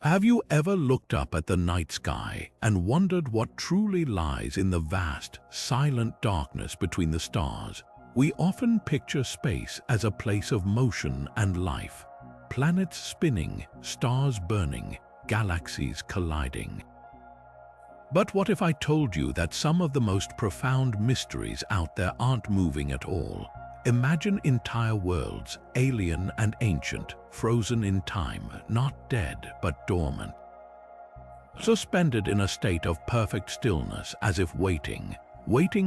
Have you ever looked up at the night sky and wondered what truly lies in the vast, silent darkness between the stars? We often picture space as a place of motion and life. Planets spinning, stars burning, galaxies colliding. But what if I told you that some of the most profound mysteries out there aren't moving at all? Imagine entire worlds, alien and ancient, frozen in time, not dead but dormant. Suspended in a state of perfect stillness, as if waiting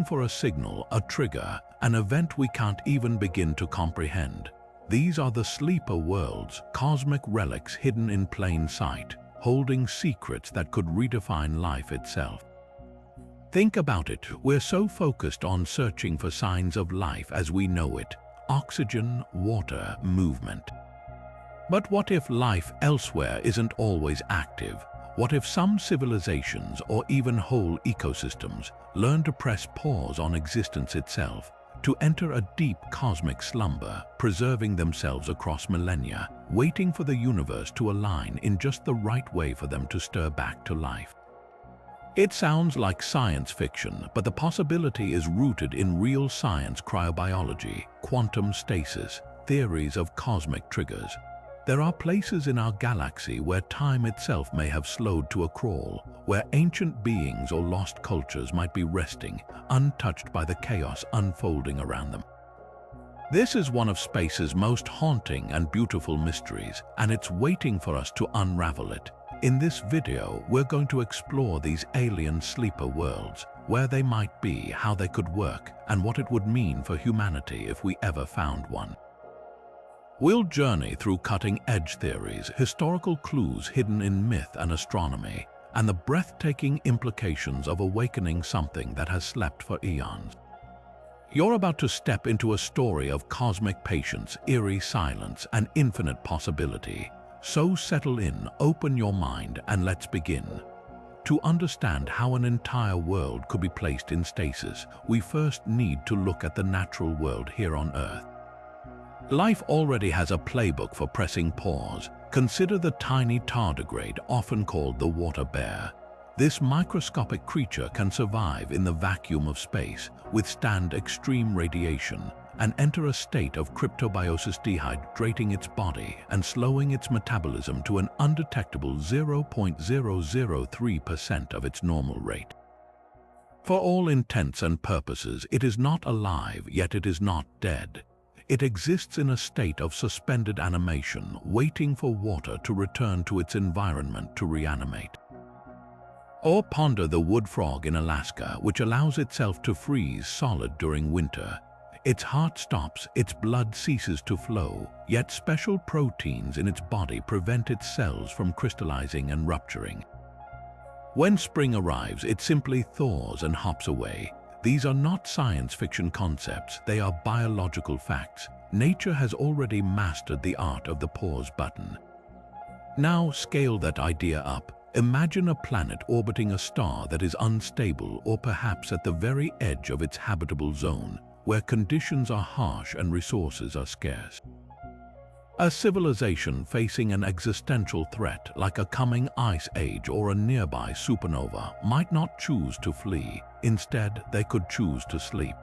for a signal, a trigger, an event we can't even begin to comprehend. These are the sleeper worlds, cosmic relics hidden in plain sight, holding secrets that could redefine life itself. Think about it, we're so focused on searching for signs of life as we know it: oxygen, water, movement. But what if life elsewhere isn't always active? What if some civilizations or even whole ecosystems learn to press pause on existence itself, to enter a deep cosmic slumber, preserving themselves across millennia, waiting for the universe to align in just the right way for them to stir back to life? It sounds like science fiction, but the possibility is rooted in real science: cryobiology, quantum stasis, theories of cosmic triggers. There are places in our galaxy where time itself may have slowed to a crawl, where ancient beings or lost cultures might be resting, untouched by the chaos unfolding around them. This is one of space's most haunting and beautiful mysteries, and it's waiting for us to unravel it. In this video, we're going to explore these alien sleeper worlds, where they might be, how they could work, and what it would mean for humanity if we ever found one. We'll journey through cutting-edge theories, historical clues hidden in myth and astronomy, and the breathtaking implications of awakening something that has slept for eons. You're about to step into a story of cosmic patience, eerie silence, and infinite possibility. So settle in, open your mind, and let's begin. To understand how an entire world could be placed in stasis, we first need to look at the natural world here on Earth. Life already has a playbook for pressing pause. Consider the tiny tardigrade, often called the water bear. This microscopic creature can survive in the vacuum of space, withstand extreme radiation, and enter a state of cryptobiosis, dehydrating its body and slowing its metabolism to an undetectable 0.003% of its normal rate. For all intents and purposes, it is not alive, yet it is not dead. It exists in a state of suspended animation, waiting for water to return to its environment to reanimate. Or ponder the wood frog in Alaska, which allows itself to freeze solid during winter. Its heart stops, its blood ceases to flow, yet special proteins in its body prevent its cells from crystallizing and rupturing. When spring arrives, it simply thaws and hops away. These are not science fiction concepts, they are biological facts. Nature has already mastered the art of the pause button. Now scale that idea up. Imagine a planet orbiting a star that is unstable, or perhaps at the very edge of its habitable zone, where conditions are harsh and resources are scarce. A civilization facing an existential threat like a coming ice age or a nearby supernova might not choose to flee. Instead, they could choose to sleep.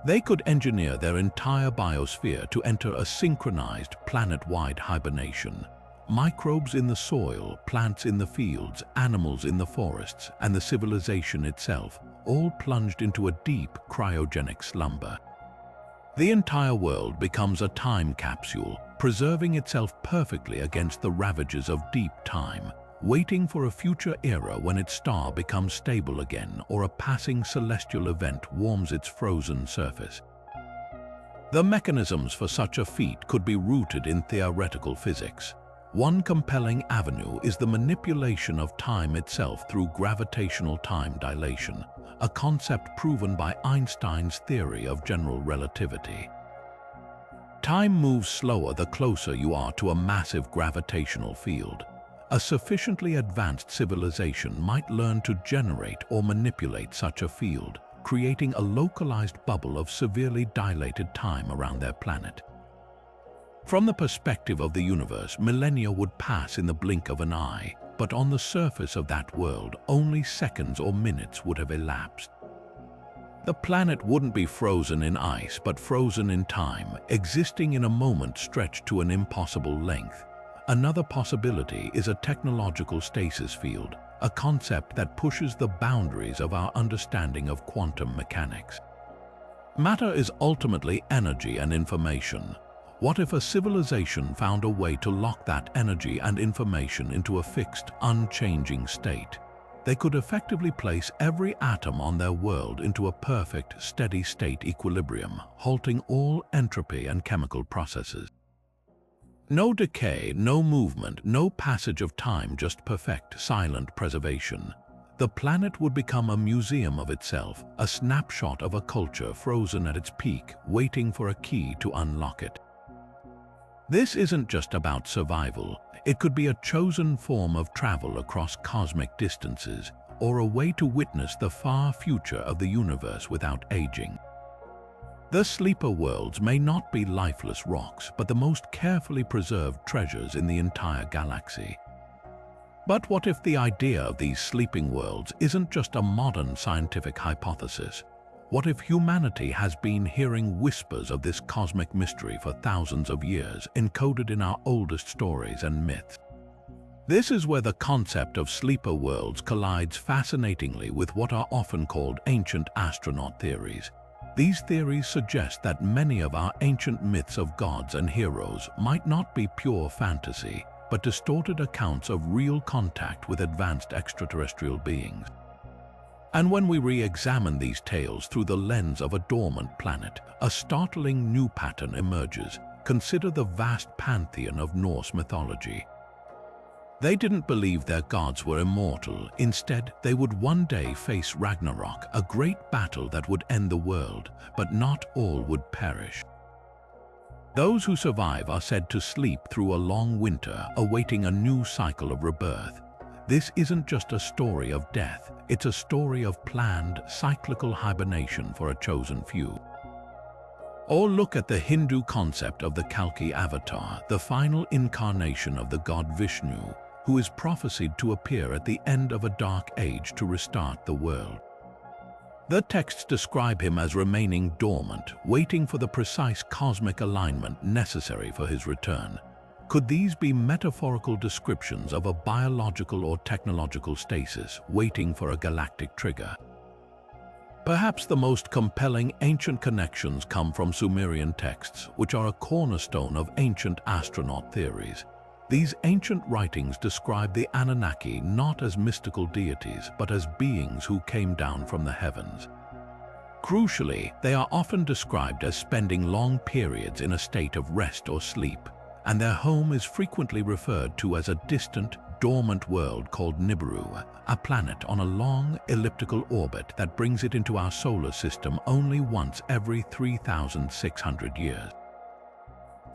They could engineer their entire biosphere to enter a synchronized planet-wide hibernation. Microbes in the soil, plants in the fields, animals in the forests, and the civilization itself, all plunged into a deep cryogenic slumber. The entire world becomes a time capsule, preserving itself perfectly against the ravages of deep time, waiting for a future era when its star becomes stable again or a passing celestial event warms its frozen surface. The mechanisms for such a feat could be rooted in theoretical physics. One compelling avenue is the manipulation of time itself through gravitational time dilation, a concept proven by Einstein's theory of general relativity. Time moves slower the closer you are to a massive gravitational field. A sufficiently advanced civilization might learn to generate or manipulate such a field, creating a localized bubble of severely dilated time around their planet. From the perspective of the universe, millennia would pass in the blink of an eye, but on the surface of that world, only seconds or minutes would have elapsed. The planet wouldn't be frozen in ice, but frozen in time, existing in a moment stretched to an impossible length. Another possibility is a technological stasis field, a concept that pushes the boundaries of our understanding of quantum mechanics. Matter is ultimately energy and information. What if a civilization found a way to lock that energy and information into a fixed, unchanging state? They could effectively place every atom on their world into a perfect, steady-state equilibrium, halting all entropy and chemical processes. No decay, no movement, no passage of time, just perfect, silent preservation. The planet would become a museum of itself, a snapshot of a culture frozen at its peak, waiting for a key to unlock it. This isn't just about survival. It could be a chosen form of travel across cosmic distances, or a way to witness the far future of the universe without aging. The sleeper worlds may not be lifeless rocks, but the most carefully preserved treasures in the entire galaxy. But what if the idea of these sleeping worlds isn't just a modern scientific hypothesis? What if humanity has been hearing whispers of this cosmic mystery for thousands of years, encoded in our oldest stories and myths? This is where the concept of sleeper worlds collides fascinatingly with what are often called ancient astronaut theories. These theories suggest that many of our ancient myths of gods and heroes might not be pure fantasy, but distorted accounts of real contact with advanced extraterrestrial beings. And when we re-examine these tales through the lens of a dormant planet, a startling new pattern emerges. Consider the vast pantheon of Norse mythology. They didn't believe their gods were immortal. Instead, they would one day face Ragnarok, a great battle that would end the world, but not all would perish. Those who survive are said to sleep through a long winter, awaiting a new cycle of rebirth. This isn't just a story of death, it's a story of planned, cyclical hibernation for a chosen few. Or look at the Hindu concept of the Kalki avatar, the final incarnation of the god Vishnu, who is prophesied to appear at the end of a dark age to restart the world. The texts describe him as remaining dormant, waiting for the precise cosmic alignment necessary for his return. Could these be metaphorical descriptions of a biological or technological stasis waiting for a galactic trigger? Perhaps the most compelling ancient connections come from Sumerian texts, which are a cornerstone of ancient astronaut theories. These ancient writings describe the Anunnaki not as mystical deities, but as beings who came down from the heavens. Crucially, they are often described as spending long periods in a state of rest or sleep, and their home is frequently referred to as a distant, dormant world called Nibiru, a planet on a long, elliptical orbit that brings it into our solar system only once every 3,600 years.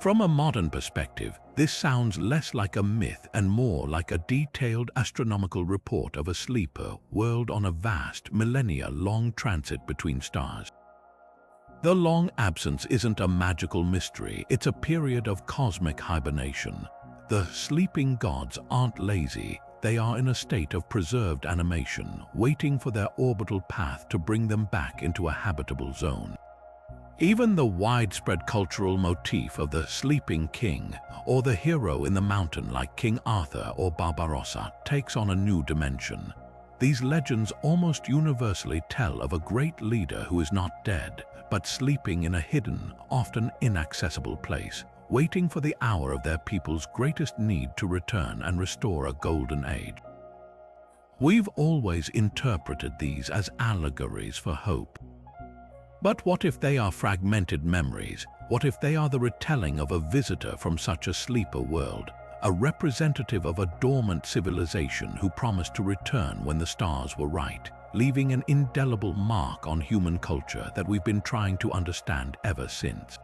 From a modern perspective, this sounds less like a myth and more like a detailed astronomical report of a sleeper world on a vast, millennia-long transit between stars. The long absence isn't a magical mystery, it's a period of cosmic hibernation. The sleeping gods aren't lazy, they are in a state of preserved animation, waiting for their orbital path to bring them back into a habitable zone. Even the widespread cultural motif of the sleeping king, or the hero in the mountain like King Arthur or Barbarossa, takes on a new dimension. These legends almost universally tell of a great leader who is not dead, but sleeping in a hidden, often inaccessible place, waiting for the hour of their people's greatest need to return and restore a golden age. We've always interpreted these as allegories for hope. But what if they are fragmented memories? What if they are the retelling of a visitor from such a sleeper world, a representative of a dormant civilization who promised to return when the stars were right, leaving an indelible mark on human culture that we've been trying to understand ever since?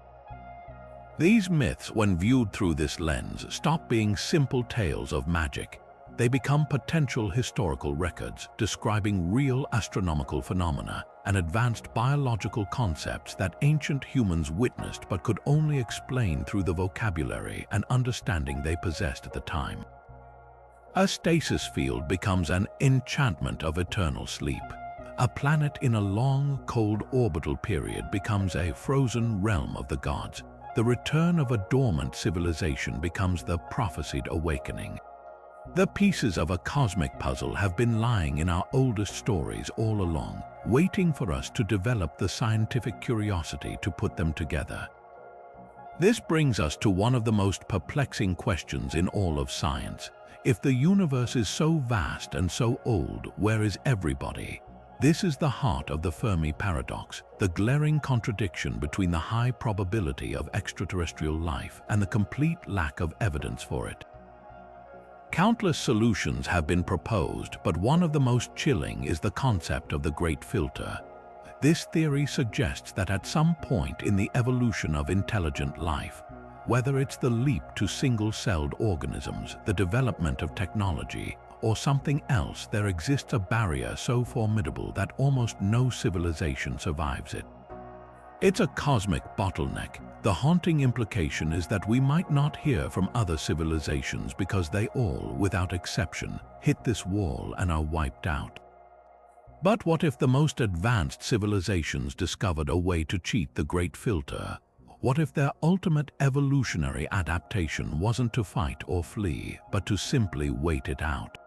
These myths, when viewed through this lens, stop being simple tales of magic. They become potential historical records describing real astronomical phenomena and advanced biological concepts that ancient humans witnessed but could only explain through the vocabulary and understanding they possessed at the time. A stasis field becomes an enchantment of eternal sleep. A planet in a long, cold orbital period becomes a frozen realm of the gods. The return of a dormant civilization becomes the prophesied awakening. The pieces of a cosmic puzzle have been lying in our oldest stories all along, waiting for us to develop the scientific curiosity to put them together. This brings us to one of the most perplexing questions in all of science. If the universe is so vast and so old, where is everybody? This is the heart of the Fermi paradox, the glaring contradiction between the high probability of extraterrestrial life and the complete lack of evidence for it. Countless solutions have been proposed, but one of the most chilling is the concept of the Great Filter. This theory suggests that at some point in the evolution of intelligent life, whether it's the leap to single-celled organisms, the development of technology, or something else, there exists a barrier so formidable that almost no civilization survives it. It's a cosmic bottleneck. The haunting implication is that we might not hear from other civilizations because they all, without exception, hit this wall and are wiped out. But what if the most advanced civilizations discovered a way to cheat the Great Filter? What if their ultimate evolutionary adaptation wasn't to fight or flee, but to simply wait it out?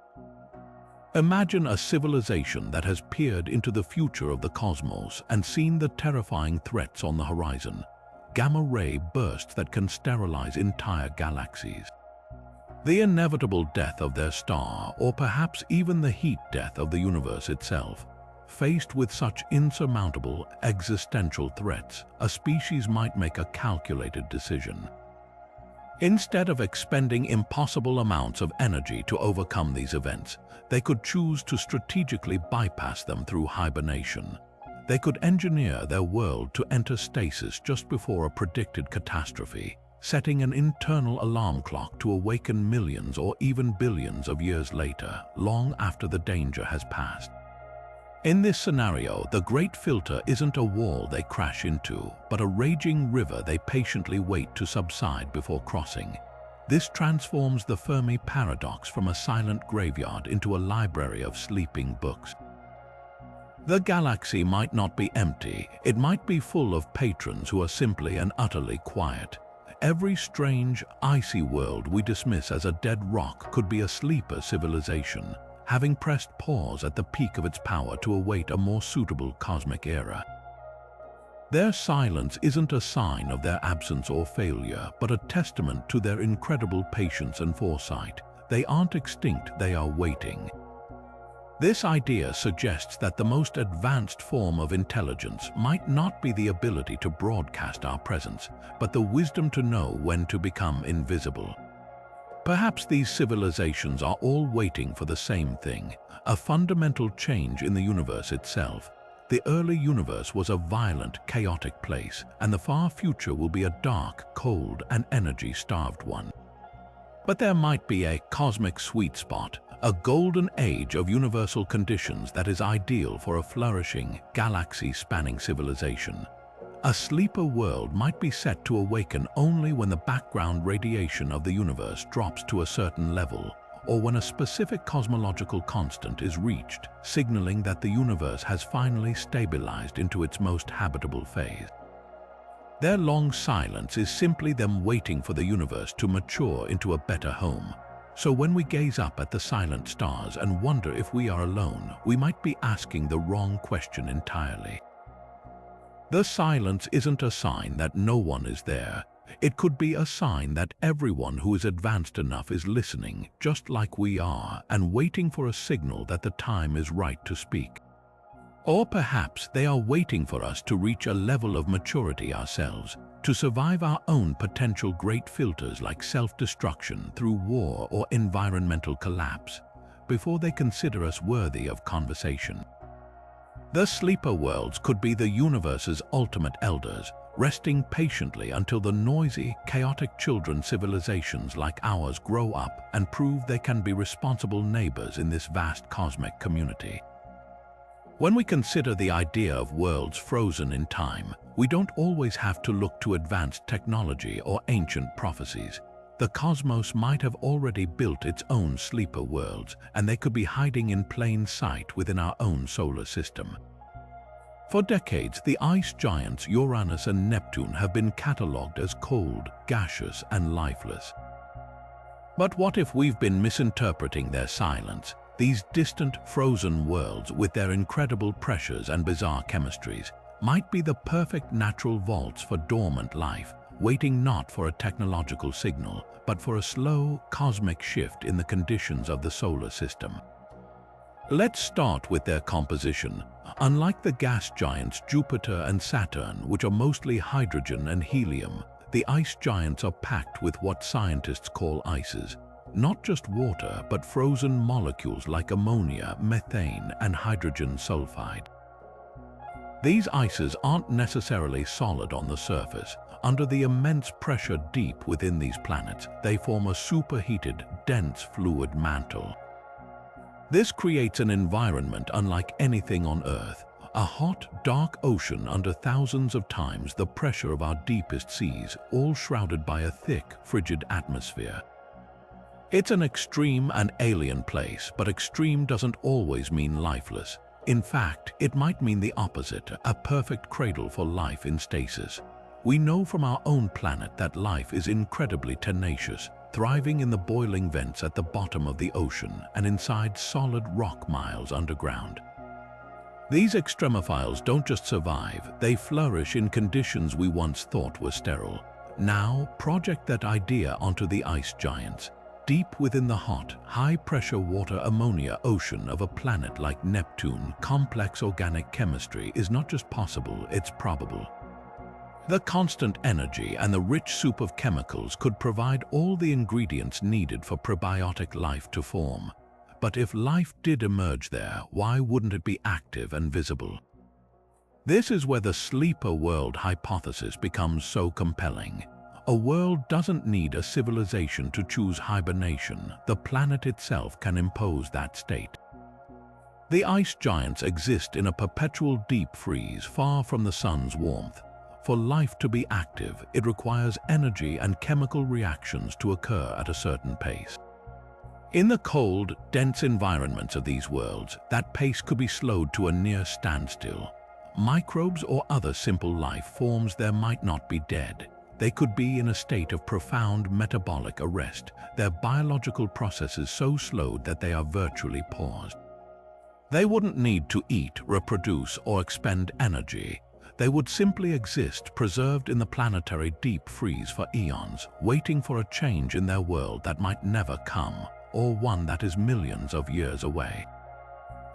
Imagine a civilization that has peered into the future of the cosmos and seen the terrifying threats on the horizon. Gamma-ray bursts that can sterilize entire galaxies. The inevitable death of their star, or perhaps even the heat death of the universe itself. Faced with such insurmountable existential threats, a species might make a calculated decision. Instead of expending impossible amounts of energy to overcome these events, they could choose to strategically bypass them through hibernation. They could engineer their world to enter stasis just before a predicted catastrophe, setting an internal alarm clock to awaken millions or even billions of years later, long after the danger has passed. In this scenario, the Great Filter isn't a wall they crash into, but a raging river they patiently wait to subside before crossing. This transforms the Fermi paradox from a silent graveyard into a library of sleeping books. The galaxy might not be empty, it might be full of patrons who are simply and utterly quiet. Every strange, icy world we dismiss as a dead rock could be a sleeper civilization, having pressed pause at the peak of its power to await a more suitable cosmic era. Their silence isn't a sign of their absence or failure, but a testament to their incredible patience and foresight. They aren't extinct, they are waiting. This idea suggests that the most advanced form of intelligence might not be the ability to broadcast our presence, but the wisdom to know when to become invisible. Perhaps these civilizations are all waiting for the same thing, a fundamental change in the universe itself. The early universe was a violent, chaotic place, and the far future will be a dark, cold, and energy-starved one. But there might be a cosmic sweet spot, a golden age of universal conditions that is ideal for a flourishing, galaxy-spanning civilization. A sleeper world might be set to awaken only when the background radiation of the universe drops to a certain level, or when a specific cosmological constant is reached, signaling that the universe has finally stabilized into its most habitable phase. Their long silence is simply them waiting for the universe to mature into a better home. So when we gaze up at the silent stars and wonder if we are alone, we might be asking the wrong question entirely. The silence isn't a sign that no one is there. It could be a sign that everyone who is advanced enough is listening, just like we are, and waiting for a signal that the time is right to speak. Or perhaps they are waiting for us to reach a level of maturity ourselves, to survive our own potential great filters like self-destruction through war or environmental collapse, before they consider us worthy of conversation. The sleeper worlds could be the universe's ultimate elders, resting patiently until the noisy, chaotic children civilizations like ours grow up and prove they can be responsible neighbors in this vast cosmic community. When we consider the idea of worlds frozen in time, we don't always have to look to advanced technology or ancient prophecies. The cosmos might have already built its own sleeper worlds, and they could be hiding in plain sight within our own solar system. For decades, the ice giants Uranus and Neptune have been catalogued as cold, gaseous, and lifeless. But what if we've been misinterpreting their silence? These distant, frozen worlds, with their incredible pressures and bizarre chemistries, might be the perfect natural vaults for dormant life, waiting not for a technological signal, but for a slow, cosmic shift in the conditions of the solar system. Let's start with their composition. Unlike the gas giants Jupiter and Saturn, which are mostly hydrogen and helium, the ice giants are packed with what scientists call ices. Not just water, but frozen molecules like ammonia, methane, and hydrogen sulfide. These ices aren't necessarily solid on the surface. Under the immense pressure deep within these planets, they form a superheated, dense fluid mantle. This creates an environment unlike anything on Earth, a hot, dark ocean under thousands of times the pressure of our deepest seas, all shrouded by a thick, frigid atmosphere. It's an extreme and alien place, but extreme doesn't always mean lifeless. In fact, it might mean the opposite, a perfect cradle for life in stasis. We know from our own planet that life is incredibly tenacious, thriving in the boiling vents at the bottom of the ocean and inside solid rock miles underground. These extremophiles don't just survive, they flourish in conditions we once thought were sterile. Now, project that idea onto the ice giants. Deep within the hot, high-pressure water ammonia ocean of a planet like Neptune, complex organic chemistry is not just possible, it's probable. The constant energy and the rich soup of chemicals could provide all the ingredients needed for probiotic life to form. But if life did emerge there, why wouldn't it be active and visible? This is where the sleeper world hypothesis becomes so compelling. A world doesn't need a civilization to choose hibernation. The planet itself can impose that state. The ice giants exist in a perpetual deep freeze far from the sun's warmth. For life to be active, it requires energy and chemical reactions to occur at a certain pace. In the cold, dense environments of these worlds, that pace could be slowed to a near standstill. Microbes or other simple life forms there might not be dead. They could be in a state of profound metabolic arrest, their biological processes so slowed that they are virtually paused. They wouldn't need to eat, reproduce, or expend energy. They would simply exist, preserved in the planetary deep freeze for eons, waiting for a change in their world that might never come, or one that is millions of years away.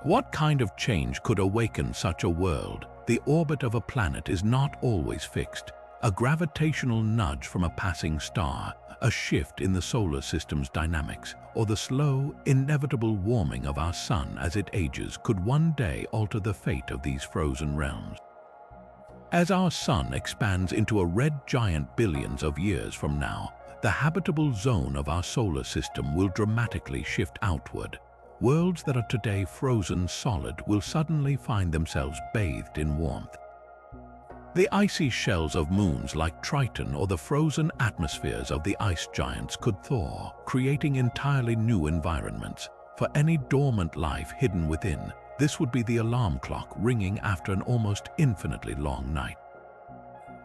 What kind of change could awaken such a world? The orbit of a planet is not always fixed. A gravitational nudge from a passing star, a shift in the solar system's dynamics, or the slow, inevitable warming of our sun as it ages could one day alter the fate of these frozen realms. As our sun expands into a red giant billions of years from now, the habitable zone of our solar system will dramatically shift outward. Worlds that are today frozen solid will suddenly find themselves bathed in warmth. The icy shells of moons like Triton or the frozen atmospheres of the ice giants could thaw, creating entirely new environments. For any dormant life hidden within, this would be the alarm clock ringing after an almost infinitely long night.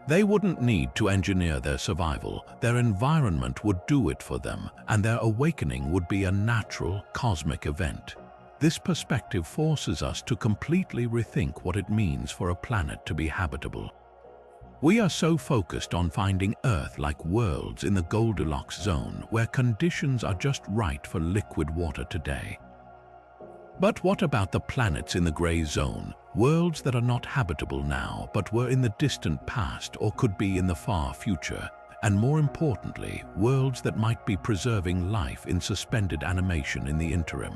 They wouldn't need to engineer their survival, their environment would do it for them, and their awakening would be a natural, cosmic event. This perspective forces us to completely rethink what it means for a planet to be habitable. We are so focused on finding Earth-like worlds in the Goldilocks zone where conditions are just right for liquid water today. But what about the planets in the gray zone, worlds that are not habitable now but were in the distant past or could be in the far future, and more importantly, worlds that might be preserving life in suspended animation in the interim?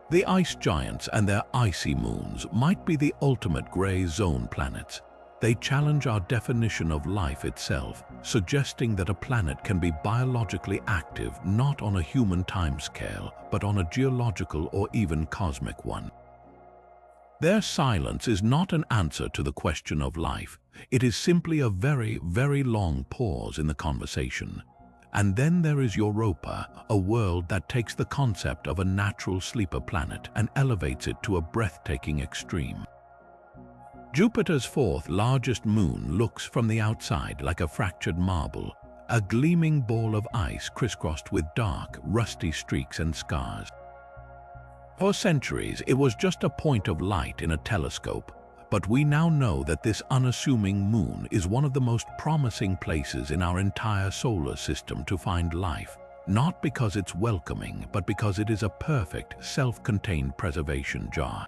The ice giants and their icy moons might be the ultimate gray zone planets. They challenge our definition of life itself, suggesting that a planet can be biologically active not on a human timescale, but on a geological or even cosmic one. Their silence is not an answer to the question of life. It is simply a very, very long pause in the conversation. And then there is Europa, a world that takes the concept of a natural sleeper planet and elevates it to a breathtaking extreme. Jupiter's fourth largest moon looks from the outside like a fractured marble, a gleaming ball of ice crisscrossed with dark, rusty streaks and scars. For centuries, it was just a point of light in a telescope, but we now know that this unassuming moon is one of the most promising places in our entire solar system to find life, not because it's welcoming, but because it is a perfect, self-contained preservation jar.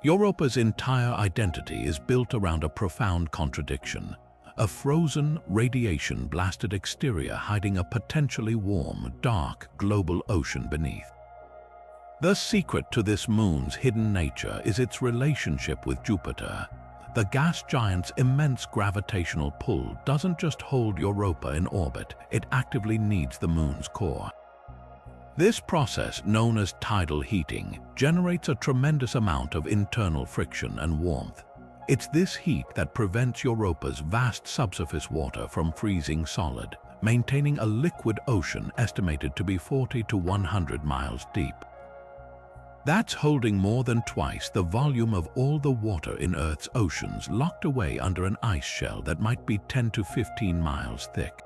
Europa's entire identity is built around a profound contradiction, a frozen, radiation-blasted exterior hiding a potentially warm, dark, global ocean beneath. The secret to this moon's hidden nature is its relationship with Jupiter. The gas giant's immense gravitational pull doesn't just hold Europa in orbit, it actively needs the moon's core. This process, known as tidal heating, generates a tremendous amount of internal friction and warmth. It's this heat that prevents Europa's vast subsurface water from freezing solid, maintaining a liquid ocean estimated to be 40 to 100 miles deep. That's holding more than twice the volume of all the water in Earth's oceans locked away under an ice shell that might be 10 to 15 miles thick.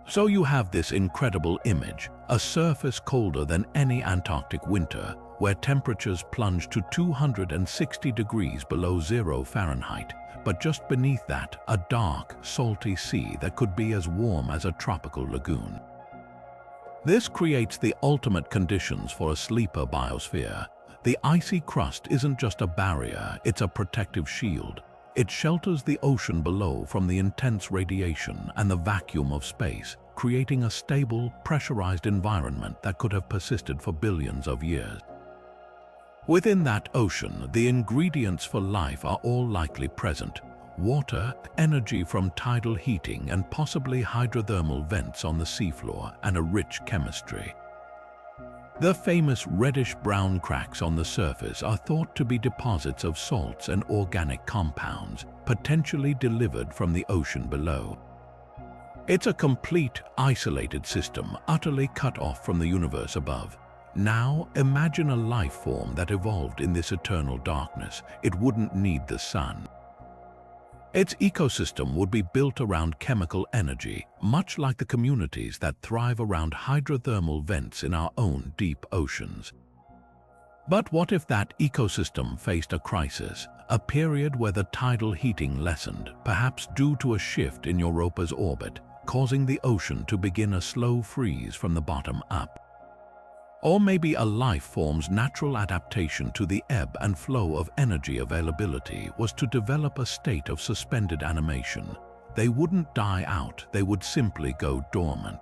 So you have this incredible image, a surface colder than any Antarctic winter, where temperatures plunge to 260 degrees below 0 Fahrenheit, but just beneath that, a dark, salty sea that could be as warm as a tropical lagoon. This creates the ultimate conditions for a sleeper biosphere. The icy crust isn't just a barrier, it's a protective shield. It shelters the ocean below from the intense radiation and the vacuum of space, creating a stable, pressurized environment that could have persisted for billions of years. Within that ocean, the ingredients for life are all likely present: water, energy from tidal heating, and possibly hydrothermal vents on the seafloor, and a rich chemistry. The famous reddish-brown cracks on the surface are thought to be deposits of salts and organic compounds, potentially delivered from the ocean below. It's a complete, isolated system, utterly cut off from the universe above. Now, imagine a life form that evolved in this eternal darkness. It wouldn't need the sun. Its ecosystem would be built around chemical energy, much like the communities that thrive around hydrothermal vents in our own deep oceans. But what if that ecosystem faced a crisis, a period where the tidal heating lessened, perhaps due to a shift in Europa's orbit, causing the ocean to begin a slow freeze from the bottom up? Or maybe a life form's natural adaptation to the ebb and flow of energy availability was to develop a state of suspended animation. They wouldn't die out, they would simply go dormant.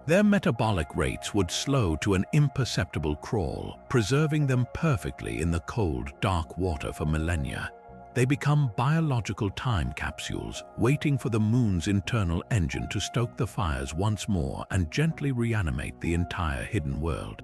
Their metabolic rates would slow to an imperceptible crawl, preserving them perfectly in the cold, dark water for millennia. They become biological time capsules, waiting for the moon's internal engine to stoke the fires once more and gently reanimate the entire hidden world.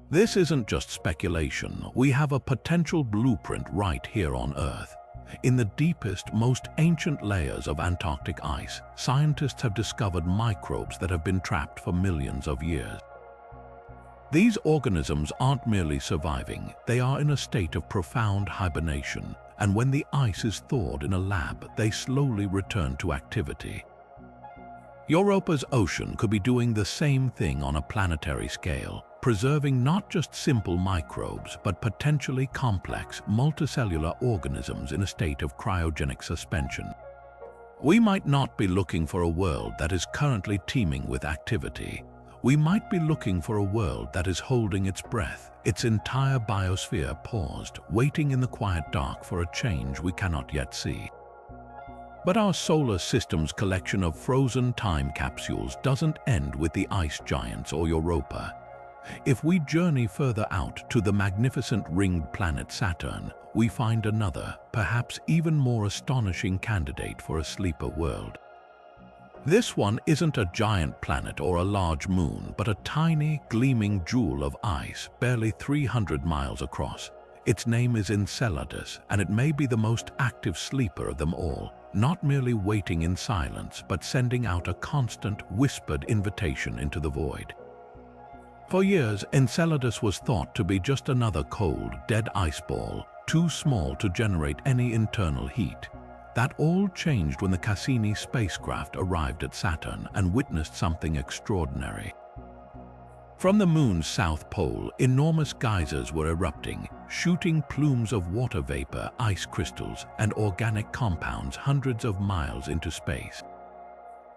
This isn't just speculation. We have a potential blueprint right here on Earth. In the deepest, most ancient layers of Antarctic ice, scientists have discovered microbes that have been trapped for millions of years. These organisms aren't merely surviving, they are in a state of profound hibernation, and when the ice is thawed in a lab, they slowly return to activity. Europa's ocean could be doing the same thing on a planetary scale, preserving not just simple microbes, but potentially complex, multicellular organisms in a state of cryogenic suspension. We might not be looking for a world that is currently teeming with activity. We might be looking for a world that is holding its breath, its entire biosphere paused, waiting in the quiet dark for a change we cannot yet see. But our solar system's collection of frozen time capsules doesn't end with the ice giants or Europa. If we journey further out to the magnificent ringed planet Saturn, we find another, perhaps even more astonishing candidate for a sleeper world. This one isn't a giant planet or a large moon, but a tiny, gleaming jewel of ice, barely 300 miles across. Its name is Enceladus, and it may be the most active sleeper of them all, not merely waiting in silence, but sending out a constant, whispered invitation into the void. For years, Enceladus was thought to be just another cold, dead ice ball, too small to generate any internal heat. That all changed when the Cassini spacecraft arrived at Saturn and witnessed something extraordinary. From the moon's south pole, enormous geysers were erupting, shooting plumes of water vapor, ice crystals, and organic compounds hundreds of miles into space.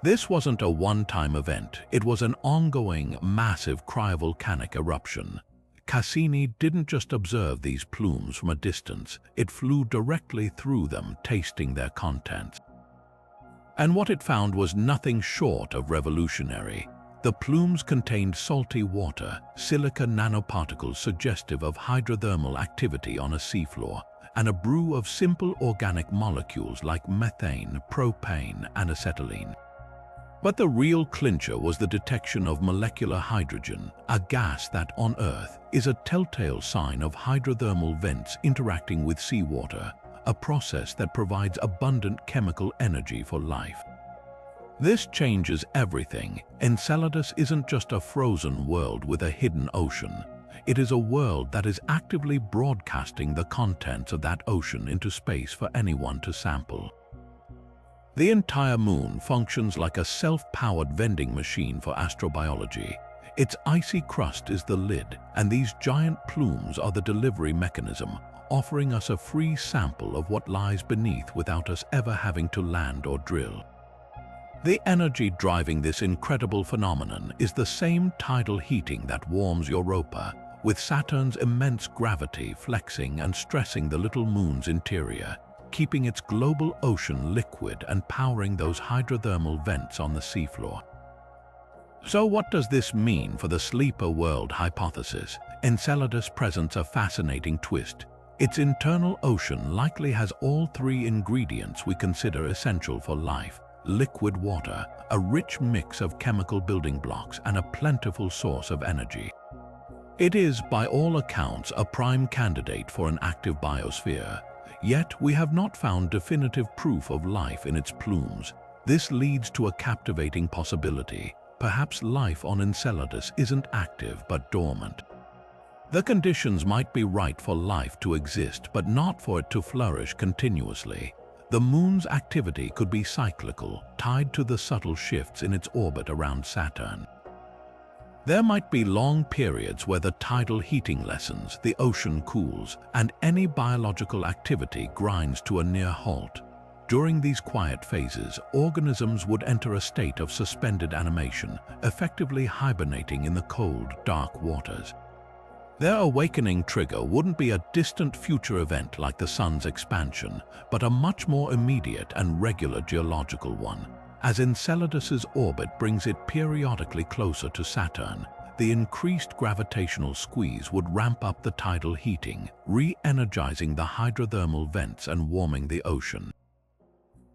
This wasn't a one-time event, it was an ongoing, massive cryovolcanic eruption. Cassini didn't just observe these plumes from a distance, it flew directly through them, tasting their contents. And what it found was nothing short of revolutionary. The plumes contained salty water, silica nanoparticles suggestive of hydrothermal activity on a seafloor, and a brew of simple organic molecules like methane, propane, and acetylene. But the real clincher was the detection of molecular hydrogen, a gas that, on Earth, is a telltale sign of hydrothermal vents interacting with seawater, a process that provides abundant chemical energy for life. This changes everything. Enceladus isn't just a frozen world with a hidden ocean. It is a world that is actively broadcasting the contents of that ocean into space for anyone to sample. The entire moon functions like a self-powered vending machine for astrobiology. Its icy crust is the lid, and these giant plumes are the delivery mechanism, offering us a free sample of what lies beneath without us ever having to land or drill. The energy driving this incredible phenomenon is the same tidal heating that warms Europa, with Saturn's immense gravity flexing and stressing the little moon's interior, keeping its global ocean liquid and powering those hydrothermal vents on the seafloor. So what does this mean for the sleeper world hypothesis? Enceladus presents a fascinating twist. Its internal ocean likely has all three ingredients we consider essential for life: liquid water, a rich mix of chemical building blocks, and a plentiful source of energy. It is, by all accounts, a prime candidate for an active biosphere. Yet we have not found definitive proof of life in its plumes. This leads to a captivating possibility. Perhaps life on Enceladus isn't active but dormant. The conditions might be right for life to exist, but not for it to flourish continuously. The moon's activity could be cyclical, tied to the subtle shifts in its orbit around Saturn. There might be long periods where the tidal heating lessens, the ocean cools, and any biological activity grinds to a near halt. During these quiet phases, organisms would enter a state of suspended animation, effectively hibernating in the cold, dark waters. Their awakening trigger wouldn't be a distant future event like the sun's expansion, but a much more immediate and regular geological one. As Enceladus's orbit brings it periodically closer to Saturn, the increased gravitational squeeze would ramp up the tidal heating, re-energizing the hydrothermal vents and warming the ocean.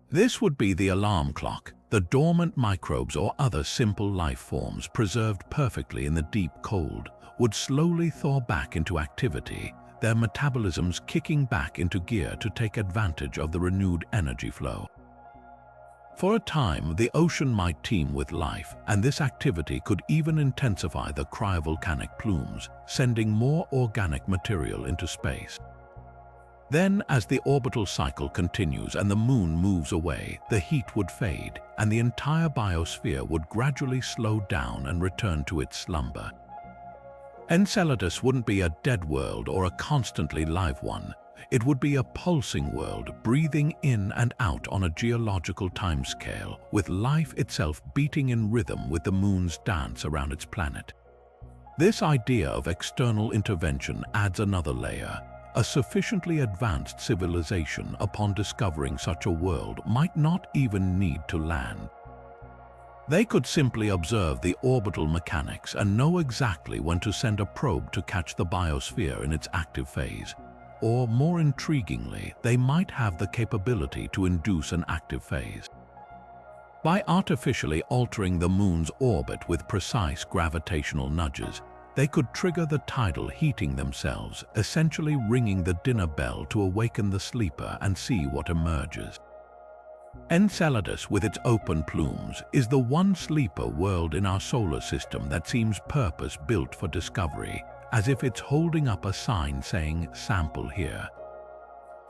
This would be the alarm clock. The dormant microbes or other simple life forms preserved perfectly in the deep cold would slowly thaw back into activity, their metabolisms kicking back into gear to take advantage of the renewed energy flow. For a time, the ocean might teem with life, and this activity could even intensify the cryovolcanic plumes, sending more organic material into space. Then, as the orbital cycle continues and the moon moves away, the heat would fade, and the entire biosphere would gradually slow down and return to its slumber. Enceladus wouldn't be a dead world or a constantly live one. It would be a pulsing world, breathing in and out on a geological timescale, with life itself beating in rhythm with the moon's dance around its planet. This idea of external intervention adds another layer. A sufficiently advanced civilization, upon discovering such a world, might not even need to land. They could simply observe the orbital mechanics and know exactly when to send a probe to catch the biosphere in its active phase. or, more intriguingly, they might have the capability to induce an active phase. By artificially altering the Moon's orbit with precise gravitational nudges, they could trigger the tidal heating themselves, essentially ringing the dinner bell to awaken the sleeper and see what emerges. Enceladus, with its open plumes, is the one sleeper world in our solar system that seems purpose-built for discovery, as if it's holding up a sign saying, "Sample here."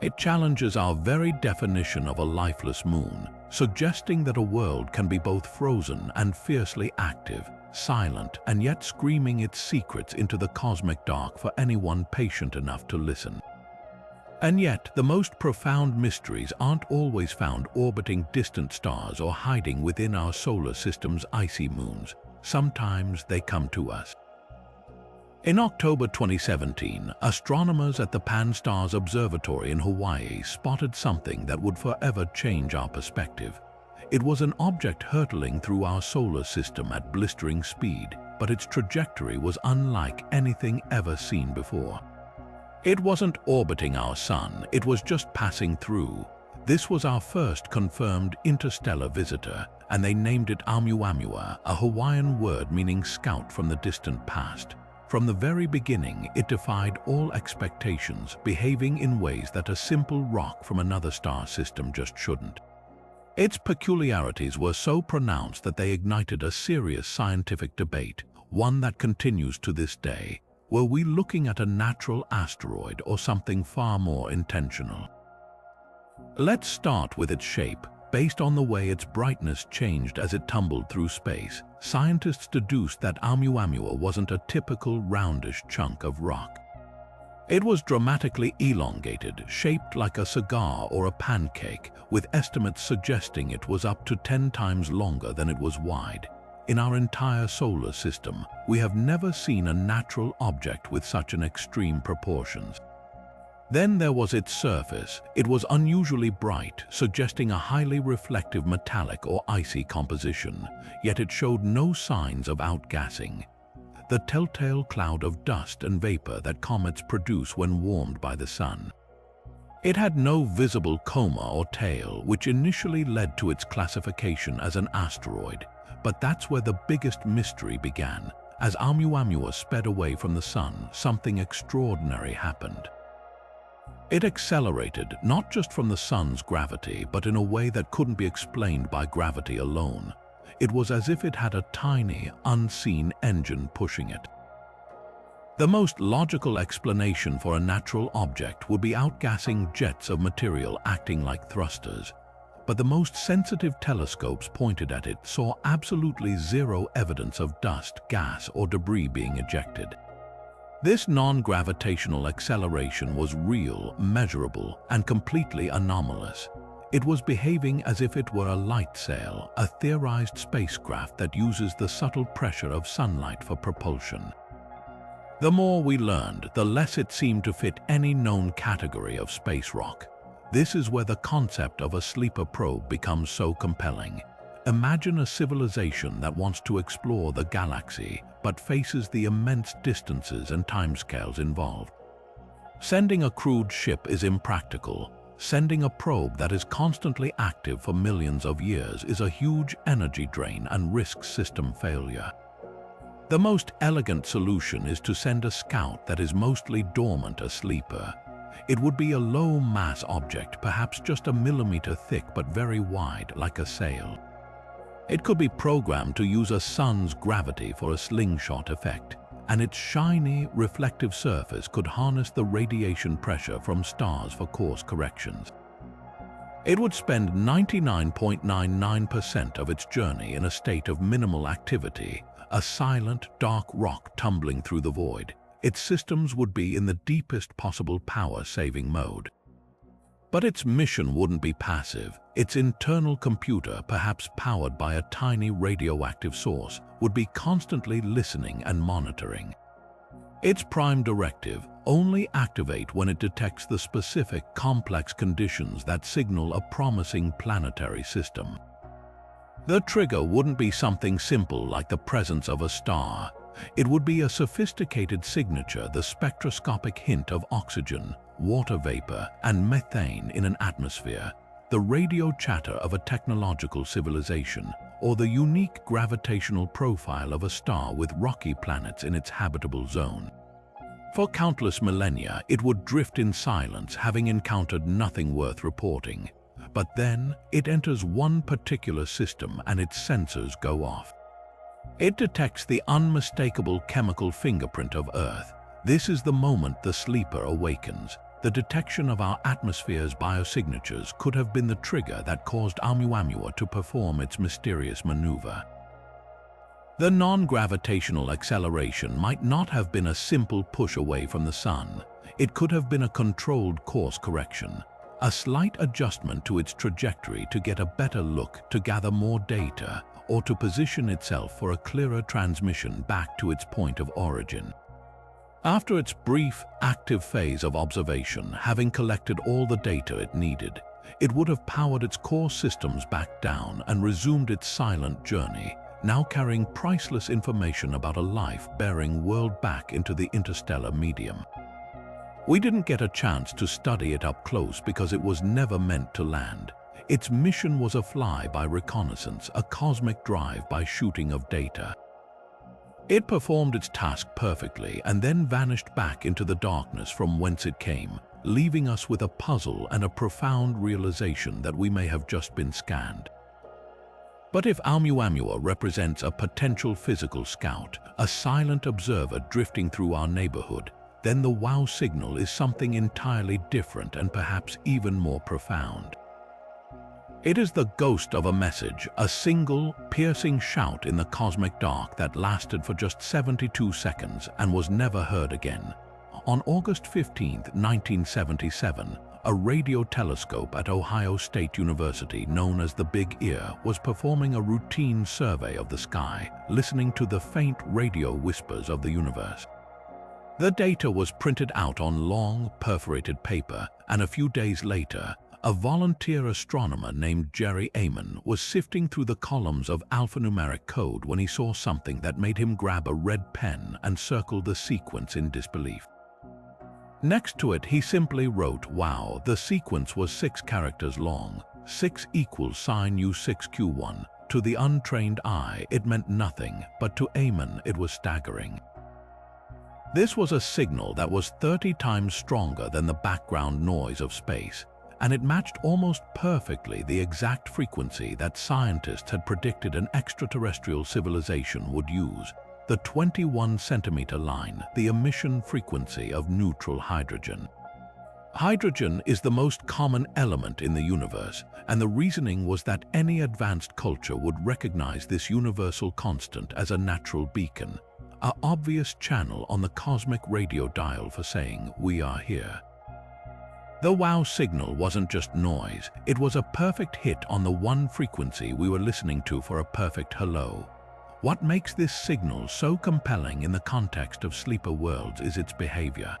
It challenges our very definition of a lifeless moon, suggesting that a world can be both frozen and fiercely active, silent and yet screaming its secrets into the cosmic dark for anyone patient enough to listen. And yet, the most profound mysteries aren't always found orbiting distant stars or hiding within our solar system's icy moons. Sometimes they come to us. In October 2017, astronomers at the Pan-STARRS Observatory in Hawaii spotted something that would forever change our perspective. It was an object hurtling through our solar system at blistering speed, but its trajectory was unlike anything ever seen before. It wasn't orbiting our sun, it was just passing through. This was our first confirmed interstellar visitor, and they named it Oumuamua, a Hawaiian word meaning scout from the distant past. From the very beginning, it defied all expectations, behaving in ways that a simple rock from another star system just shouldn't. Its peculiarities were so pronounced that they ignited a serious scientific debate, one that continues to this day. Were we looking at a natural asteroid or something far more intentional? Let's start with its shape. Based on the way its brightness changed as it tumbled through space, scientists deduced that Oumuamua wasn't a typical roundish chunk of rock. It was dramatically elongated, shaped like a cigar or a pancake, with estimates suggesting it was up to 10 times longer than it was wide. In our entire solar system, we have never seen a natural object with such an extreme proportions. Then there was its surface. It was unusually bright, suggesting a highly reflective metallic or icy composition, yet it showed no signs of outgassing, the telltale cloud of dust and vapor that comets produce when warmed by the sun. It had no visible coma or tail, which initially led to its classification as an asteroid. But that's where the biggest mystery began. As Oumuamua sped away from the sun, something extraordinary happened. It accelerated, not just from the sun's gravity, but in a way that couldn't be explained by gravity alone. It was as if it had a tiny, unseen engine pushing it. The most logical explanation for a natural object would be outgassing jets of material acting like thrusters. But the most sensitive telescopes pointed at it saw absolutely zero evidence of dust, gas, or debris being ejected. This non-gravitational acceleration was real, measurable, and completely anomalous. It was behaving as if it were a light sail, a theorized spacecraft that uses the subtle pressure of sunlight for propulsion. The more we learned, the less it seemed to fit any known category of space rock. This is where the concept of a sleeper probe becomes so compelling. Imagine a civilization that wants to explore the galaxy, but faces the immense distances and timescales involved. Sending a crewed ship is impractical. Sending a probe that is constantly active for millions of years is a huge energy drain and risks system failure. The most elegant solution is to send a scout that is mostly dormant, a sleeper. It would be a low-mass object, perhaps just a millimeter thick but very wide, like a sail. It could be programmed to use a sun's gravity for a slingshot effect, and its shiny, reflective surface could harness the radiation pressure from stars for course corrections. It would spend 99.99% of its journey in a state of minimal activity, a silent, dark rock tumbling through the void. Its systems would be in the deepest possible power-saving mode. But its mission wouldn't be passive. Its internal computer, perhaps powered by a tiny radioactive source, would be constantly listening and monitoring. Its prime directive: only activate when it detects the specific, complex conditions that signal a promising planetary system. The trigger wouldn't be something simple like the presence of a star. It would be a sophisticated signature, the spectroscopic hint of oxygen, water vapor, and methane in an atmosphere, the radio chatter of a technological civilization, or the unique gravitational profile of a star with rocky planets in its habitable zone. For countless millennia, it would drift in silence, having encountered nothing worth reporting. But then, it enters one particular system and its sensors go off. It detects the unmistakable chemical fingerprint of Earth. This is the moment the sleeper awakens. The detection of our atmosphere's biosignatures could have been the trigger that caused Oumuamua to perform its mysterious maneuver. The non-gravitational acceleration might not have been a simple push away from the Sun. It could have been a controlled course correction, a slight adjustment to its trajectory to get a better look, to gather more data, or to position itself for a clearer transmission back to its point of origin. After its brief, active phase of observation, having collected all the data it needed, it would have powered its core systems back down and resumed its silent journey, now carrying priceless information about a life-bearing world back into the interstellar medium. We didn't get a chance to study it up close because it was never meant to land. Its mission was a fly-by reconnaissance, a cosmic drive-by shooting of data. It performed its task perfectly and then vanished back into the darkness from whence it came, leaving us with a puzzle and a profound realization that we may have just been scanned. But if Oumuamua represents a potential physical scout, a silent observer drifting through our neighborhood, then the WOW signal is something entirely different and perhaps even more profound. It is the ghost of a message, a single, piercing shout in the cosmic dark that lasted for just 72 seconds and was never heard again. On August 15, 1977, a radio telescope at Ohio State University known as the Big Ear was performing a routine survey of the sky, listening to the faint radio whispers of the universe. The data was printed out on long, perforated paper, and a few days later, a volunteer astronomer named Jerry Amon was sifting through the columns of alphanumeric code when he saw something that made him grab a red pen and circle the sequence in disbelief. Next to it, he simply wrote, "Wow." The sequence was 6 characters long, 6 equals sign U6Q1. To the untrained eye, it meant nothing, but to Amon, it was staggering. This was a signal that was 30 times stronger than the background noise of space, and it matched almost perfectly the exact frequency that scientists had predicted an extraterrestrial civilization would use, the 21-centimeter line, the emission frequency of neutral hydrogen. Hydrogen is the most common element in the universe, and the reasoning was that any advanced culture would recognize this universal constant as a natural beacon, an obvious channel on the cosmic radio dial for saying, "We are here." The WOW signal wasn't just noise, it was a perfect hit on the one frequency we were listening to for a perfect hello. What makes this signal so compelling in the context of sleeper worlds is its behavior.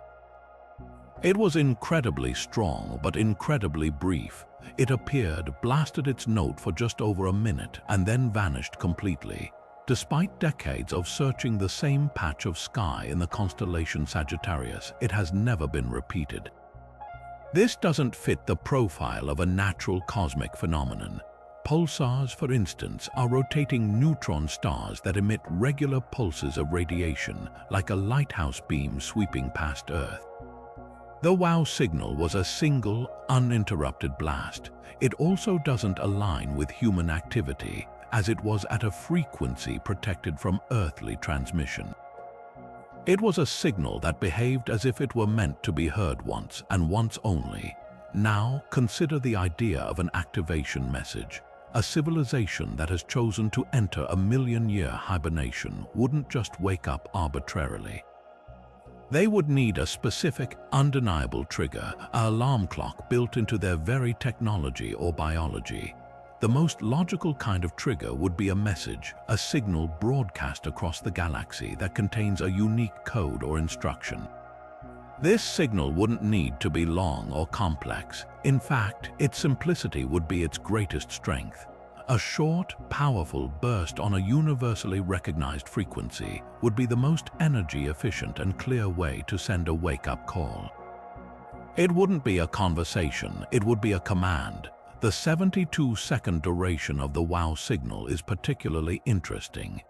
It was incredibly strong, but incredibly brief. It appeared, blasted its note for just over a minute, and then vanished completely. Despite decades of searching the same patch of sky in the constellation Sagittarius, it has never been repeated. This doesn't fit the profile of a natural cosmic phenomenon. Pulsars, for instance, are rotating neutron stars that emit regular pulses of radiation, like a lighthouse beam sweeping past Earth. The WOW signal was a single, uninterrupted blast. It also doesn't align with human activity, as it was at a frequency protected from earthly transmission. It was a signal that behaved as if it were meant to be heard once, and once only. Now, consider the idea of an activation message. A civilization that has chosen to enter a million-year hibernation wouldn't just wake up arbitrarily. They would need a specific, undeniable trigger, an alarm clock built into their very technology or biology. The most logical kind of trigger would be a message, a signal broadcast across the galaxy that contains a unique code or instruction. This signal wouldn't need to be long or complex. In fact, its simplicity would be its greatest strength. A short, powerful burst on a universally recognized frequency would be the most energy-efficient and clear way to send a wake-up call. It wouldn't be a conversation, it would be a command. The 72-second duration of the wow signal is particularly interesting.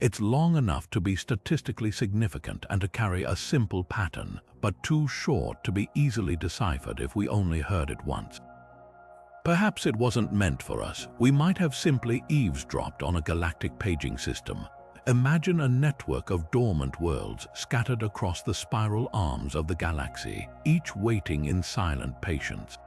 It's long enough to be statistically significant and to carry a simple pattern, but too short to be easily deciphered if we only heard it once. Perhaps it wasn't meant for us. We might have simply eavesdropped on a galactic paging system. Imagine a network of dormant worlds scattered across the spiral arms of the galaxy, each waiting in silent patience.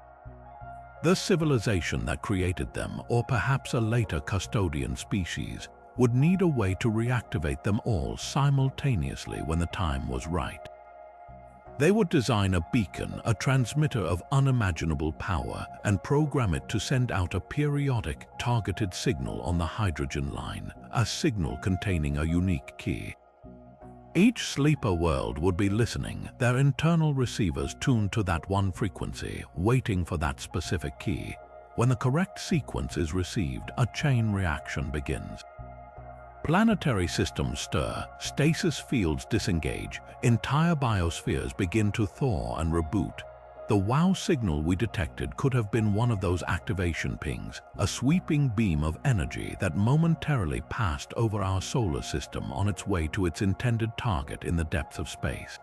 The civilization that created them, or perhaps a later custodian species, would need a way to reactivate them all simultaneously when the time was right. They would design a beacon, a transmitter of unimaginable power, and program it to send out a periodic, targeted signal on the hydrogen line, a signal containing a unique key. Each sleeper world would be listening, their internal receivers tuned to that one frequency, waiting for that specific key. When the correct sequence is received, a chain reaction begins. Planetary systems stir, stasis fields disengage, entire biospheres begin to thaw and reboot. The wow signal we detected could have been one of those activation pings, a sweeping beam of energy that momentarily passed over our solar system on its way to its intended target in the depths of space.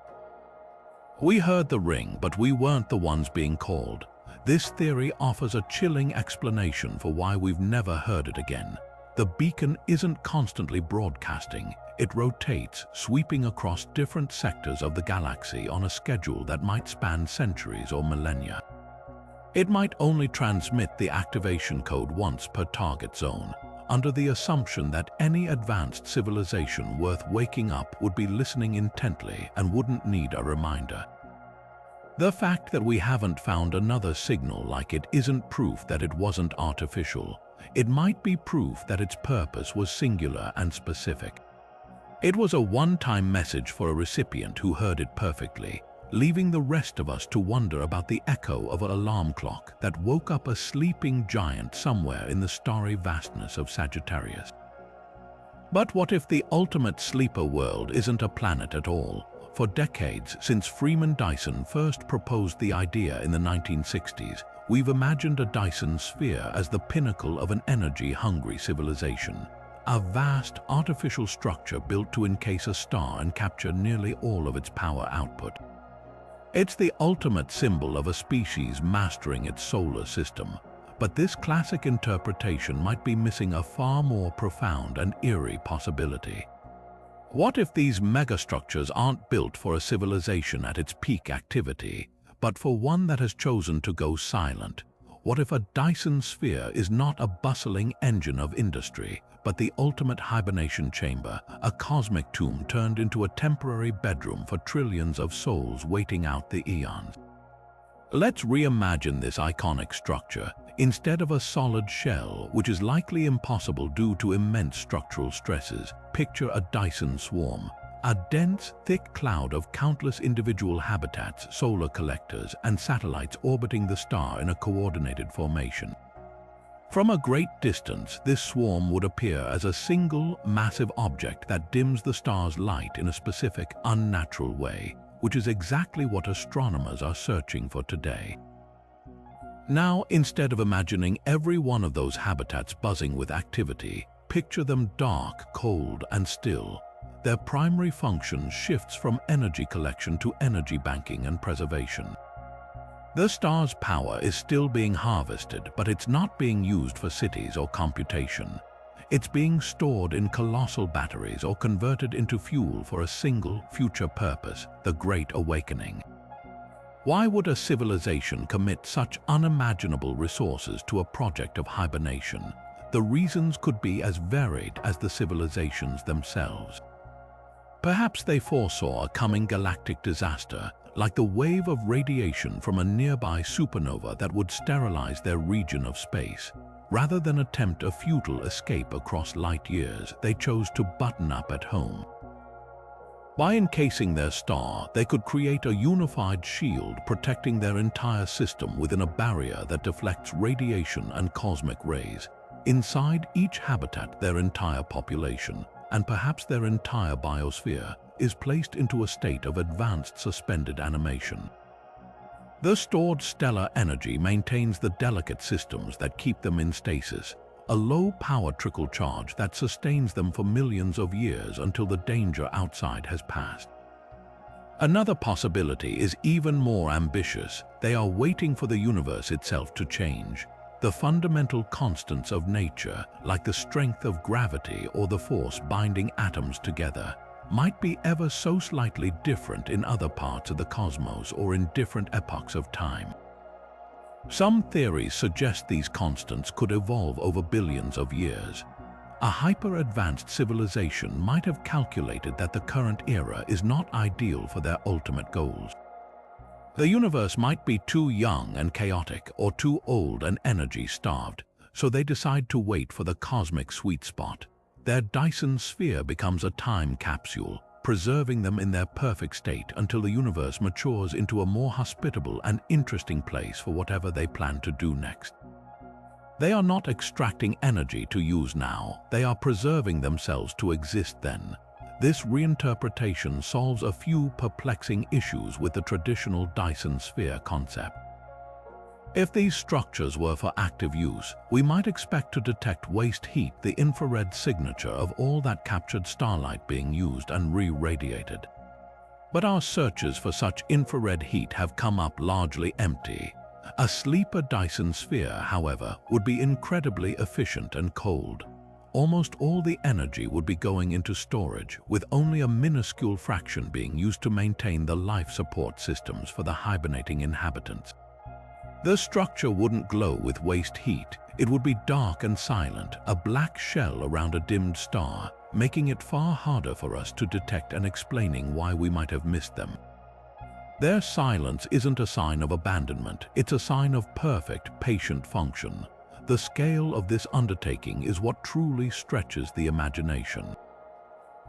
We heard the ring, but we weren't the ones being called. This theory offers a chilling explanation for why we've never heard it again. The beacon isn't constantly broadcasting. It rotates, sweeping across different sectors of the galaxy on a schedule that might span centuries or millennia. It might only transmit the activation code once per target zone, under the assumption that any advanced civilization worth waking up would be listening intently and wouldn't need a reminder. The fact that we haven't found another signal like it isn't proof that it wasn't artificial. It might be proof that its purpose was singular and specific. It was a one-time message for a recipient who heard it perfectly, leaving the rest of us to wonder about the echo of an alarm clock that woke up a sleeping giant somewhere in the starry vastness of Sagittarius. But what if the ultimate sleeper world isn't a planet at all? For decades, since Freeman Dyson first proposed the idea in the 1960s, we've imagined a Dyson sphere as the pinnacle of an energy-hungry civilization, a vast artificial structure built to encase a star and capture nearly all of its power output. It's the ultimate symbol of a species mastering its solar system, but this classic interpretation might be missing a far more profound and eerie possibility. What if these megastructures aren't built for a civilization at its peak activity, but for one that has chosen to go silent? What if a Dyson sphere is not a bustling engine of industry, but the ultimate hibernation chamber, a cosmic tomb turned into a temporary bedroom for trillions of souls waiting out the eons? Let's reimagine this iconic structure. Instead of a solid shell, which is likely impossible due to immense structural stresses, picture a Dyson swarm, a dense, thick cloud of countless individual habitats, solar collectors, and satellites orbiting the star in a coordinated formation. From a great distance, this swarm would appear as a single, massive object that dims the star's light in a specific, unnatural way, which is exactly what astronomers are searching for today. Now, instead of imagining every one of those habitats buzzing with activity, picture them dark, cold, and still. Their primary function shifts from energy collection to energy banking and preservation. The star's power is still being harvested, but it's not being used for cities or computation. It's being stored in colossal batteries or converted into fuel for a single future purpose, the Great Awakening. Why would a civilization commit such unimaginable resources to a project of hibernation? The reasons could be as varied as the civilizations themselves. Perhaps they foresaw a coming galactic disaster, like the wave of radiation from a nearby supernova that would sterilize their region of space. Rather than attempt a futile escape across light years, they chose to button up at home. By encasing their star, they could create a unified shield protecting their entire system within a barrier that deflects radiation and cosmic rays. Inside each habitat, their entire population, and perhaps their entire biosphere, is placed into a state of advanced suspended animation. The stored stellar energy maintains the delicate systems that keep them in stasis, a low-power trickle charge that sustains them for millions of years until the danger outside has passed. Another possibility is even more ambitious. They are waiting for the universe itself to change. The fundamental constants of nature, like the strength of gravity or the force binding atoms together, might be ever so slightly different in other parts of the cosmos or in different epochs of time. Some theories suggest these constants could evolve over billions of years. A hyper-advanced civilization might have calculated that the current era is not ideal for their ultimate goals. The universe might be too young and chaotic or too old and energy-starved, so they decide to wait for the cosmic sweet spot. Their Dyson sphere becomes a time capsule, preserving them in their perfect state until the universe matures into a more hospitable and interesting place for whatever they plan to do next. They are not extracting energy to use now, they are preserving themselves to exist then. This reinterpretation solves a few perplexing issues with the traditional Dyson sphere concept. If these structures were for active use, we might expect to detect waste heat, the infrared signature of all that captured starlight being used and re-radiated. But our searches for such infrared heat have come up largely empty. A sleeper Dyson sphere, however, would be incredibly efficient and cold. Almost all the energy would be going into storage, with only a minuscule fraction being used to maintain the life support systems for the hibernating inhabitants. The structure wouldn't glow with waste heat. It would be dark and silent, a black shell around a dimmed star, making it far harder for us to detect and explaining why we might have missed them. Their silence isn't a sign of abandonment, it's a sign of perfect, patient function. The scale of this undertaking is what truly stretches the imagination.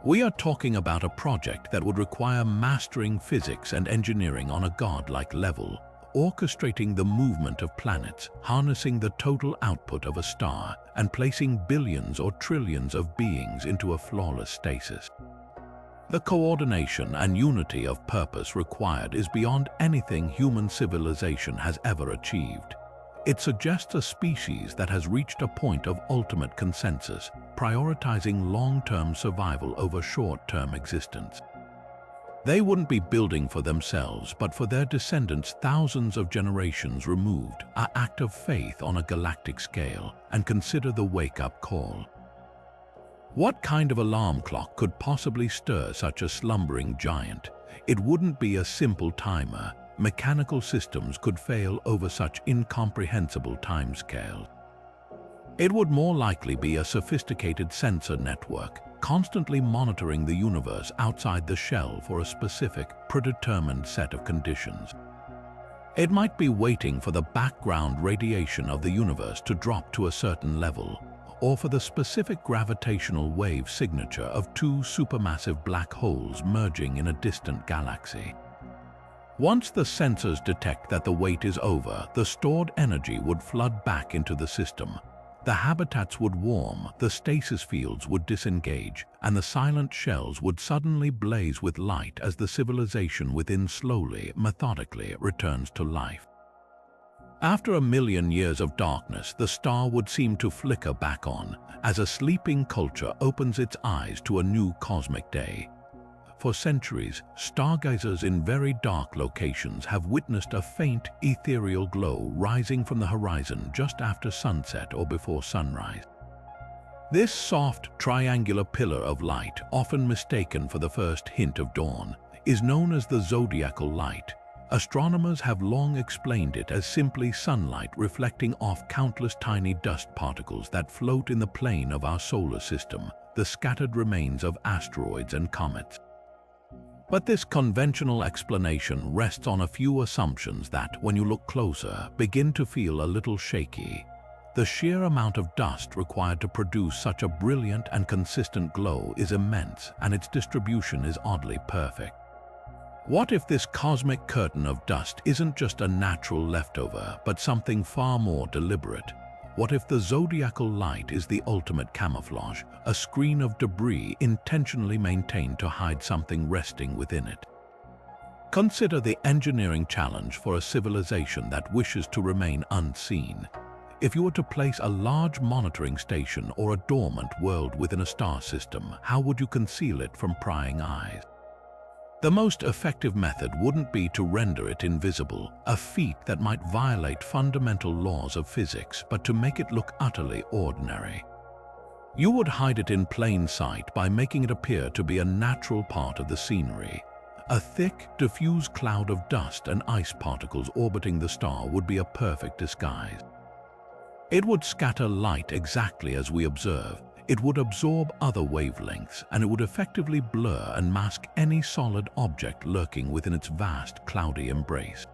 We are talking about a project that would require mastering physics and engineering on a godlike level, orchestrating the movement of planets, harnessing the total output of a star, and placing billions or trillions of beings into a flawless stasis. The coordination and unity of purpose required is beyond anything human civilization has ever achieved. It suggests a species that has reached a point of ultimate consensus, prioritizing long-term survival over short-term existence. They wouldn't be building for themselves, but for their descendants thousands of generations removed, an act of faith on a galactic scale, and consider the wake-up call. What kind of alarm clock could possibly stir such a slumbering giant? It wouldn't be a simple timer. Mechanical systems could fail over such incomprehensible timescales. It would more likely be a sophisticated sensor network, constantly monitoring the universe outside the shell for a specific, predetermined set of conditions. It might be waiting for the background radiation of the universe to drop to a certain level, or for the specific gravitational wave signature of two supermassive black holes merging in a distant galaxy. Once the sensors detect that the wait is over, the stored energy would flood back into the system. The habitats would warm, the stasis fields would disengage, and the silent shells would suddenly blaze with light as the civilization within slowly, methodically returns to life. After a million years of darkness, the star would seem to flicker back on, as a sleeping culture opens its eyes to a new cosmic day. For centuries, stargazers in very dark locations have witnessed a faint, ethereal glow rising from the horizon just after sunset or before sunrise. This soft, triangular pillar of light, often mistaken for the first hint of dawn, is known as the zodiacal light. Astronomers have long explained it as simply sunlight reflecting off countless tiny dust particles that float in the plane of our solar system, the scattered remains of asteroids and comets. But this conventional explanation rests on a few assumptions that, when you look closer, begin to feel a little shaky. The sheer amount of dust required to produce such a brilliant and consistent glow is immense, and its distribution is oddly perfect. What if this cosmic curtain of dust isn't just a natural leftover, but something far more deliberate? What if the zodiacal light is the ultimate camouflage, a screen of debris intentionally maintained to hide something resting within it? Consider the engineering challenge for a civilization that wishes to remain unseen. If you were to place a large monitoring station or a dormant world within a star system, how would you conceal it from prying eyes? The most effective method wouldn't be to render it invisible, a feat that might violate fundamental laws of physics, but to make it look utterly ordinary. You would hide it in plain sight by making it appear to be a natural part of the scenery. A thick, diffuse cloud of dust and ice particles orbiting the star would be a perfect disguise. It would scatter light exactly as we observe. It would absorb other wavelengths, and it would effectively blur and mask any solid object lurking within its vast, cloudy embrace.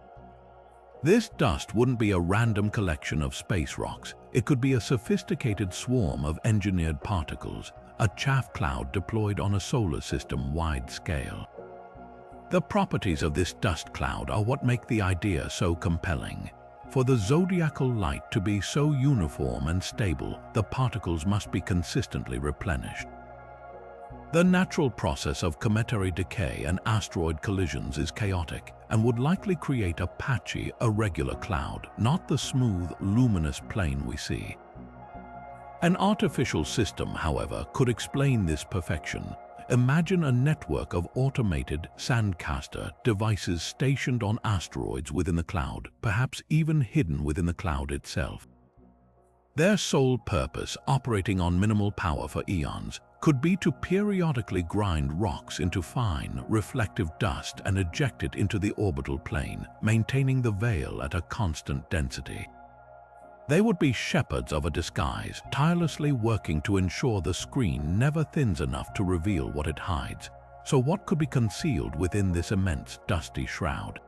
This dust wouldn't be a random collection of space rocks. It could be a sophisticated swarm of engineered particles, a chaff cloud deployed on a solar system-wide scale. The properties of this dust cloud are what make the idea so compelling. For the zodiacal light to be so uniform and stable, the particles must be consistently replenished. The natural process of cometary decay and asteroid collisions is chaotic and would likely create a patchy, irregular cloud, not the smooth, luminous plane we see. An artificial system, however, could explain this perfection. Imagine a network of automated sandcaster devices stationed on asteroids within the cloud, perhaps even hidden within the cloud itself. Their sole purpose, operating on minimal power for eons, could be to periodically grind rocks into fine, reflective dust and eject it into the orbital plane, maintaining the veil at a constant density. They would be shepherds of a disguise, tirelessly working to ensure the screen never thins enough to reveal what it hides. So what could be concealed within this immense dusty shroud?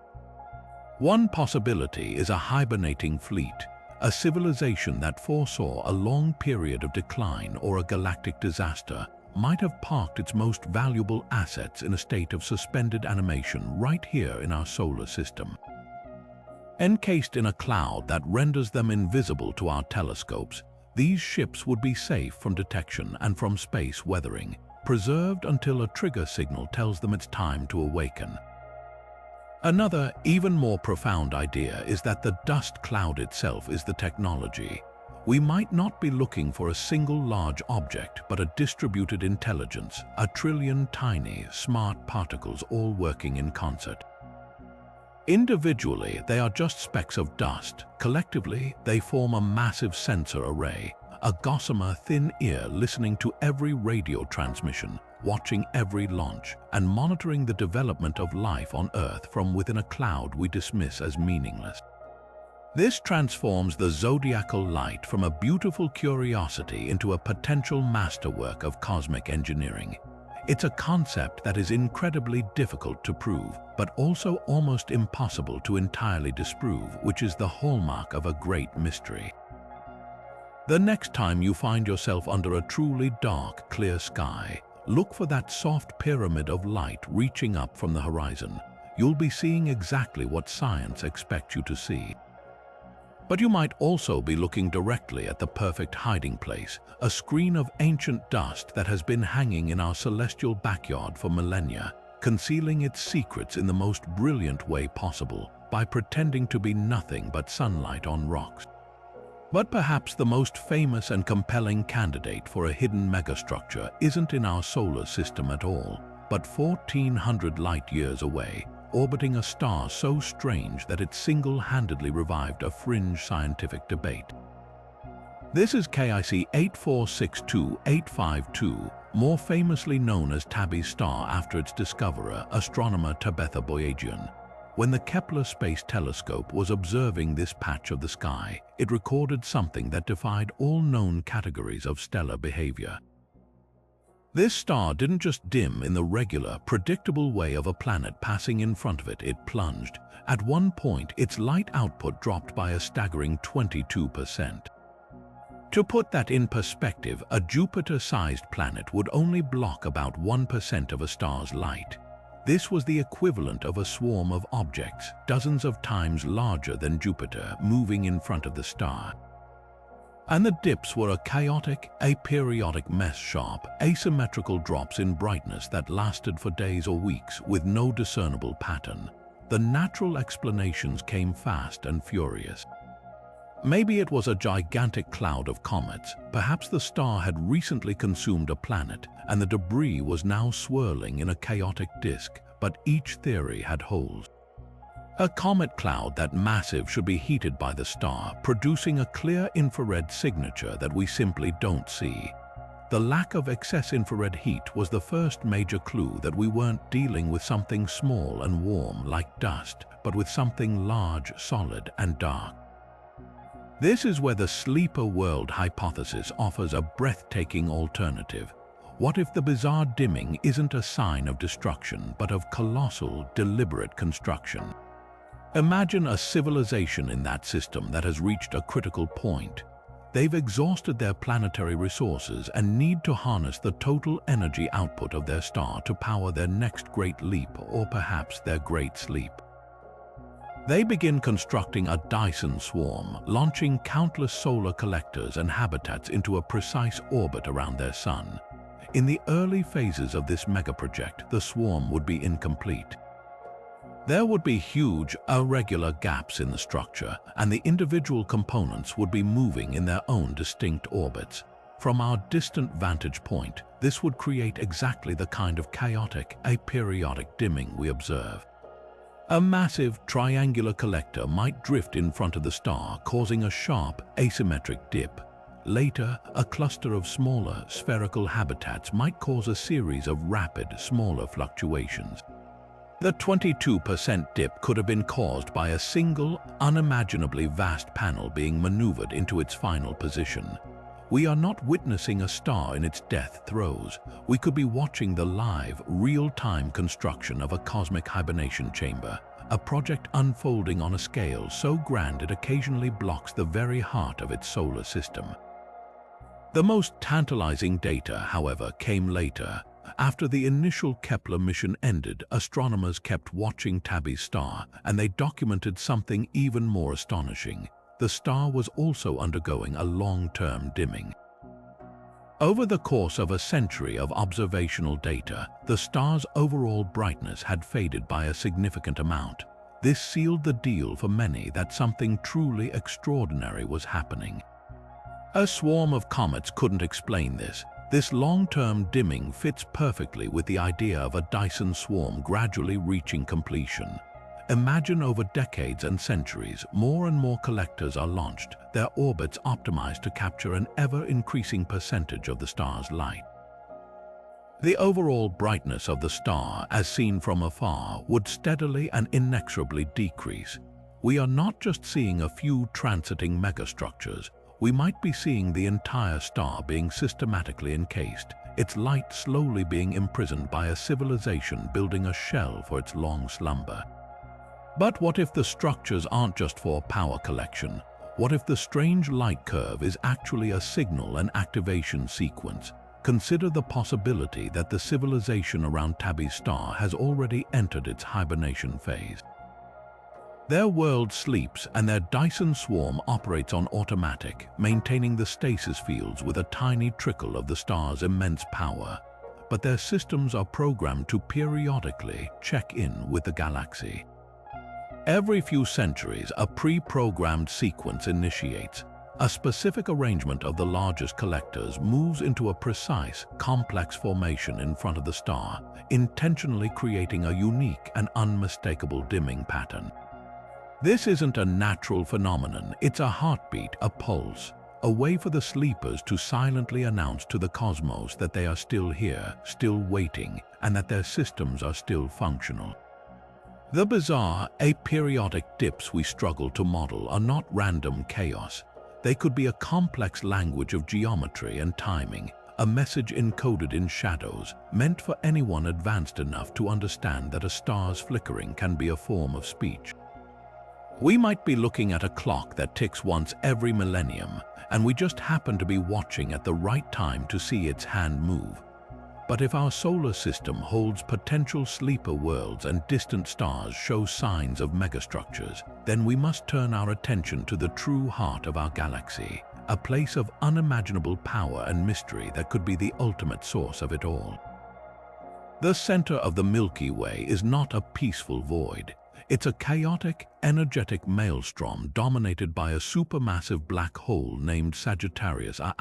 One possibility is a hibernating fleet, a civilization that foresaw a long period of decline or a galactic disaster might have parked its most valuable assets in a state of suspended animation right here in our solar system. Encased in a cloud that renders them invisible to our telescopes, these ships would be safe from detection and from space weathering, preserved until a trigger signal tells them it's time to awaken. Another, even more profound idea is that the dust cloud itself is the technology. We might not be looking for a single large object, but a distributed intelligence, a trillion tiny, smart particles all working in concert. Individually, they are just specks of dust. Collectively, they form a massive sensor array, a gossamer thin ear listening to every radio transmission, watching every launch, and monitoring the development of life on Earth from within a cloud we dismiss as meaningless. This transforms the zodiacal light from a beautiful curiosity into a potential masterwork of cosmic engineering. It's a concept that is incredibly difficult to prove, but also almost impossible to entirely disprove, which is the hallmark of a great mystery. The next time you find yourself under a truly dark, clear sky, look for that soft pyramid of light reaching up from the horizon. You'll be seeing exactly what science expects you to see. But you might also be looking directly at the perfect hiding place, a screen of ancient dust that has been hanging in our celestial backyard for millennia, concealing its secrets in the most brilliant way possible by pretending to be nothing but sunlight on rocks. But perhaps the most famous and compelling candidate for a hidden megastructure isn't in our solar system at all, but 1,400 light-years away, orbiting a star so strange that it single-handedly revived a fringe scientific debate. This is KIC 8462852, more famously known as Tabby's star after its discoverer, astronomer Tabitha Boyajian. When the Kepler Space Telescope was observing this patch of the sky, it recorded something that defied all known categories of stellar behavior. This star didn't just dim in the regular, predictable way of a planet passing in front of it, it plunged. At one point, its light output dropped by a staggering 22%. To put that in perspective, a Jupiter-sized planet would only block about 1% of a star's light. This was the equivalent of a swarm of objects, dozens of times larger than Jupiter, moving in front of the star. And the dips were a chaotic, aperiodic mess, sharp, asymmetrical drops in brightness that lasted for days or weeks with no discernible pattern. The natural explanations came fast and furious. Maybe it was a gigantic cloud of comets. Perhaps the star had recently consumed a planet, and the debris was now swirling in a chaotic disk, but each theory had holes. A comet cloud that massive should be heated by the star, producing a clear infrared signature that we simply don't see. The lack of excess infrared heat was the first major clue that we weren't dealing with something small and warm like dust, but with something large, solid, and dark. This is where the sleeper world hypothesis offers a breathtaking alternative. What if the bizarre dimming isn't a sign of destruction, but of colossal, deliberate construction? Imagine a civilization in that system that has reached a critical point. They've exhausted their planetary resources and need to harness the total energy output of their star to power their next great leap, or perhaps their great sleep. They begin constructing a Dyson swarm, launching countless solar collectors and habitats into a precise orbit around their sun. In the early phases of this megaproject, the swarm would be incomplete. There would be huge, irregular gaps in the structure, and the individual components would be moving in their own distinct orbits. From our distant vantage point, this would create exactly the kind of chaotic, aperiodic dimming we observe. A massive, triangular collector might drift in front of the star, causing a sharp, asymmetric dip. Later, a cluster of smaller, spherical habitats might cause a series of rapid, smaller fluctuations. The 22% dip could have been caused by a single, unimaginably vast panel being maneuvered into its final position. We are not witnessing a star in its death throes. We could be watching the live, real-time construction of a cosmic hibernation chamber, a project unfolding on a scale so grand it occasionally blocks the very heart of its solar system. The most tantalizing data, however, came later. After the initial Kepler mission ended, astronomers kept watching Tabby's star, and they documented something even more astonishing. The star was also undergoing a long-term dimming. Over the course of a century of observational data, the star's overall brightness had faded by a significant amount. This sealed the deal for many that something truly extraordinary was happening. A swarm of comets couldn't explain this. This long-term dimming fits perfectly with the idea of a Dyson swarm gradually reaching completion. Imagine over decades and centuries, more and more collectors are launched, their orbits optimized to capture an ever-increasing percentage of the star's light. The overall brightness of the star, as seen from afar, would steadily and inexorably decrease. We are not just seeing a few transiting megastructures. We might be seeing the entire star being systematically encased, its light slowly being imprisoned by a civilization building a shell for its long slumber. But what if the structures aren't just for power collection? What if the strange light curve is actually a signal and activation sequence? Consider the possibility that the civilization around Tabby's star has already entered its hibernation phase. Their world sleeps and their Dyson swarm operates on automatic, maintaining the stasis fields with a tiny trickle of the star's immense power. But their systems are programmed to periodically check in with the galaxy. Every few centuries, a pre-programmed sequence initiates. A specific arrangement of the largest collectors moves into a precise, complex formation in front of the star, intentionally creating a unique and unmistakable dimming pattern. This isn't a natural phenomenon, it's a heartbeat, a pulse, a way for the sleepers to silently announce to the cosmos that they are still here, still waiting, and that their systems are still functional. The bizarre, aperiodic dips we struggle to model are not random chaos. They could be a complex language of geometry and timing, a message encoded in shadows, meant for anyone advanced enough to understand that a star's flickering can be a form of speech. We might be looking at a clock that ticks once every millennium, and we just happen to be watching at the right time to see its hand move. But if our solar system holds potential sleeper worlds and distant stars show signs of megastructures, then we must turn our attention to the true heart of our galaxy, a place of unimaginable power and mystery that could be the ultimate source of it all. The center of the Milky Way is not a peaceful void. It's a chaotic, energetic maelstrom dominated by a supermassive black hole named Sagittarius A*.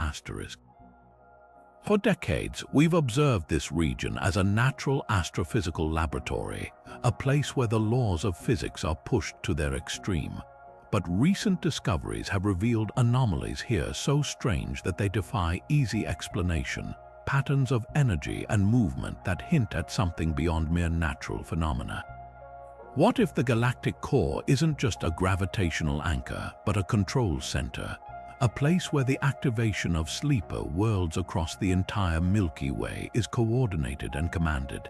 For decades, we've observed this region as a natural astrophysical laboratory, a place where the laws of physics are pushed to their extreme. But recent discoveries have revealed anomalies here so strange that they defy easy explanation, patterns of energy and movement that hint at something beyond mere natural phenomena. What if the galactic core isn't just a gravitational anchor, but a control center, a place where the activation of sleeper worlds across the entire Milky Way is coordinated and commanded?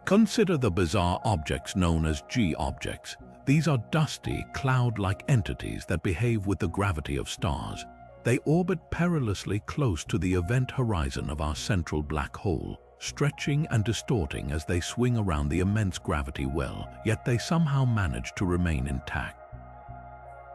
Consider the bizarre objects known as G-objects. These are dusty, cloud-like entities that behave with the gravity of stars. They orbit perilously close to the event horizon of our central black hole, stretching and distorting as they swing around the immense gravity well, yet they somehow manage to remain intact.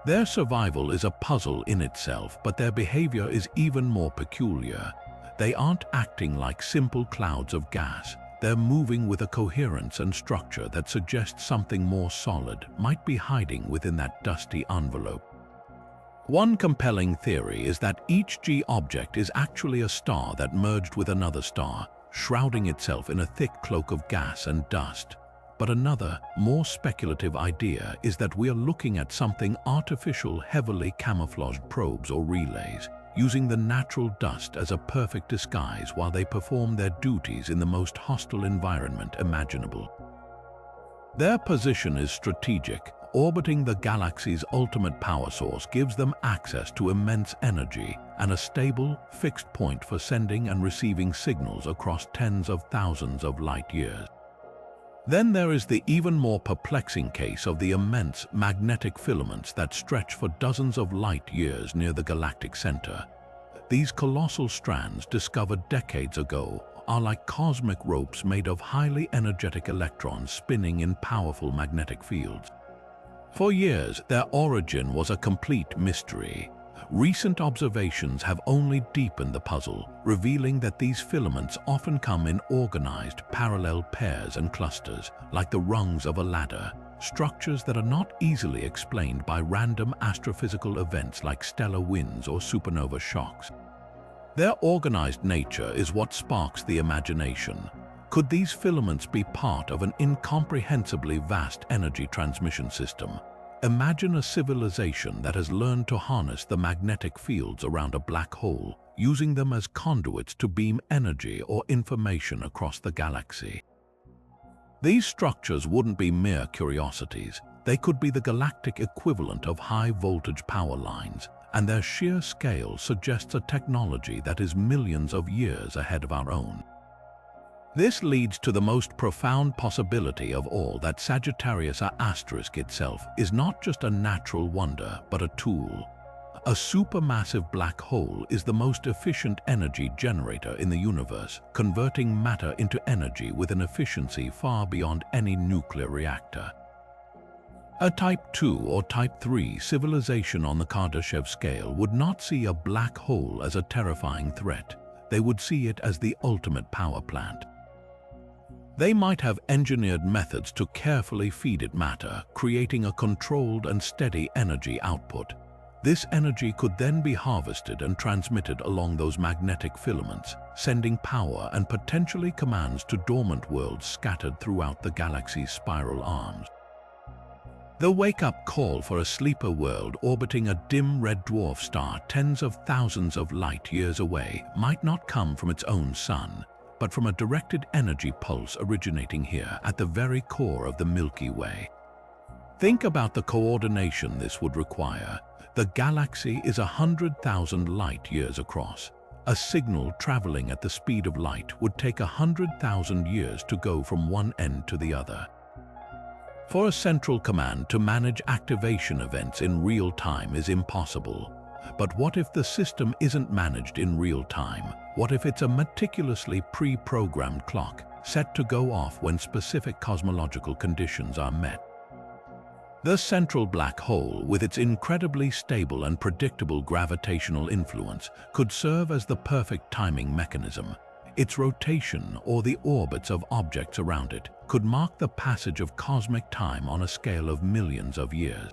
Their survival is a puzzle in itself, but their behavior is even more peculiar. They aren't acting like simple clouds of gas. They're moving with a coherence and structure that suggests something more solid might be hiding within that dusty envelope. One compelling theory is that each G-object is actually a star that merged with another star, shrouding itself in a thick cloak of gas and dust. But another, more speculative idea is that we are looking at something artificial, heavily camouflaged probes or relays, using the natural dust as a perfect disguise while they perform their duties in the most hostile environment imaginable. Their position is strategic. Orbiting the galaxy's ultimate power source gives them access to immense energy and a stable, fixed point for sending and receiving signals across tens of thousands of light years. Then there is the even more perplexing case of the immense magnetic filaments that stretch for dozens of light years near the galactic center. These colossal strands, discovered decades ago, are like cosmic ropes made of highly energetic electrons spinning in powerful magnetic fields. For years, their origin was a complete mystery. Recent observations have only deepened the puzzle, revealing that these filaments often come in organized, parallel pairs and clusters, like the rungs of a ladder, structures that are not easily explained by random astrophysical events like stellar winds or supernova shocks. Their organized nature is what sparks the imagination. Could these filaments be part of an incomprehensibly vast energy transmission system? Imagine a civilization that has learned to harness the magnetic fields around a black hole, using them as conduits to beam energy or information across the galaxy. These structures wouldn't be mere curiosities. They could be the galactic equivalent of high-voltage power lines, and their sheer scale suggests a technology that is millions of years ahead of our own. This leads to the most profound possibility of all, that Sagittarius A* itself is not just a natural wonder, but a tool. A supermassive black hole is the most efficient energy generator in the universe, converting matter into energy with an efficiency far beyond any nuclear reactor. A Type 2 or Type 3 civilization on the Kardashev scale would not see a black hole as a terrifying threat. They would see it as the ultimate power plant. They might have engineered methods to carefully feed it matter, creating a controlled and steady energy output. This energy could then be harvested and transmitted along those magnetic filaments, sending power and potentially commands to dormant worlds scattered throughout the galaxy's spiral arms. The wake-up call for a sleeper world orbiting a dim red dwarf star tens of thousands of light years away might not come from its own sun, but from a directed energy pulse originating here at the very core of the Milky Way. Think about the coordination this would require. The galaxy is 100,000 light years across. A signal traveling at the speed of light would take 100,000 years to go from one end to the other. For a central command to manage activation events in real time is impossible. But what if the system isn't managed in real time? What if it's a meticulously pre-programmed clock, set to go off when specific cosmological conditions are met? The central black hole, with its incredibly stable and predictable gravitational influence, could serve as the perfect timing mechanism. Its rotation, or the orbits of objects around it, could mark the passage of cosmic time on a scale of millions of years.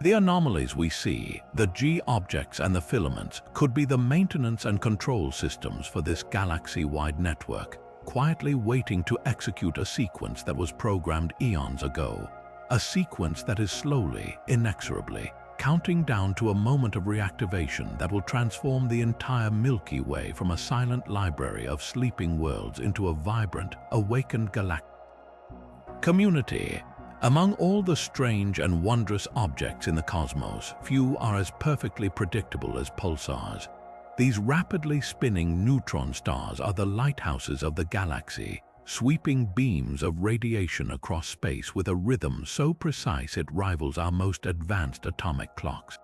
The anomalies we see, the G objects and the filaments, could be the maintenance and control systems for this galaxy-wide network, quietly waiting to execute a sequence that was programmed eons ago. A sequence that is slowly, inexorably, counting down to a moment of reactivation that will transform the entire Milky Way from a silent library of sleeping worlds into a vibrant, awakened galactic community. Among all the strange and wondrous objects in the cosmos, few are as perfectly predictable as pulsars. These rapidly spinning neutron stars are the lighthouses of the galaxy, sweeping beams of radiation across space with a rhythm so precise it rivals our most advanced atomic clocks.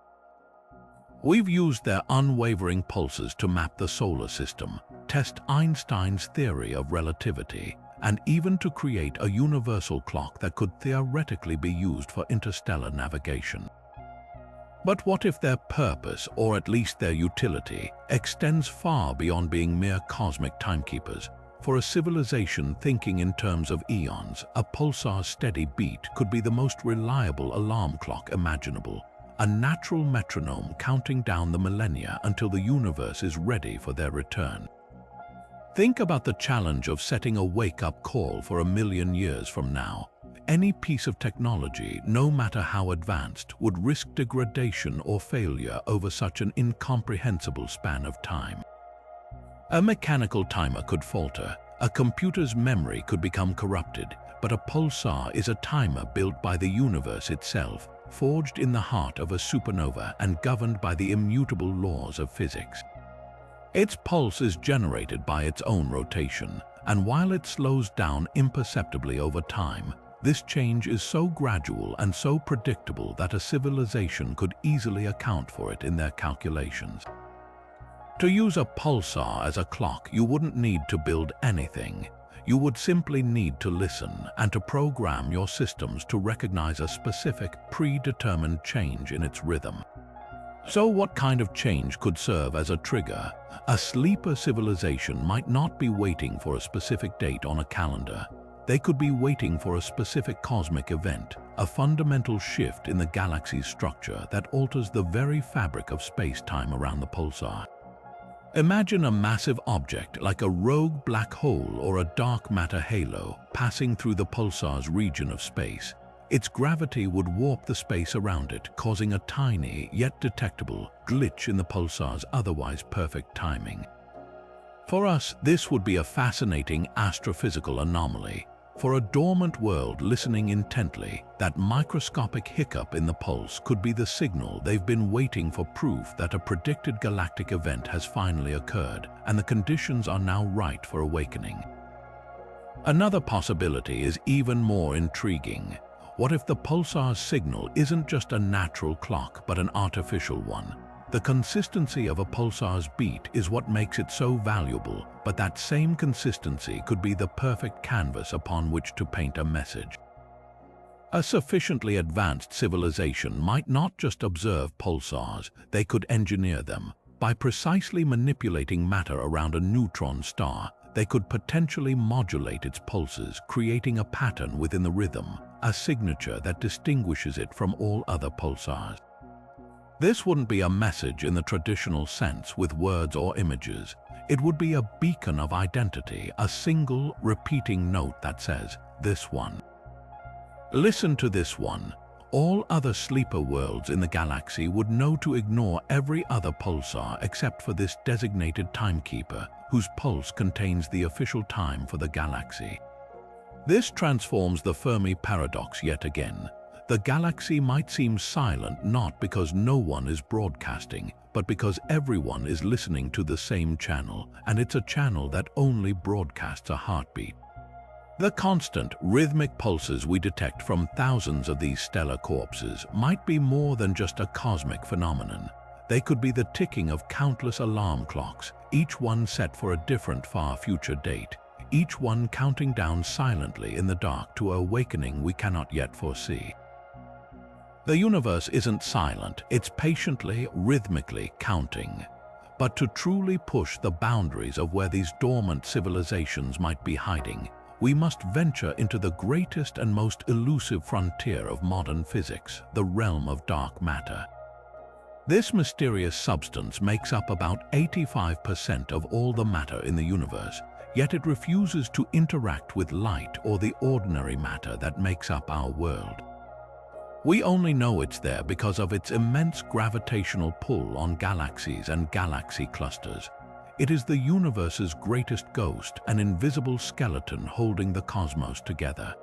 We've used their unwavering pulses to map the solar system, test Einstein's theory of relativity, and even to create a universal clock that could theoretically be used for interstellar navigation. But what if their purpose, or at least their utility, extends far beyond being mere cosmic timekeepers? For a civilization thinking in terms of eons, a pulsar's steady beat could be the most reliable alarm clock imaginable, a natural metronome counting down the millennia until the universe is ready for their return. Think about the challenge of setting a wake-up call for 1,000,000 years from now. Any piece of technology, no matter how advanced, would risk degradation or failure over such an incomprehensible span of time. A mechanical timer could falter, a computer's memory could become corrupted, but a pulsar is a timer built by the universe itself, forged in the heart of a supernova and governed by the immutable laws of physics. Its pulse is generated by its own rotation, and while it slows down imperceptibly over time, this change is so gradual and so predictable that a civilization could easily account for it in their calculations. To use a pulsar as a clock, you wouldn't need to build anything. You would simply need to listen and to program your systems to recognize a specific, predetermined change in its rhythm. So what kind of change could serve as a trigger? A sleeper civilization might not be waiting for a specific date on a calendar. They could be waiting for a specific cosmic event, a fundamental shift in the galaxy's structure that alters the very fabric of space-time around the pulsar. Imagine a massive object like a rogue black hole or a dark matter halo passing through the pulsar's region of space. Its gravity would warp the space around it, causing a tiny, yet detectable, glitch in the pulsar's otherwise perfect timing. For us, this would be a fascinating astrophysical anomaly. For a dormant world listening intently, that microscopic hiccup in the pulse could be the signal they've been waiting for, proof that a predicted galactic event has finally occurred, and the conditions are now right for awakening. Another possibility is even more intriguing. What if the pulsar's signal isn't just a natural clock but an artificial one? The consistency of a pulsar's beat is what makes it so valuable, but that same consistency could be the perfect canvas upon which to paint a message. A sufficiently advanced civilization might not just observe pulsars, they could engineer them. By precisely manipulating matter around a neutron star, they could potentially modulate its pulses, creating a pattern within the rhythm, a signature that distinguishes it from all other pulsars. This wouldn't be a message in the traditional sense with words or images. It would be a beacon of identity, a single, repeating note that says, "This one." Listen to this one. All other sleeper worlds in the galaxy would know to ignore every other pulsar except for this designated timekeeper, whose pulse contains the official time for the galaxy. This transforms the Fermi paradox yet again. The galaxy might seem silent not because no one is broadcasting, but because everyone is listening to the same channel, and it's a channel that only broadcasts a heartbeat. The constant, rhythmic pulses we detect from thousands of these stellar corpses might be more than just a cosmic phenomenon. They could be the ticking of countless alarm clocks, each one set for a different far future date, each one counting down silently in the dark to an awakening we cannot yet foresee. The universe isn't silent, it's patiently, rhythmically counting. But to truly push the boundaries of where these dormant civilizations might be hiding, we must venture into the greatest and most elusive frontier of modern physics, the realm of dark matter. This mysterious substance makes up about 85% of all the matter in the universe, yet it refuses to interact with light or the ordinary matter that makes up our world. We only know it's there because of its immense gravitational pull on galaxies and galaxy clusters. It is the universe's greatest ghost, an invisible skeleton holding the cosmos together.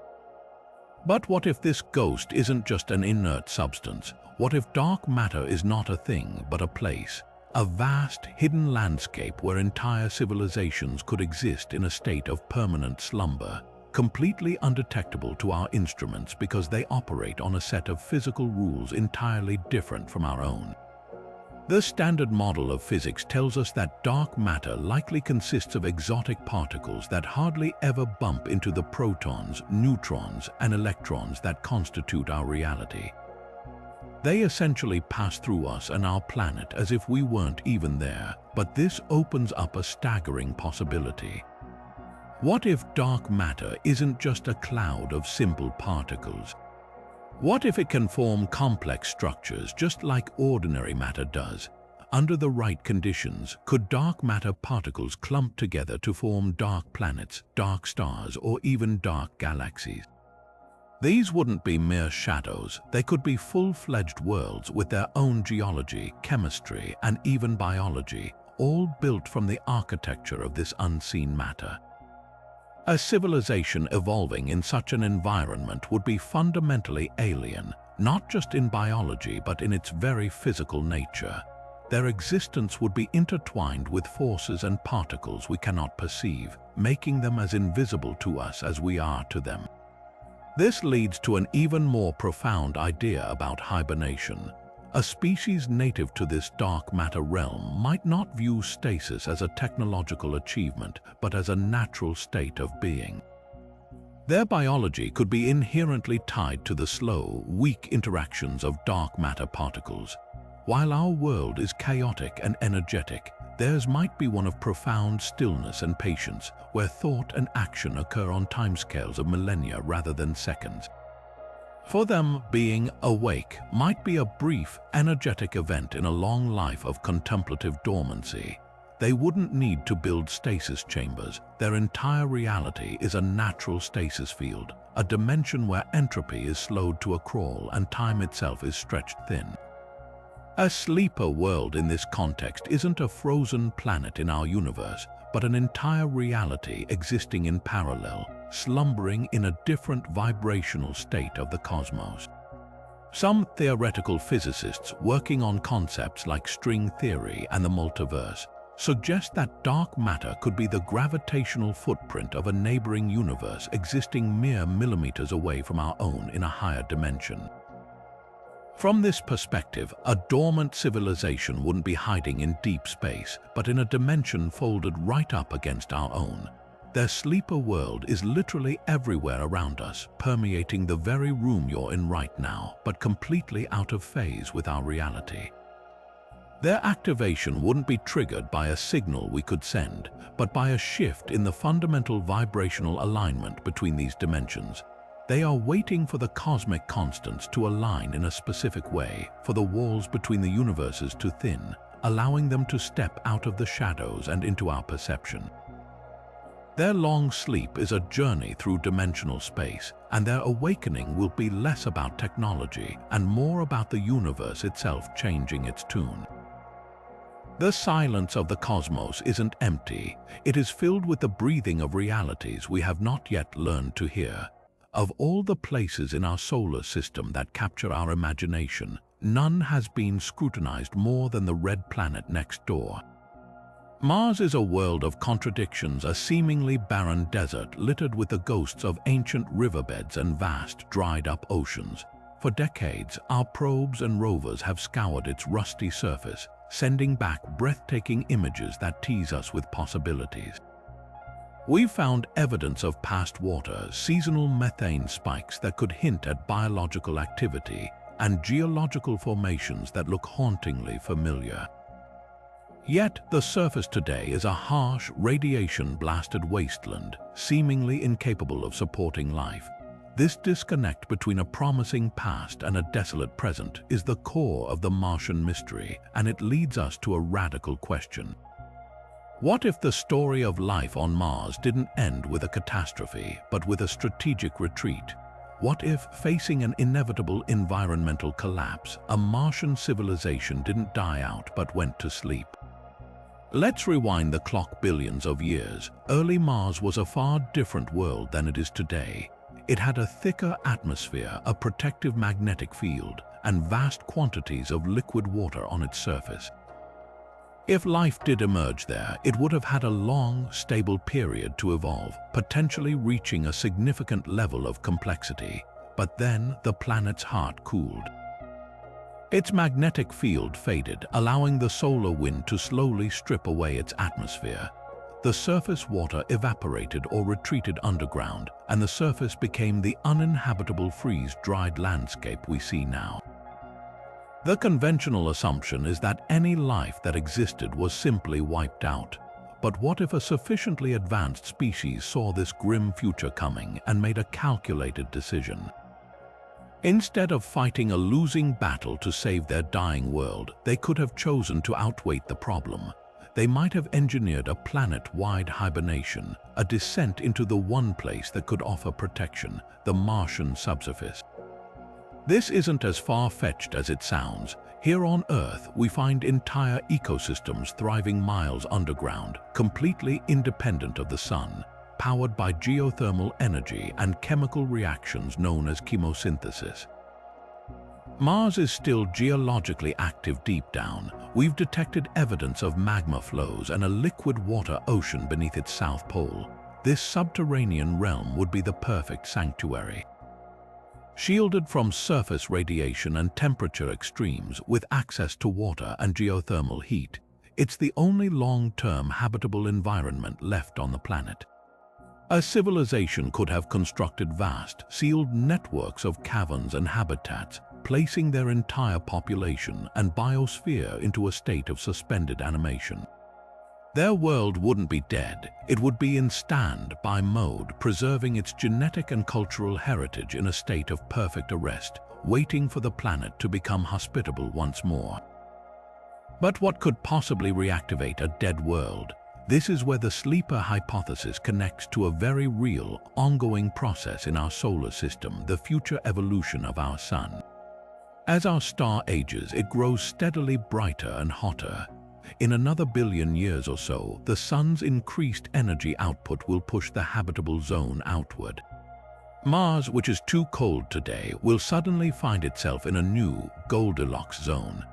But what if this ghost isn't just an inert substance? What if dark matter is not a thing, but a place? A vast, hidden landscape where entire civilizations could exist in a state of permanent slumber, completely undetectable to our instruments because they operate on a set of physical rules entirely different from our own. The standard model of physics tells us that dark matter likely consists of exotic particles that hardly ever bump into the protons, neutrons, and electrons that constitute our reality. They essentially pass through us and our planet as if we weren't even there, but this opens up a staggering possibility. What if dark matter isn't just a cloud of simple particles? What if it can form complex structures just like ordinary matter does? Under the right conditions, could dark matter particles clump together to form dark planets, dark stars, or even dark galaxies? These wouldn't be mere shadows, they could be full-fledged worlds with their own geology, chemistry, and even biology, all built from the architecture of this unseen matter. A civilization evolving in such an environment would be fundamentally alien, not just in biology but in its very physical nature. Their existence would be intertwined with forces and particles we cannot perceive, making them as invisible to us as we are to them. This leads to an even more profound idea about hibernation. A species native to this dark matter realm might not view stasis as a technological achievement, but as a natural state of being. Their biology could be inherently tied to the slow, weak interactions of dark matter particles. While our world is chaotic and energetic, theirs might be one of profound stillness and patience, where thought and action occur on timescales of millennia rather than seconds. For them, being awake might be a brief, energetic event in a long life of contemplative dormancy. They wouldn't need to build stasis chambers. Their entire reality is a natural stasis field, a dimension where entropy is slowed to a crawl and time itself is stretched thin. A sleeper world in this context isn't a frozen planet in our universe, but an entire reality existing in parallel, slumbering in a different vibrational state of the cosmos. Some theoretical physicists working on concepts like string theory and the multiverse suggest that dark matter could be the gravitational footprint of a neighboring universe existing mere millimeters away from our own in a higher dimension. From this perspective, a dormant civilization wouldn't be hiding in deep space, but in a dimension folded right up against our own. Their sleeper world is literally everywhere around us, permeating the very room you're in right now, but completely out of phase with our reality. Their activation wouldn't be triggered by a signal we could send, but by a shift in the fundamental vibrational alignment between these dimensions. They are waiting for the cosmic constants to align in a specific way, for the walls between the universes to thin, allowing them to step out of the shadows and into our perception. Their long sleep is a journey through dimensional space, and their awakening will be less about technology and more about the universe itself changing its tune. The silence of the cosmos isn't empty, it is filled with the breathing of realities we have not yet learned to hear. Of all the places in our solar system that capture our imagination, none has been scrutinized more than the red planet next door. Mars is a world of contradictions, a seemingly barren desert littered with the ghosts of ancient riverbeds and vast, dried-up oceans. For decades, our probes and rovers have scoured its rusty surface, sending back breathtaking images that tease us with possibilities. We've found evidence of past water, seasonal methane spikes that could hint at biological activity, and geological formations that look hauntingly familiar. Yet, the surface today is a harsh, radiation-blasted wasteland, seemingly incapable of supporting life. This disconnect between a promising past and a desolate present is the core of the Martian mystery, and it leads us to a radical question. What if the story of life on Mars didn't end with a catastrophe, but with a strategic retreat? What if, facing an inevitable environmental collapse, a Martian civilization didn't die out but went to sleep? Let's rewind the clock billions of years. Early Mars was a far different world than it is today. It had a thicker atmosphere, a protective magnetic field, and vast quantities of liquid water on its surface. If life did emerge there, it would have had a long, stable period to evolve, potentially reaching a significant level of complexity. But then the planet's heart cooled. Its magnetic field faded, allowing the solar wind to slowly strip away its atmosphere. The surface water evaporated or retreated underground, and the surface became the uninhabitable freeze-dried landscape we see now. The conventional assumption is that any life that existed was simply wiped out. But what if a sufficiently advanced species saw this grim future coming and made a calculated decision? Instead of fighting a losing battle to save their dying world, they could have chosen to outweigh the problem. They might have engineered a planet-wide hibernation, a descent into the one place that could offer protection, the Martian subsurface. This isn't as far-fetched as it sounds. Here on Earth, we find entire ecosystems thriving miles underground, completely independent of the sun, powered by geothermal energy and chemical reactions known as chemosynthesis. Mars is still geologically active deep down. We've detected evidence of magma flows and a liquid water ocean beneath its south pole. This subterranean realm would be the perfect sanctuary. Shielded from surface radiation and temperature extremes, with access to water and geothermal heat, it's the only long-term habitable environment left on the planet. A civilization could have constructed vast, sealed networks of caverns and habitats, placing their entire population and biosphere into a state of suspended animation. Their world wouldn't be dead, it would be in stand-by mode, preserving its genetic and cultural heritage in a state of perfect arrest, waiting for the planet to become hospitable once more. But what could possibly reactivate a dead world? This is where the sleeper hypothesis connects to a very real, ongoing process in our solar system, the future evolution of our sun. As our star ages, it grows steadily brighter and hotter. In another billion years or so, the sun's increased energy output will push the habitable zone outward. Mars, which is too cold today, will suddenly find itself in a new Goldilocks zone.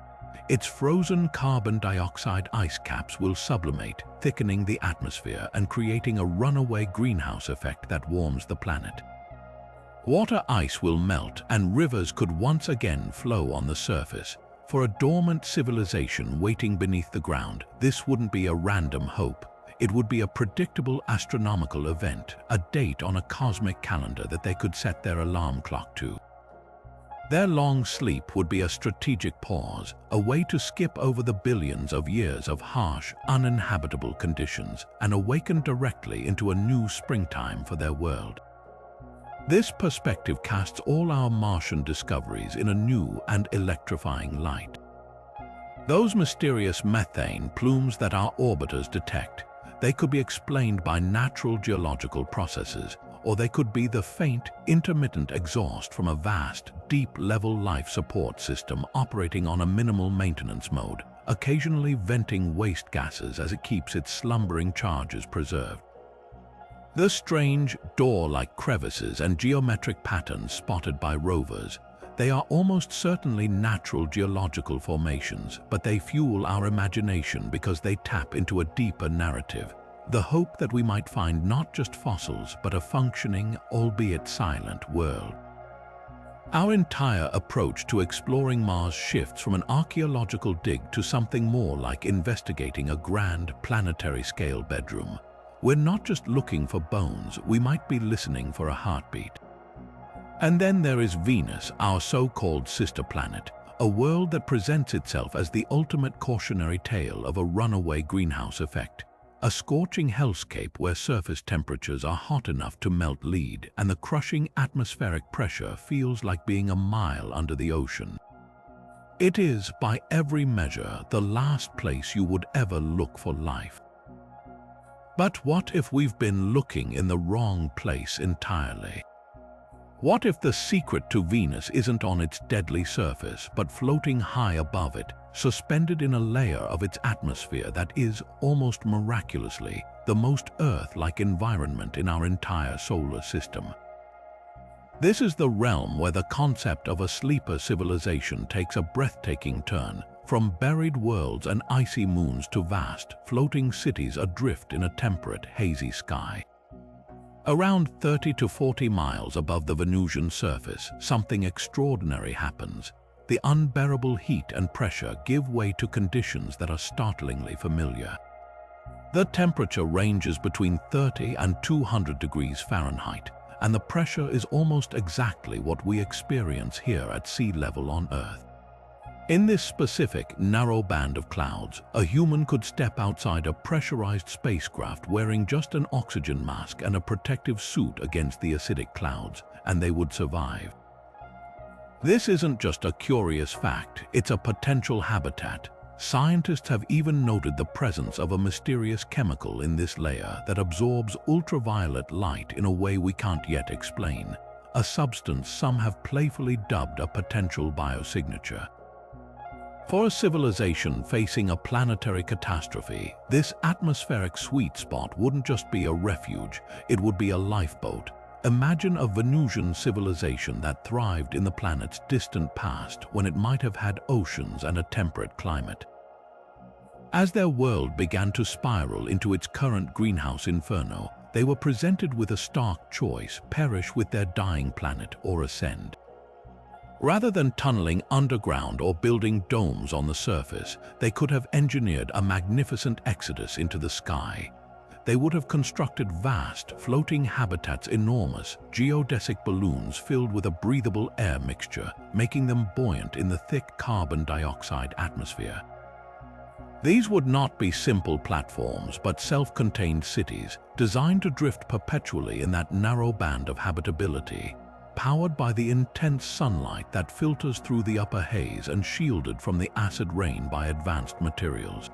Its frozen carbon dioxide ice caps will sublimate, thickening the atmosphere and creating a runaway greenhouse effect that warms the planet. Water ice will melt and rivers could once again flow on the surface. For a dormant civilization waiting beneath the ground, this wouldn't be a random hope. It would be a predictable astronomical event, a date on a cosmic calendar that they could set their alarm clock to. Their long sleep would be a strategic pause, a way to skip over the billions of years of harsh, uninhabitable conditions and awaken directly into a new springtime for their world. This perspective casts all our Martian discoveries in a new and electrifying light. Those mysterious methane plumes that our orbiters detect, they could be explained by natural geological processes, or they could be the faint, intermittent exhaust from a vast, deep-level life support system operating on a minimal maintenance mode, occasionally venting waste gases as it keeps its slumbering charges preserved. The strange, door-like crevices and geometric patterns spotted by rovers, they are almost certainly natural geological formations, but they fuel our imagination because they tap into a deeper narrative, the hope that we might find not just fossils, but a functioning, albeit silent, world. Our entire approach to exploring Mars shifts from an archaeological dig to something more like investigating a grand, planetary-scale bedroom. We're not just looking for bones, we might be listening for a heartbeat. And then there is Venus, our so-called sister planet, a world that presents itself as the ultimate cautionary tale of a runaway greenhouse effect. A scorching hellscape where surface temperatures are hot enough to melt lead and the crushing atmospheric pressure feels like being a mile under the ocean. It is, by every measure, the last place you would ever look for life. But what if we've been looking in the wrong place entirely? What if the secret to Venus isn't on its deadly surface, but floating high above it, suspended in a layer of its atmosphere that is, almost miraculously, the most Earth-like environment in our entire solar system? This is the realm where the concept of a sleeper civilization takes a breathtaking turn, from buried worlds and icy moons to vast, floating cities adrift in a temperate, hazy sky. Around 30 to 40 miles above the Venusian surface, something extraordinary happens. The unbearable heat and pressure give way to conditions that are startlingly familiar. The temperature ranges between 30 and 200 degrees Fahrenheit, and the pressure is almost exactly what we experience here at sea level on Earth. In this specific, narrow band of clouds, a human could step outside a pressurized spacecraft wearing just an oxygen mask and a protective suit against the acidic clouds, and they would survive. This isn't just a curious fact, it's a potential habitat. Scientists have even noted the presence of a mysterious chemical in this layer that absorbs ultraviolet light in a way we can't yet explain, a substance some have playfully dubbed a potential biosignature. For a civilization facing a planetary catastrophe, this atmospheric sweet spot wouldn't just be a refuge, it would be a lifeboat. Imagine a Venusian civilization that thrived in the planet's distant past when it might have had oceans and a temperate climate. As their world began to spiral into its current greenhouse inferno, they were presented with a stark choice: perish with their dying planet or ascend. Rather than tunneling underground or building domes on the surface, they could have engineered a magnificent exodus into the sky. They would have constructed vast, floating habitats, enormous, geodesic balloons filled with a breathable air mixture, making them buoyant in the thick carbon dioxide atmosphere. These would not be simple platforms, but self-contained cities, designed to drift perpetually in that narrow band of habitability, powered by the intense sunlight that filters through the upper haze and shielded from the acid rain by advanced materials.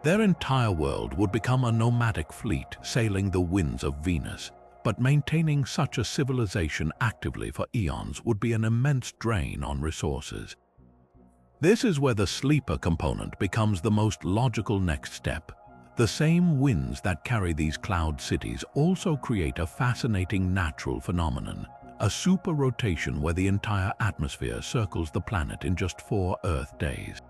Their entire world would become a nomadic fleet sailing the winds of Venus, but maintaining such a civilization actively for eons would be an immense drain on resources. This is where the sleeper component becomes the most logical next step. The same winds that carry these cloud cities also create a fascinating natural phenomenon: a super rotation where the entire atmosphere circles the planet in just 4 Earth days.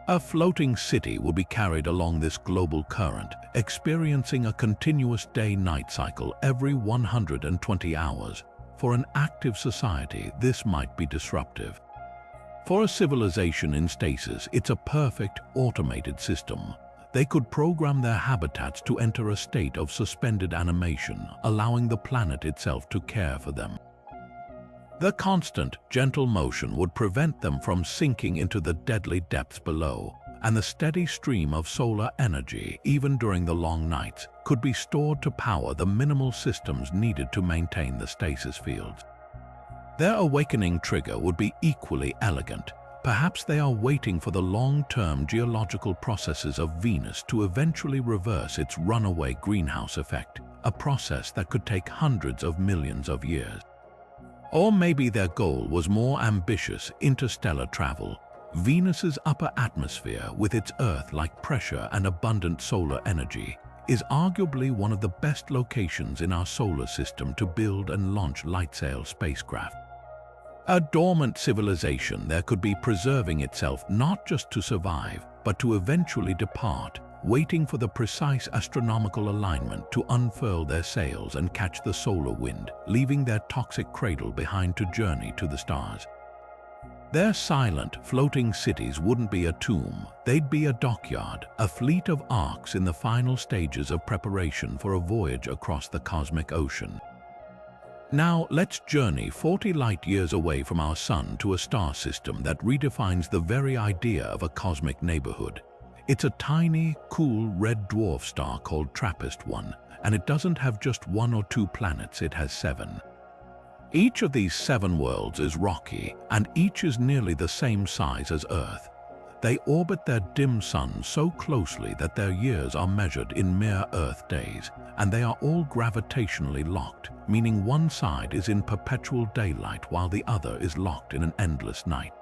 A floating city will be carried along this global current, experiencing a continuous day-night cycle every 120 hours. For an active society, this might be disruptive. For a civilization in stasis, it's a perfect, automated system. They could program their habitats to enter a state of suspended animation, allowing the planet itself to care for them. The constant, gentle motion would prevent them from sinking into the deadly depths below, and the steady stream of solar energy, even during the long nights, could be stored to power the minimal systems needed to maintain the stasis fields. Their awakening trigger would be equally elegant. Perhaps they are waiting for the long-term geological processes of Venus to eventually reverse its runaway greenhouse effect, a process that could take hundreds of millions of years. Or maybe their goal was more ambitious: interstellar travel. Venus's upper atmosphere, with its Earth-like pressure and abundant solar energy, is arguably one of the best locations in our solar system to build and launch light-sail spacecraft. A dormant civilization there could be, preserving itself not just to survive, but to eventually depart, waiting for the precise astronomical alignment to unfurl their sails and catch the solar wind, leaving their toxic cradle behind to journey to the stars. Their silent, floating cities wouldn't be a tomb, they'd be a dockyard, a fleet of arks in the final stages of preparation for a voyage across the cosmic ocean. Now let's journey 40 light-years away from our Sun to a star system that redefines the very idea of a cosmic neighborhood. It's a tiny, cool red dwarf star called TRAPPIST-1, and it doesn't have just 1 or 2 planets, it has 7. Each of these 7 worlds is rocky, and each is nearly the same size as Earth. They orbit their dim sun so closely that their years are measured in mere Earth days, and they are all gravitationally locked, meaning one side is in perpetual daylight while the other is locked in an endless night.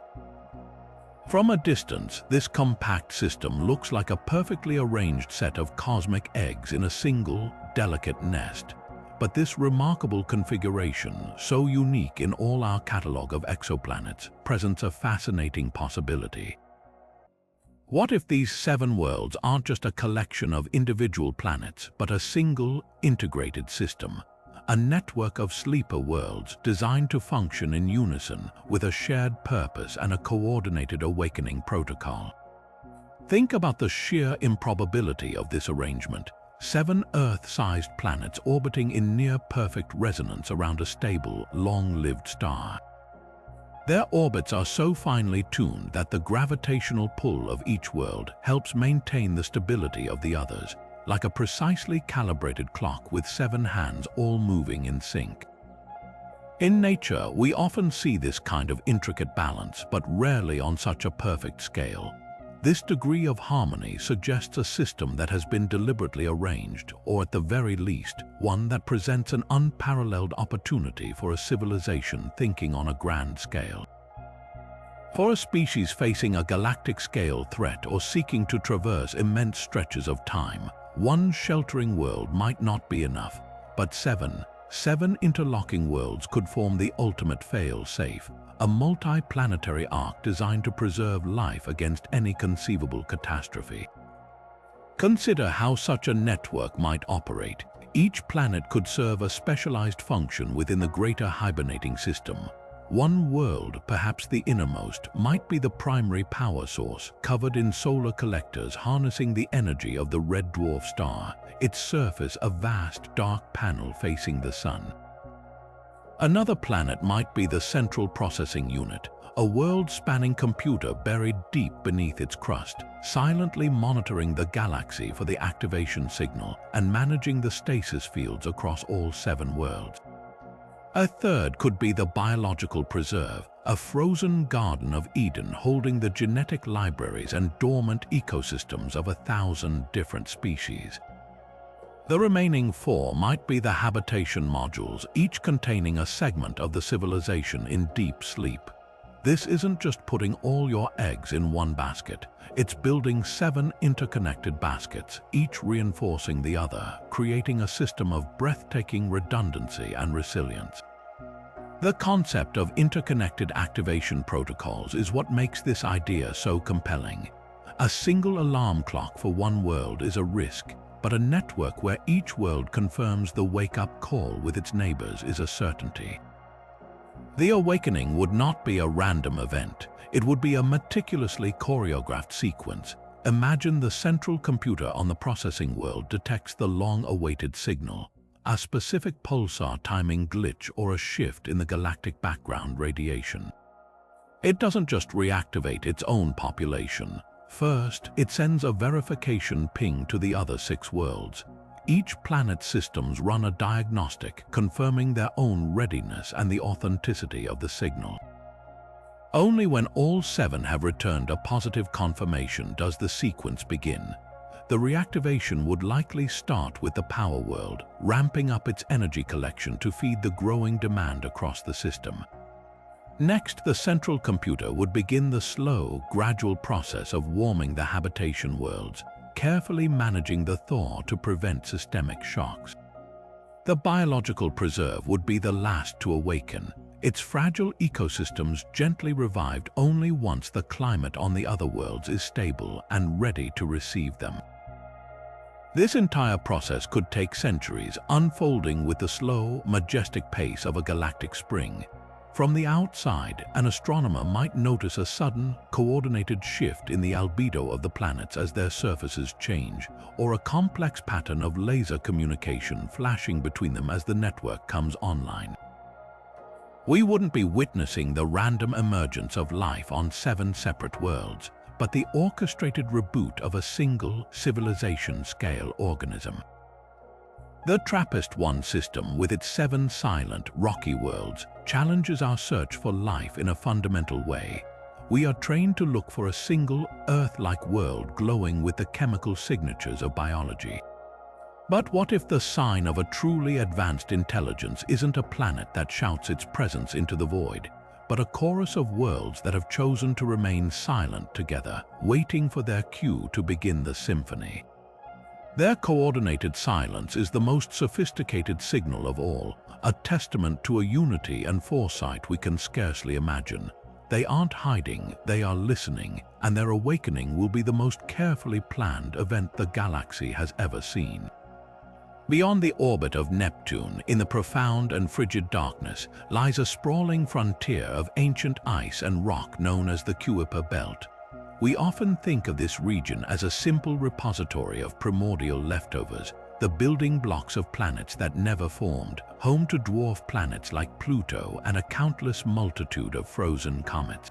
From a distance, this compact system looks like a perfectly arranged set of cosmic eggs in a single, delicate nest. But this remarkable configuration, so unique in all our catalogue of exoplanets, presents a fascinating possibility. What if these 7 worlds aren't just a collection of individual planets, but a single, integrated system? A network of sleeper worlds designed to function in unison with a shared purpose and a coordinated awakening protocol. Think about the sheer improbability of this arrangement. 7 Earth-sized planets orbiting in near-perfect resonance around a stable, long-lived star. Their orbits are so finely tuned that the gravitational pull of each world helps maintain the stability of the others, like a precisely calibrated clock with 7 hands all moving in sync. In nature, we often see this kind of intricate balance, but rarely on such a perfect scale. This degree of harmony suggests a system that has been deliberately arranged, or at the very least, one that presents an unparalleled opportunity for a civilization thinking on a grand scale. For a species facing a galactic-scale threat or seeking to traverse immense stretches of time, one sheltering world might not be enough, but 7 interlocking worlds could form the ultimate fail-safe, a multi-planetary arc designed to preserve life against any conceivable catastrophe. Consider how such a network might operate. Each planet could serve a specialized function within the greater hibernating system. One world, perhaps the innermost, might be the primary power source, covered in solar collectors harnessing the energy of the red dwarf star, its surface a vast dark panel facing the sun. Another planet might be the central processing unit, a world-spanning computer buried deep beneath its crust, silently monitoring the galaxy for the activation signal and managing the stasis fields across all 7 worlds. A third could be the biological preserve, a frozen Garden of Eden holding the genetic libraries and dormant ecosystems of 1,000 different species. The remaining 4 might be the habitation modules, each containing a segment of the civilization in deep sleep. This isn't just putting all your eggs in one basket. It's building 7 interconnected baskets, each reinforcing the other, creating a system of breathtaking redundancy and resilience. The concept of interconnected activation protocols is what makes this idea so compelling. A single alarm clock for one world is a risk, but a network where each world confirms the wake-up call with its neighbors is a certainty. The awakening would not be a random event. It would be a meticulously choreographed sequence. Imagine the central computer on the processing world detects the long-awaited signal, a specific pulsar timing glitch or a shift in the galactic background radiation. It doesn't just reactivate its own population. First, it sends a verification ping to the other 6 worlds. Each planet's systems run a diagnostic, confirming their own readiness and the authenticity of the signal. Only when all 7 have returned a positive confirmation does the sequence begin. The reactivation would likely start with the power world, ramping up its energy collection to feed the growing demand across the system. Next, the central computer would begin the slow, gradual process of warming the habitation worlds, carefully managing the thaw to prevent systemic shocks. The biological preserve would be the last to awaken, its fragile ecosystems gently revived only once the climate on the other worlds is stable and ready to receive them. This entire process could take centuries, unfolding with the slow, majestic pace of a galactic spring. From the outside, an astronomer might notice a sudden, coordinated shift in the albedo of the planets as their surfaces change, or a complex pattern of laser communication flashing between them as the network comes online. We wouldn't be witnessing the random emergence of life on 7 separate worlds, but the orchestrated reboot of a single civilization-scale organism. The TRAPPIST-1 system, with its 7 silent, rocky worlds, challenges our search for life in a fundamental way. We are trained to look for a single, Earth-like world glowing with the chemical signatures of biology. But what if the sign of a truly advanced intelligence isn't a planet that shouts its presence into the void, but a chorus of worlds that have chosen to remain silent together, waiting for their cue to begin the symphony? Their coordinated silence is the most sophisticated signal of all, a testament to a unity and foresight we can scarcely imagine. They aren't hiding, they are listening, and their awakening will be the most carefully planned event the galaxy has ever seen. Beyond the orbit of Neptune, in the profound and frigid darkness, lies a sprawling frontier of ancient ice and rock known as the Kuiper Belt. We often think of this region as a simple repository of primordial leftovers, the building blocks of planets that never formed, home to dwarf planets like Pluto and a countless multitude of frozen comets.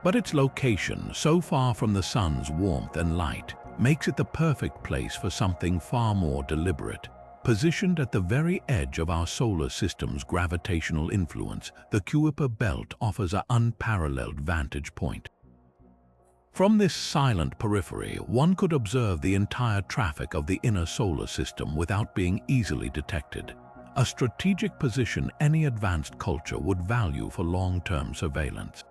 But its location, so far from the sun's warmth and light, makes it the perfect place for something far more deliberate. Positioned at the very edge of our solar system's gravitational influence, the Kuiper Belt offers an unparalleled vantage point. From this silent periphery, one could observe the entire traffic of the inner solar system without being easily detected, a strategic position any advanced culture would value for long-term surveillance.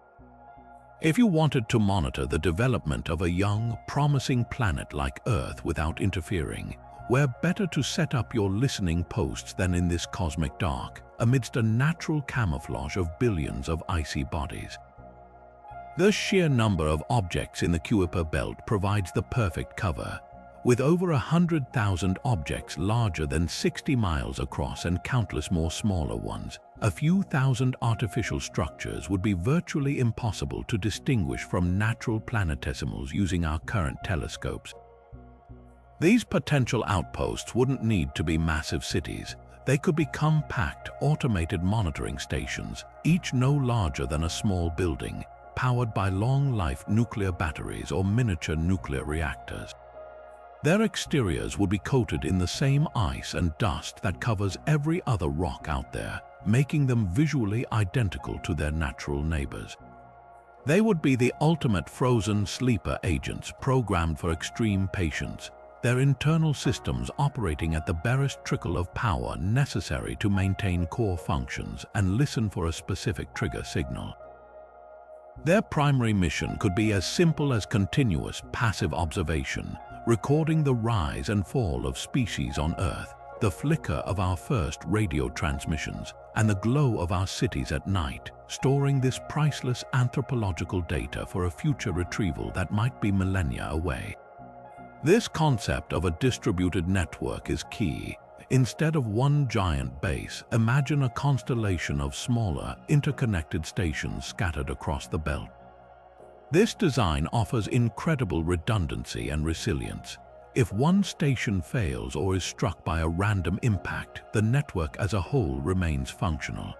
If you wanted to monitor the development of a young, promising planet like Earth without interfering, where better to set up your listening posts than in this cosmic dark, amidst a natural camouflage of billions of icy bodies? The sheer number of objects in the Kuiper Belt provides the perfect cover. With over 100,000 objects larger than 60 miles across and countless more smaller ones, a few thousand artificial structures would be virtually impossible to distinguish from natural planetesimals using our current telescopes. These potential outposts wouldn't need to be massive cities. They could be compact, automated monitoring stations, each no larger than a small building, powered by long-life nuclear batteries or miniature nuclear reactors. Their exteriors would be coated in the same ice and dust that covers every other rock out there, making them visually identical to their natural neighbors. They would be the ultimate frozen sleeper agents programmed for extreme patience, their internal systems operating at the barest trickle of power necessary to maintain core functions and listen for a specific trigger signal. Their primary mission could be as simple as continuous passive observation, recording the rise and fall of species on Earth, the flicker of our first radio transmissions, and the glow of our cities at night, storing this priceless anthropological data for a future retrieval that might be millennia away. This concept of a distributed network is key. Instead of one giant base, imagine a constellation of smaller, interconnected stations scattered across the belt. This design offers incredible redundancy and resilience. If one station fails or is struck by a random impact, the network as a whole remains functional.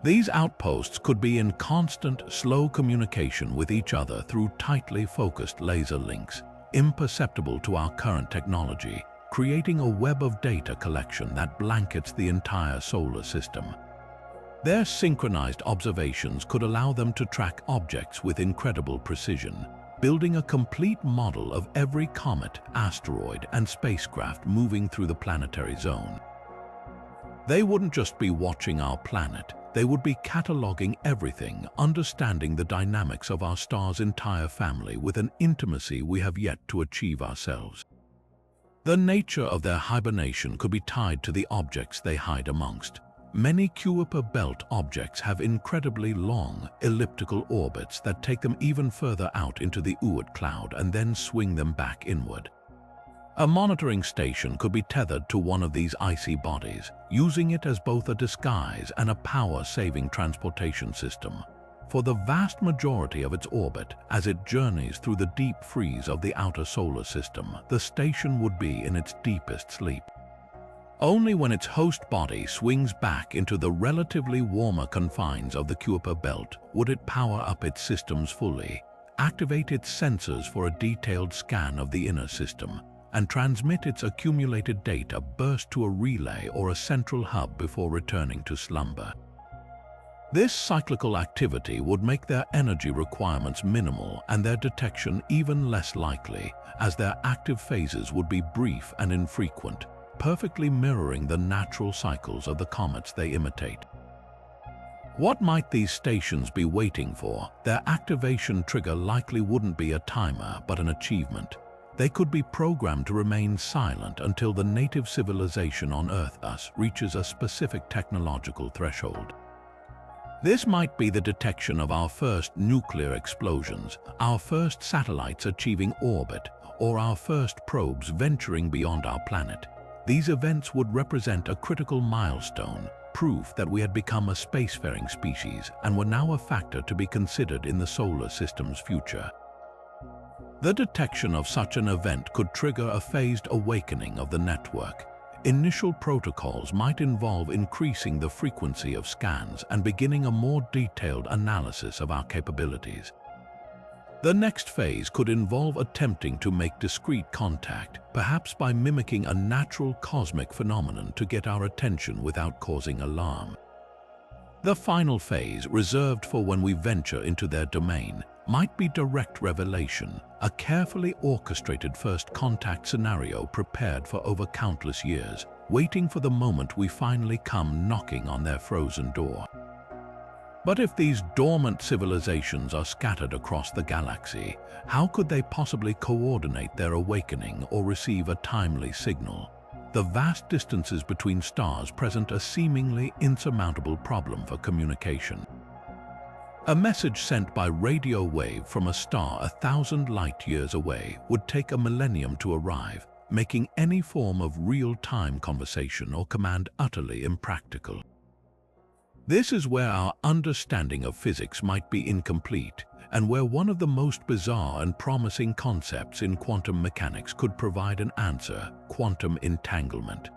These outposts could be in constant, slow communication with each other through tightly focused laser links, imperceptible to our current technology, creating a web of data collection that blankets the entire solar system. Their synchronized observations could allow them to track objects with incredible precision, building a complete model of every comet, asteroid, and spacecraft moving through the planetary zone. They wouldn't just be watching our planet, they would be cataloging everything, understanding the dynamics of our star's entire family with an intimacy we have yet to achieve ourselves. The nature of their hibernation could be tied to the objects they hide amongst. Many Kuiper Belt objects have incredibly long, elliptical orbits that take them even further out into the Oort cloud and then swing them back inward. A monitoring station could be tethered to one of these icy bodies, using it as both a disguise and a power-saving transportation system. For the vast majority of its orbit, as it journeys through the deep freeze of the outer solar system, the station would be in its deepest sleep. Only when its host body swings back into the relatively warmer confines of the Kuiper belt would it power up its systems fully, activate its sensors for a detailed scan of the inner system, and transmit its accumulated data burst to a relay or a central hub before returning to slumber. This cyclical activity would make their energy requirements minimal and their detection even less likely, as their active phases would be brief and infrequent, perfectly mirroring the natural cycles of the comets they imitate. What might these stations be waiting for? Their activation trigger likely wouldn't be a timer, but an achievement. They could be programmed to remain silent until the native civilization on Earth thus reaches a specific technological threshold. This might be the detection of our first nuclear explosions, our first satellites achieving orbit, or our first probes venturing beyond our planet. These events would represent a critical milestone, proof that we had become a spacefaring species and were now a factor to be considered in the solar system's future. The detection of such an event could trigger a phased awakening of the network. Initial protocols might involve increasing the frequency of scans and beginning a more detailed analysis of our capabilities. The next phase could involve attempting to make discrete contact, perhaps by mimicking a natural cosmic phenomenon to get our attention without causing alarm. The final phase, reserved for when we venture into their domain, might be direct revelation, a carefully orchestrated first contact scenario prepared for over countless years, waiting for the moment we finally come knocking on their frozen door. But if these dormant civilizations are scattered across the galaxy, how could they possibly coordinate their awakening or receive a timely signal? The vast distances between stars present a seemingly insurmountable problem for communication. A message sent by radio wave from a star 1,000 light-years away would take a millennium to arrive, making any form of real-time conversation or command utterly impractical. This is where our understanding of physics might be incomplete, and where one of the most bizarre and promising concepts in quantum mechanics could provide an answer: quantum entanglement.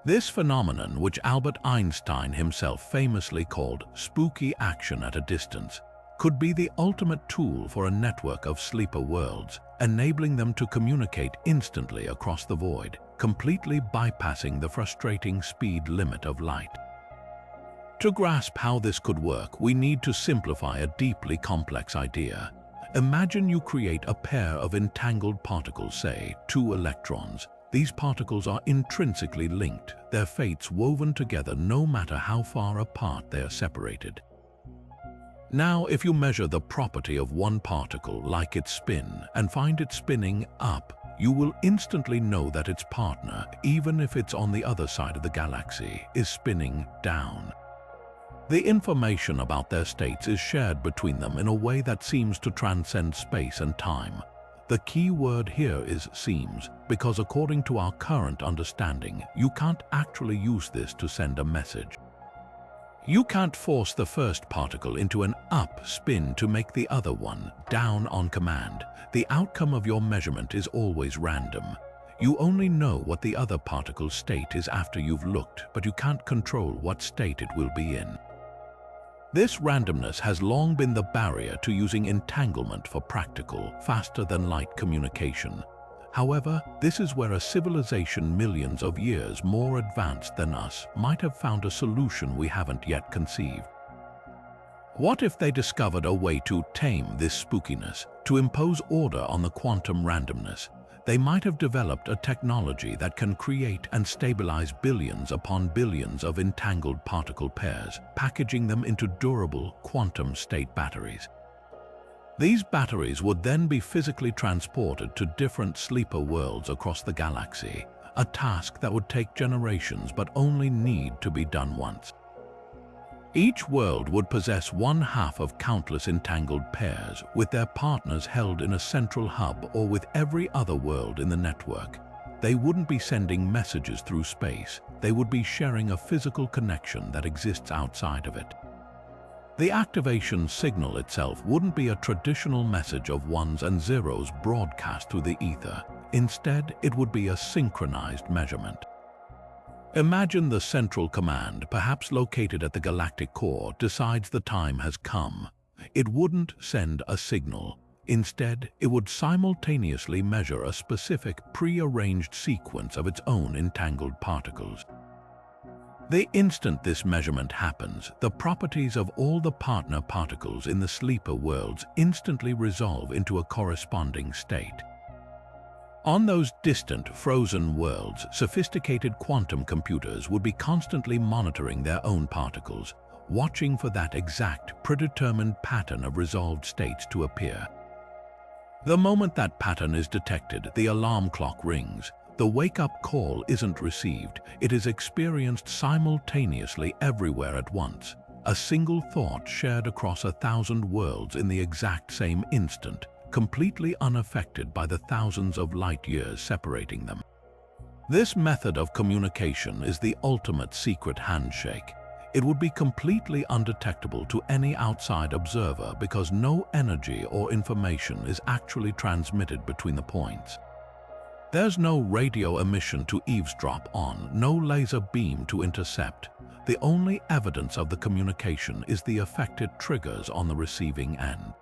This phenomenon, which Albert Einstein himself famously called spooky action at a distance, could be the ultimate tool for a network of sleeper worlds, enabling them to communicate instantly across the void, completely bypassing the frustrating speed limit of light. To grasp how this could work, we need to simplify a deeply complex idea. Imagine you create a pair of entangled particles, say, 2 electrons. These particles are intrinsically linked, their fates woven together no matter how far apart they are separated. Now, if you measure the property of one particle, like its spin, and find it spinning up, you will instantly know that its partner, even if it's on the other side of the galaxy, is spinning down. The information about their states is shared between them in a way that seems to transcend space and time. The key word here is seems, because according to our current understanding, you can't actually use this to send a message. You can't force the first particle into an up spin to make the other one down on command. The outcome of your measurement is always random. You only know what the other particle's state is after you've looked, but you can't control what state it will be in. This randomness has long been the barrier to using entanglement for practical, faster-than-light communication. However, this is where a civilization millions of years more advanced than us might have found a solution we haven't yet conceived. What if they discovered a way to tame this spookiness, to impose order on the quantum randomness? They might have developed a technology that can create and stabilize billions upon billions of entangled particle pairs, packaging them into durable quantum state batteries. These batteries would then be physically transported to different sleeper worlds across the galaxy, a task that would take generations but only need to be done once. Each world would possess one half of countless entangled pairs, with their partners held in a central hub or with every other world in the network. They wouldn't be sending messages through space, they would be sharing a physical connection that exists outside of it. The activation signal itself wouldn't be a traditional message of ones and zeros broadcast through the ether. Instead, it would be a synchronized measurement. Imagine the central command, perhaps located at the galactic core, decides the time has come. It wouldn't send a signal. Instead, it would simultaneously measure a specific pre-arranged sequence of its own entangled particles. The instant this measurement happens, the properties of all the partner particles in the sleeper worlds instantly resolve into a corresponding state. On those distant, frozen worlds, sophisticated quantum computers would be constantly monitoring their own particles, watching for that exact, predetermined pattern of resolved states to appear. The moment that pattern is detected, the alarm clock rings. The wake-up call isn't received, it is experienced simultaneously everywhere at once. A single thought shared across 1,000 worlds in the exact same instant, completely unaffected by the thousands of light years separating them. This method of communication is the ultimate secret handshake. It would be completely undetectable to any outside observer because no energy or information is actually transmitted between the points. There's no radio emission to eavesdrop on, no laser beam to intercept. The only evidence of the communication is the effect it triggers on the receiving end.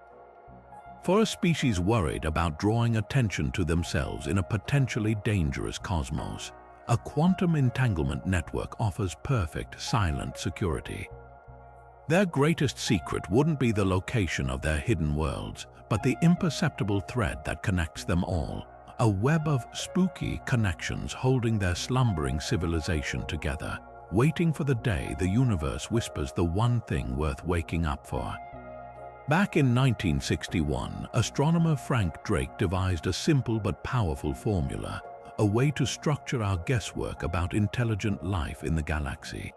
For a species worried about drawing attention to themselves in a potentially dangerous cosmos, a quantum entanglement network offers perfect, silent security. Their greatest secret wouldn't be the location of their hidden worlds, but the imperceptible thread that connects them all. A web of spooky connections holding their slumbering civilization together, waiting for the day the universe whispers the one thing worth waking up for. Back in 1961, astronomer Frank Drake devised a simple but powerful formula, a way to structure our guesswork about intelligent life in the galaxy.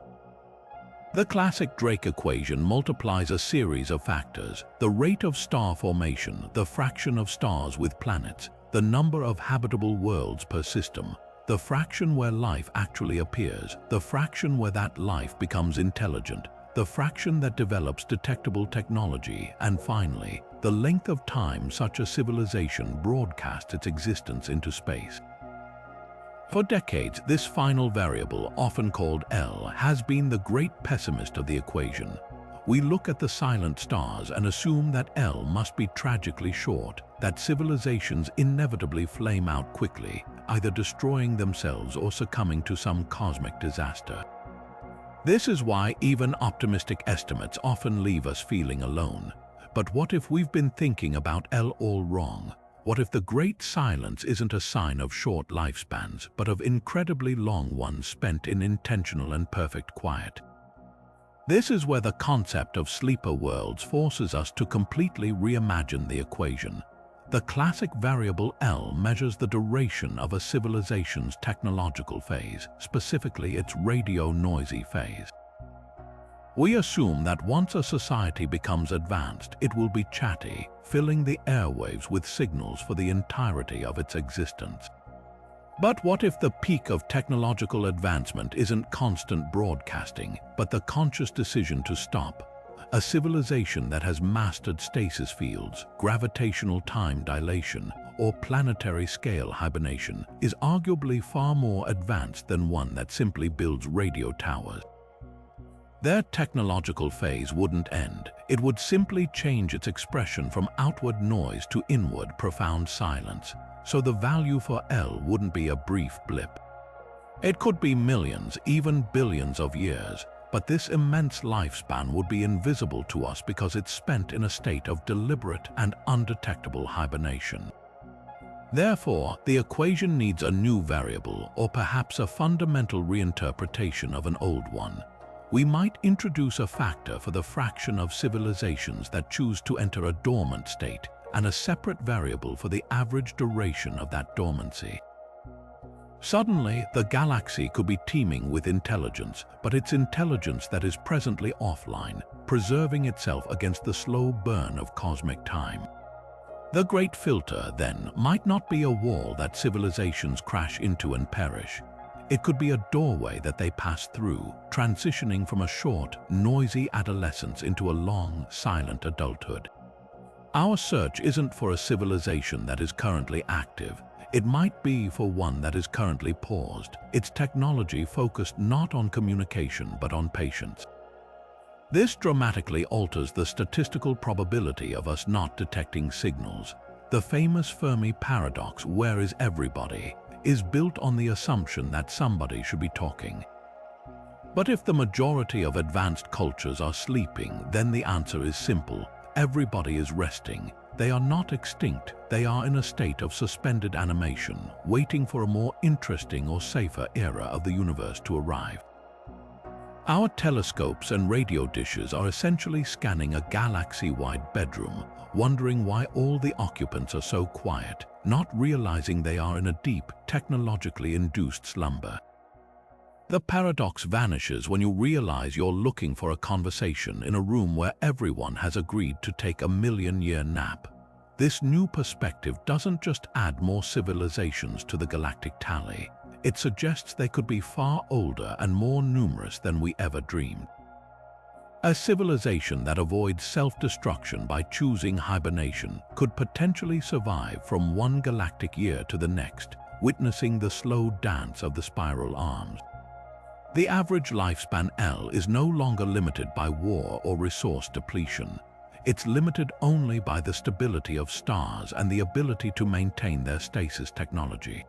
The classic Drake equation multiplies a series of factors: the rate of star formation, the fraction of stars with planets, the number of habitable worlds per system, the fraction where life actually appears, the fraction where that life becomes intelligent, the fraction that develops detectable technology, and finally, the length of time such a civilization broadcasts its existence into space. For decades, this final variable, often called L, has been the great pessimist of the equation. We look at the silent stars and assume that L must be tragically short, that civilizations inevitably flame out quickly, either destroying themselves or succumbing to some cosmic disaster. This is why even optimistic estimates often leave us feeling alone. But what if we've been thinking about L all wrong? What if the great silence isn't a sign of short lifespans, but of incredibly long ones spent in intentional and perfect quiet? This is where the concept of sleeper worlds forces us to completely reimagine the equation. The classic variable L measures the duration of a civilization's technological phase, specifically its radio-noisy phase. We assume that once a society becomes advanced, it will be chatty, filling the airwaves with signals for the entirety of its existence. But what if the peak of technological advancement isn't constant broadcasting, but the conscious decision to stop? A civilization that has mastered stasis fields, gravitational time dilation, or planetary-scale hibernation is arguably far more advanced than one that simply builds radio towers. Their technological phase wouldn't end. It would simply change its expression from outward noise to inward profound silence, so the value for L wouldn't be a brief blip. It could be millions, even billions of years, but this immense lifespan would be invisible to us because it's spent in a state of deliberate and undetectable hibernation. Therefore, the equation needs a new variable, or perhaps a fundamental reinterpretation of an old one. We might introduce a factor for the fraction of civilizations that choose to enter a dormant state, and a separate variable for the average duration of that dormancy. Suddenly, the galaxy could be teeming with intelligence, but it's intelligence that is presently offline, preserving itself against the slow burn of cosmic time. The great filter, then, might not be a wall that civilizations crash into and perish. It could be a doorway that they pass through, transitioning from a short, noisy adolescence into a long, silent adulthood. Our search isn't for a civilization that is currently active. It might be for one that is currently paused, its technology focused not on communication but on patience. This dramatically alters the statistical probability of us not detecting signals. The famous Fermi paradox, "Where is everybody?" is built on the assumption that somebody should be talking. But if the majority of advanced cultures are sleeping, then the answer is simple. Everybody is resting. They are not extinct. They are in a state of suspended animation, waiting for a more interesting or safer era of the universe to arrive. Our telescopes and radio dishes are essentially scanning a galaxy-wide bedroom, wondering why all the occupants are so quiet, not realizing they are in a deep, technologically induced slumber. The paradox vanishes when you realize you're looking for a conversation in a room where everyone has agreed to take a million-year nap. This new perspective doesn't just add more civilizations to the galactic tally. It suggests they could be far older and more numerous than we ever dreamed. A civilization that avoids self-destruction by choosing hibernation could potentially survive from one galactic year to the next, witnessing the slow dance of the spiral arms. The average lifespan L is no longer limited by war or resource depletion. It's limited only by the stability of stars and the ability to maintain their stasis technology.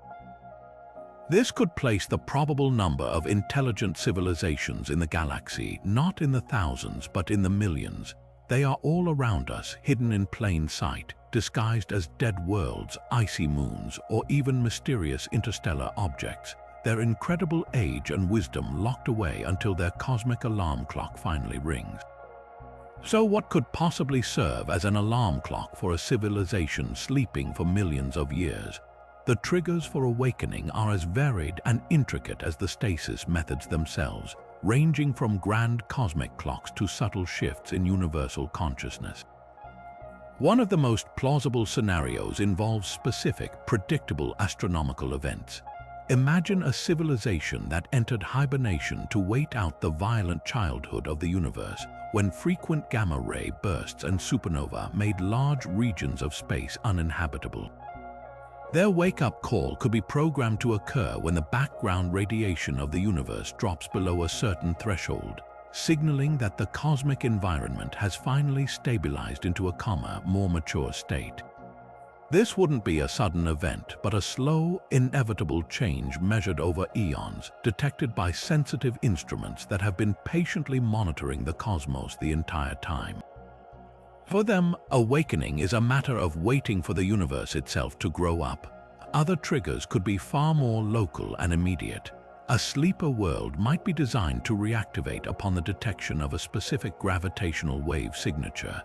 This could place the probable number of intelligent civilizations in the galaxy not in the thousands but in the millions. They are all around us, hidden in plain sight, disguised as dead worlds, icy moons, or even mysterious interstellar objects, their incredible age and wisdom locked away until their cosmic alarm clock finally rings. So what could possibly serve as an alarm clock for a civilization sleeping for millions of years? The triggers for awakening are as varied and intricate as the stasis methods themselves, ranging from grand cosmic clocks to subtle shifts in universal consciousness. One of the most plausible scenarios involves specific, predictable astronomical events. Imagine a civilization that entered hibernation to wait out the violent childhood of the universe, when frequent gamma-ray bursts and supernova made large regions of space uninhabitable. Their wake-up call could be programmed to occur when the background radiation of the universe drops below a certain threshold, signaling that the cosmic environment has finally stabilized into a calmer, more mature state. This wouldn't be a sudden event, but a slow, inevitable change measured over eons, detected by sensitive instruments that have been patiently monitoring the cosmos the entire time. For them, awakening is a matter of waiting for the universe itself to grow up. Other triggers could be far more local and immediate. A sleeper world might be designed to reactivate upon the detection of a specific gravitational wave signature,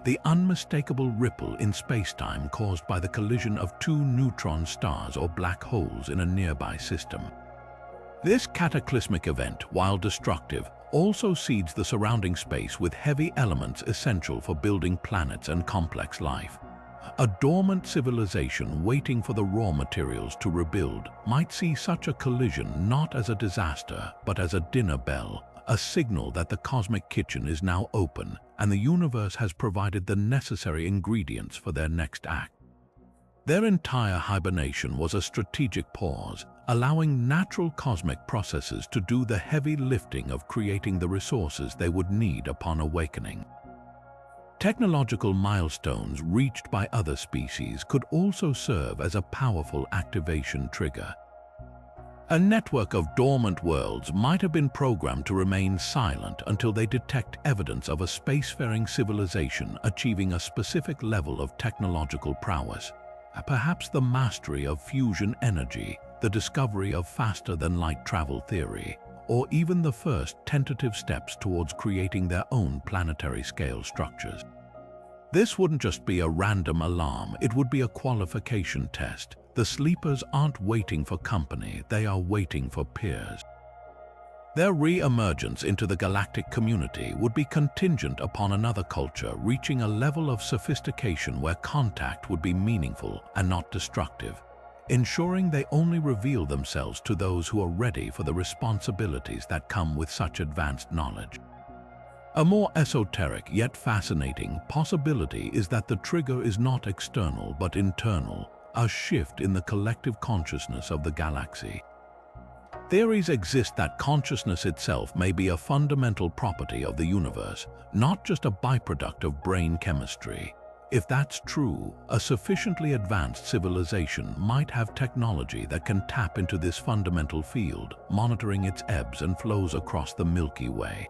the unmistakable ripple in spacetime caused by the collision of two neutron stars or black holes in a nearby system. This cataclysmic event, while destructive, also seeds the surrounding space with heavy elements essential for building planets and complex life. A dormant civilization waiting for the raw materials to rebuild might see such a collision not as a disaster, but as a dinner bell, a signal that the cosmic kitchen is now open and the universe has provided the necessary ingredients for their next act. Their entire hibernation was a strategic pause, allowing natural cosmic processes to do the heavy lifting of creating the resources they would need upon awakening. Technological milestones reached by other species could also serve as a powerful activation trigger. A network of dormant worlds might have been programmed to remain silent until they detect evidence of a spacefaring civilization achieving a specific level of technological prowess. Perhaps the mastery of fusion energy, the discovery of faster-than-light travel theory, or even the first tentative steps towards creating their own planetary-scale structures. This wouldn't just be a random alarm, it would be a qualification test. The sleepers aren't waiting for company, they are waiting for peers. Their re-emergence into the galactic community would be contingent upon another culture reaching a level of sophistication where contact would be meaningful and not destructive, ensuring they only reveal themselves to those who are ready for the responsibilities that come with such advanced knowledge. A more esoteric yet fascinating possibility is that the trigger is not external but internal, a shift in the collective consciousness of the galaxy. Theories exist that consciousness itself may be a fundamental property of the universe, not just a byproduct of brain chemistry. If that's true, a sufficiently advanced civilization might have technology that can tap into this fundamental field, monitoring its ebbs and flows across the Milky Way.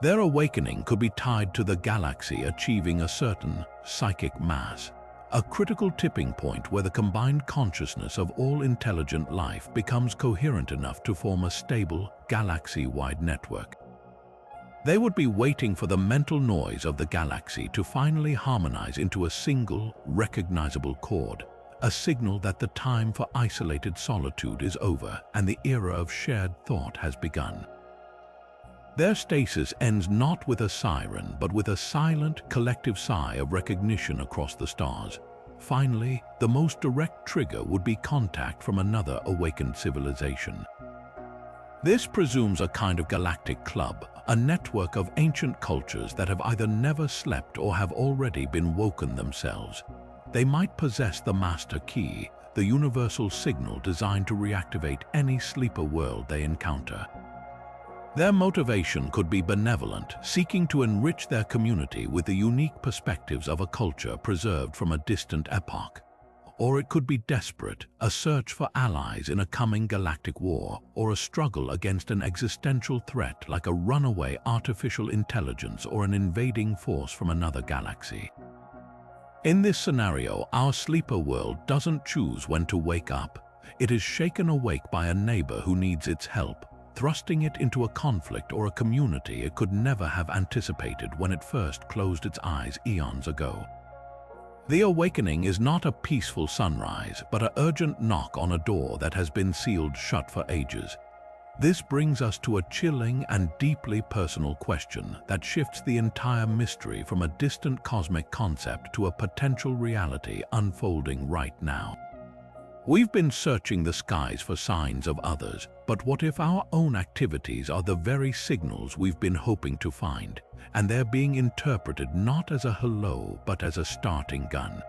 Their awakening could be tied to the galaxy achieving a certain psychic mass, a critical tipping point where the combined consciousness of all intelligent life becomes coherent enough to form a stable, galaxy-wide network. They would be waiting for the mental noise of the galaxy to finally harmonize into a single, recognizable chord, a signal that the time for isolated solitude is over and the era of shared thought has begun. Their stasis ends not with a siren, but with a silent, collective sigh of recognition across the stars. Finally, the most direct trigger would be contact from another awakened civilization. This presumes a kind of galactic club, a network of ancient cultures that have either never slept or have already been woken themselves. They might possess the master key, the universal signal designed to reactivate any sleeper world they encounter. Their motivation could be benevolent, seeking to enrich their community with the unique perspectives of a culture preserved from a distant epoch. Or it could be desperate, a search for allies in a coming galactic war, or a struggle against an existential threat like a runaway artificial intelligence or an invading force from another galaxy. In this scenario, our sleeper world doesn't choose when to wake up. It is shaken awake by a neighbor who needs its help, thrusting it into a conflict or a community it could never have anticipated when it first closed its eyes eons ago. The awakening is not a peaceful sunrise, but an urgent knock on a door that has been sealed shut for ages. This brings us to a chilling and deeply personal question that shifts the entire mystery from a distant cosmic concept to a potential reality unfolding right now. We've been searching the skies for signs of others, but what if our own activities are the very signals we've been hoping to find, and they're being interpreted not as a hello, but as a starting gun?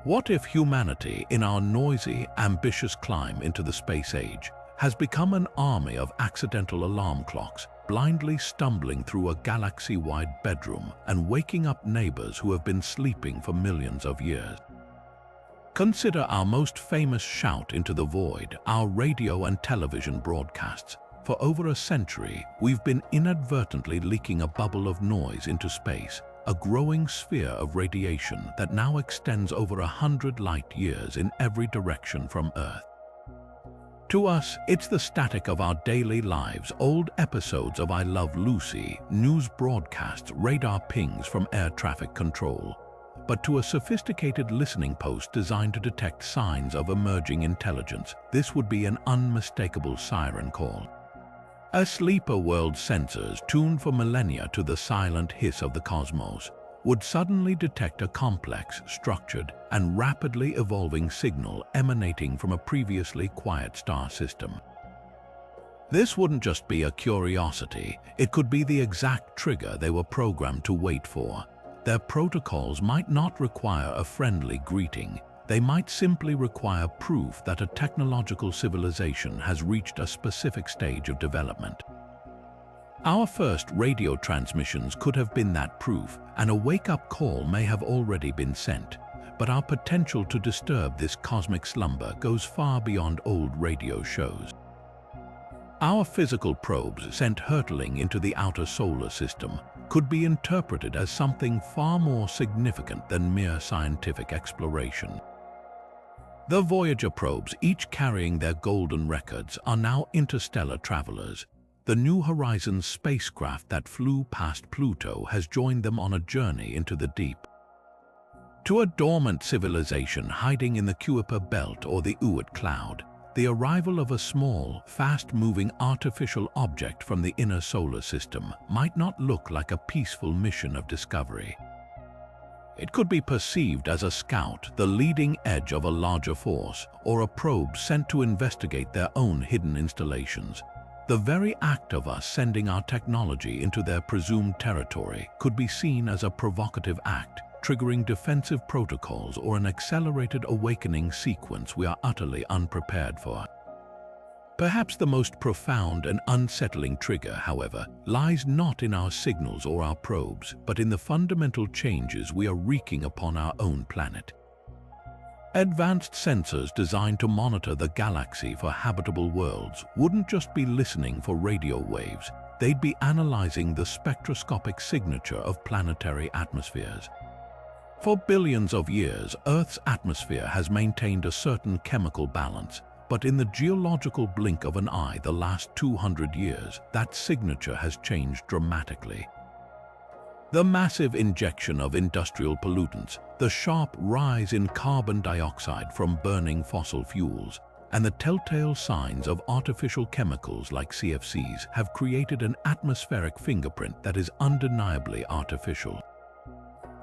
What if humanity, in our noisy, ambitious climb into the space age, has become an army of accidental alarm clocks, blindly stumbling through a galaxy-wide bedroom and waking up neighbors who have been sleeping for millions of years? Consider our most famous shout into the void, our radio and television broadcasts. For over a century, we've been inadvertently leaking a bubble of noise into space, a growing sphere of radiation that now extends over 100 light-years in every direction from Earth. To us, it's the static of our daily lives, old episodes of I Love Lucy, news broadcasts, radar pings from air traffic control. But to a sophisticated listening post designed to detect signs of emerging intelligence, this would be an unmistakable siren call. A sleeper world's sensors, tuned for millennia to the silent hiss of the cosmos, would suddenly detect a complex, structured, and rapidly evolving signal emanating from a previously quiet star system. This wouldn't just be a curiosity, it could be the exact trigger they were programmed to wait for. Their protocols might not require a friendly greeting. They might simply require proof that a technological civilization has reached a specific stage of development. Our first radio transmissions could have been that proof, and a wake-up call may have already been sent. But our potential to disturb this cosmic slumber goes far beyond old radio shows. Our physical probes sent hurtling into the outer solar system could be interpreted as something far more significant than mere scientific exploration. The Voyager probes, each carrying their golden records, are now interstellar travelers. The New Horizons spacecraft that flew past Pluto has joined them on a journey into the deep. To a dormant civilization hiding in the Kuiper Belt or the Oort cloud, the arrival of a small, fast-moving artificial object from the inner solar system might not look like a peaceful mission of discovery. It could be perceived as a scout, the leading edge of a larger force, or a probe sent to investigate their own hidden installations. The very act of us sending our technology into their presumed territory could be seen as a provocative act, triggering defensive protocols or an accelerated awakening sequence we are utterly unprepared for. Perhaps the most profound and unsettling trigger, however, lies not in our signals or our probes, but in the fundamental changes we are wreaking upon our own planet. Advanced sensors designed to monitor the galaxy for habitable worlds wouldn't just be listening for radio waves, they'd be analyzing the spectroscopic signature of planetary atmospheres. For billions of years, Earth's atmosphere has maintained a certain chemical balance, but in the geological blink of an eye the last 200 years, that signature has changed dramatically. The massive injection of industrial pollutants, the sharp rise in carbon dioxide from burning fossil fuels, and the telltale signs of artificial chemicals like CFCs have created an atmospheric fingerprint that is undeniably artificial.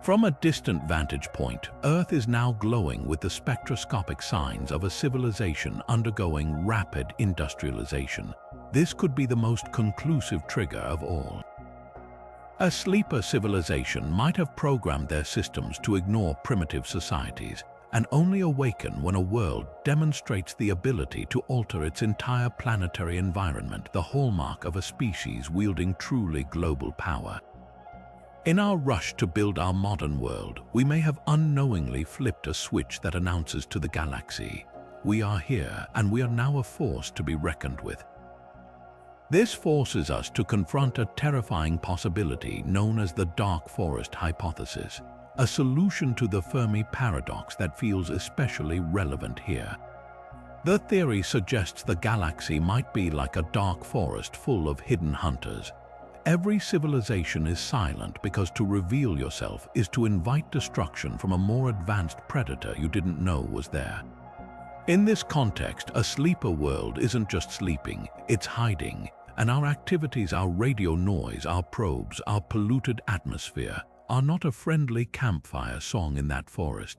From a distant vantage point, Earth is now glowing with the spectroscopic signs of a civilization undergoing rapid industrialization. This could be the most conclusive trigger of all. A sleeper civilization might have programmed their systems to ignore primitive societies and only awaken when a world demonstrates the ability to alter its entire planetary environment, the hallmark of a species wielding truly global power. In our rush to build our modern world, we may have unknowingly flipped a switch that announces to the galaxy, "We are here, and we are now a force to be reckoned with." This forces us to confront a terrifying possibility known as the dark forest hypothesis, a solution to the Fermi paradox that feels especially relevant here. The theory suggests the galaxy might be like a dark forest full of hidden hunters. Every civilization is silent because to reveal yourself is to invite destruction from a more advanced predator you didn't know was there. In this context, a sleeper world isn't just sleeping, it's hiding, and our activities, our radio noise, our probes, our polluted atmosphere are not a friendly campfire song in that forest.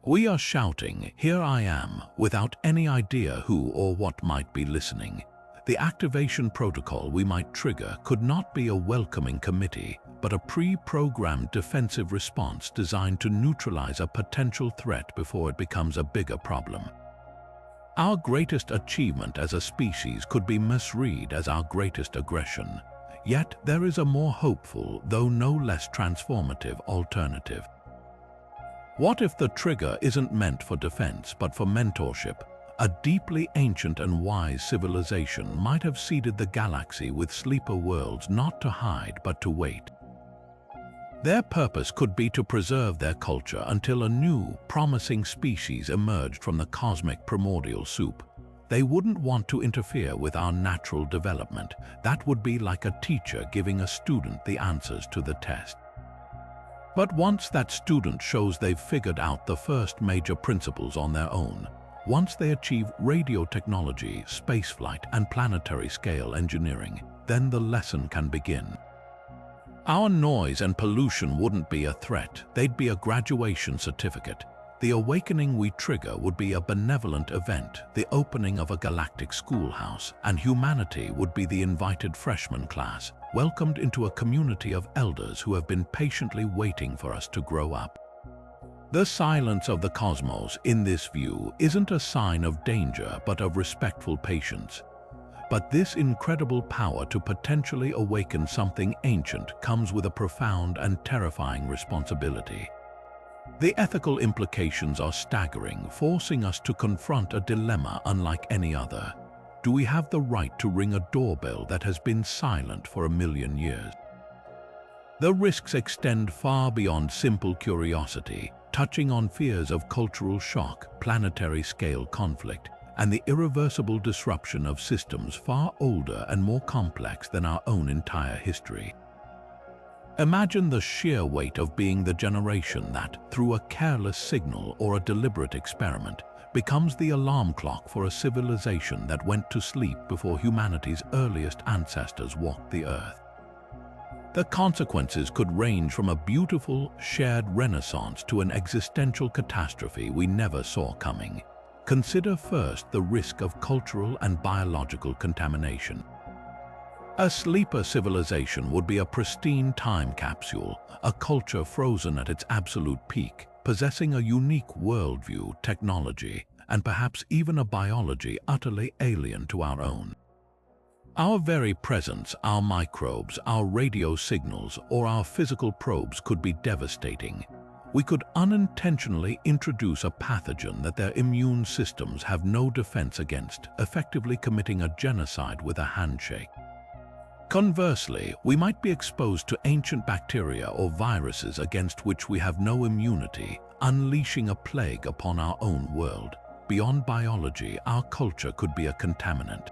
We are shouting, "Here I am," without any idea who or what might be listening. The activation protocol we might trigger could not be a welcoming committee, but a pre-programmed defensive response designed to neutralize a potential threat before it becomes a bigger problem. Our greatest achievement as a species could be misread as our greatest aggression. Yet there is a more hopeful, though no less transformative, alternative. What if the trigger isn't meant for defense but for mentorship? A deeply ancient and wise civilization might have seeded the galaxy with sleeper worlds not to hide but to wait. Their purpose could be to preserve their culture until a new, promising species emerged from the cosmic primordial soup. They wouldn't want to interfere with our natural development. That would be like a teacher giving a student the answers to the test. But once that student shows they've figured out the first major principles on their own, once they achieve radio technology, spaceflight, and planetary scale engineering, then the lesson can begin. Our noise and pollution wouldn't be a threat, they'd be a graduation certificate. The awakening we trigger would be a benevolent event, the opening of a galactic schoolhouse, and humanity would be the invited freshman class, welcomed into a community of elders who have been patiently waiting for us to grow up. The silence of the cosmos, in this view, isn't a sign of danger but of respectful patience. But this incredible power to potentially awaken something ancient comes with a profound and terrifying responsibility. The ethical implications are staggering, forcing us to confront a dilemma unlike any other. Do we have the right to ring a doorbell that has been silent for 1,000,000 years? The risks extend far beyond simple curiosity, touching on fears of cultural shock, planetary-scale conflict, and the irreversible disruption of systems far older and more complex than our own entire history. Imagine the sheer weight of being the generation that, through a careless signal or a deliberate experiment, becomes the alarm clock for a civilization that went to sleep before humanity's earliest ancestors walked the earth. The consequences could range from a beautiful, shared renaissance to an existential catastrophe we never saw coming. Consider first the risk of cultural and biological contamination. A sleeper civilization would be a pristine time capsule, a culture frozen at its absolute peak, possessing a unique worldview, technology, and perhaps even a biology utterly alien to our own. Our very presence, our microbes, our radio signals, or our physical probes could be devastating. We could unintentionally introduce a pathogen that their immune systems have no defense against, effectively committing a genocide with a handshake. Conversely, we might be exposed to ancient bacteria or viruses against which we have no immunity, unleashing a plague upon our own world. Beyond biology, our culture could be a contaminant.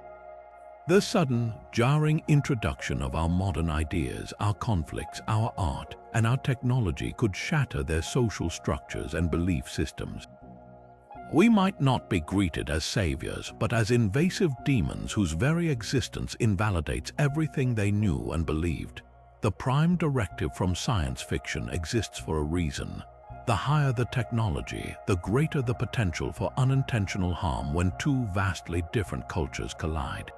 The sudden, jarring introduction of our modern ideas, our conflicts, our art, and our technology could shatter their social structures and belief systems. We might not be greeted as saviors, but as invasive demons whose very existence invalidates everything they knew and believed. The prime directive from science fiction exists for a reason. The higher the technology, the greater the potential for unintentional harm when two vastly different cultures collide.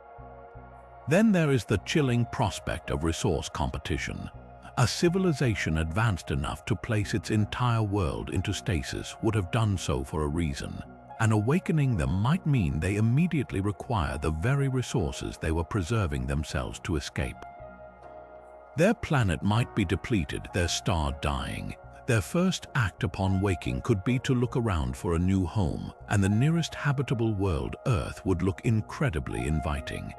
Then there is the chilling prospect of resource competition. A civilization advanced enough to place its entire world into stasis would have done so for a reason, and awakening them might mean they immediately require the very resources they were preserving themselves to escape. Their planet might be depleted, their star dying. Their first act upon waking could be to look around for a new home, and the nearest habitable world, Earth, would look incredibly inviting.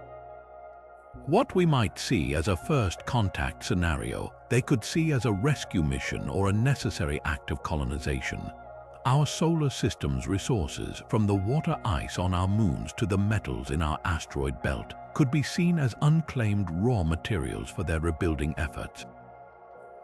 What we might see as a first contact scenario, they could see as a rescue mission or a necessary act of colonization. Our solar system's resources, from the water ice on our moons to the metals in our asteroid belt, could be seen as unclaimed raw materials for their rebuilding efforts.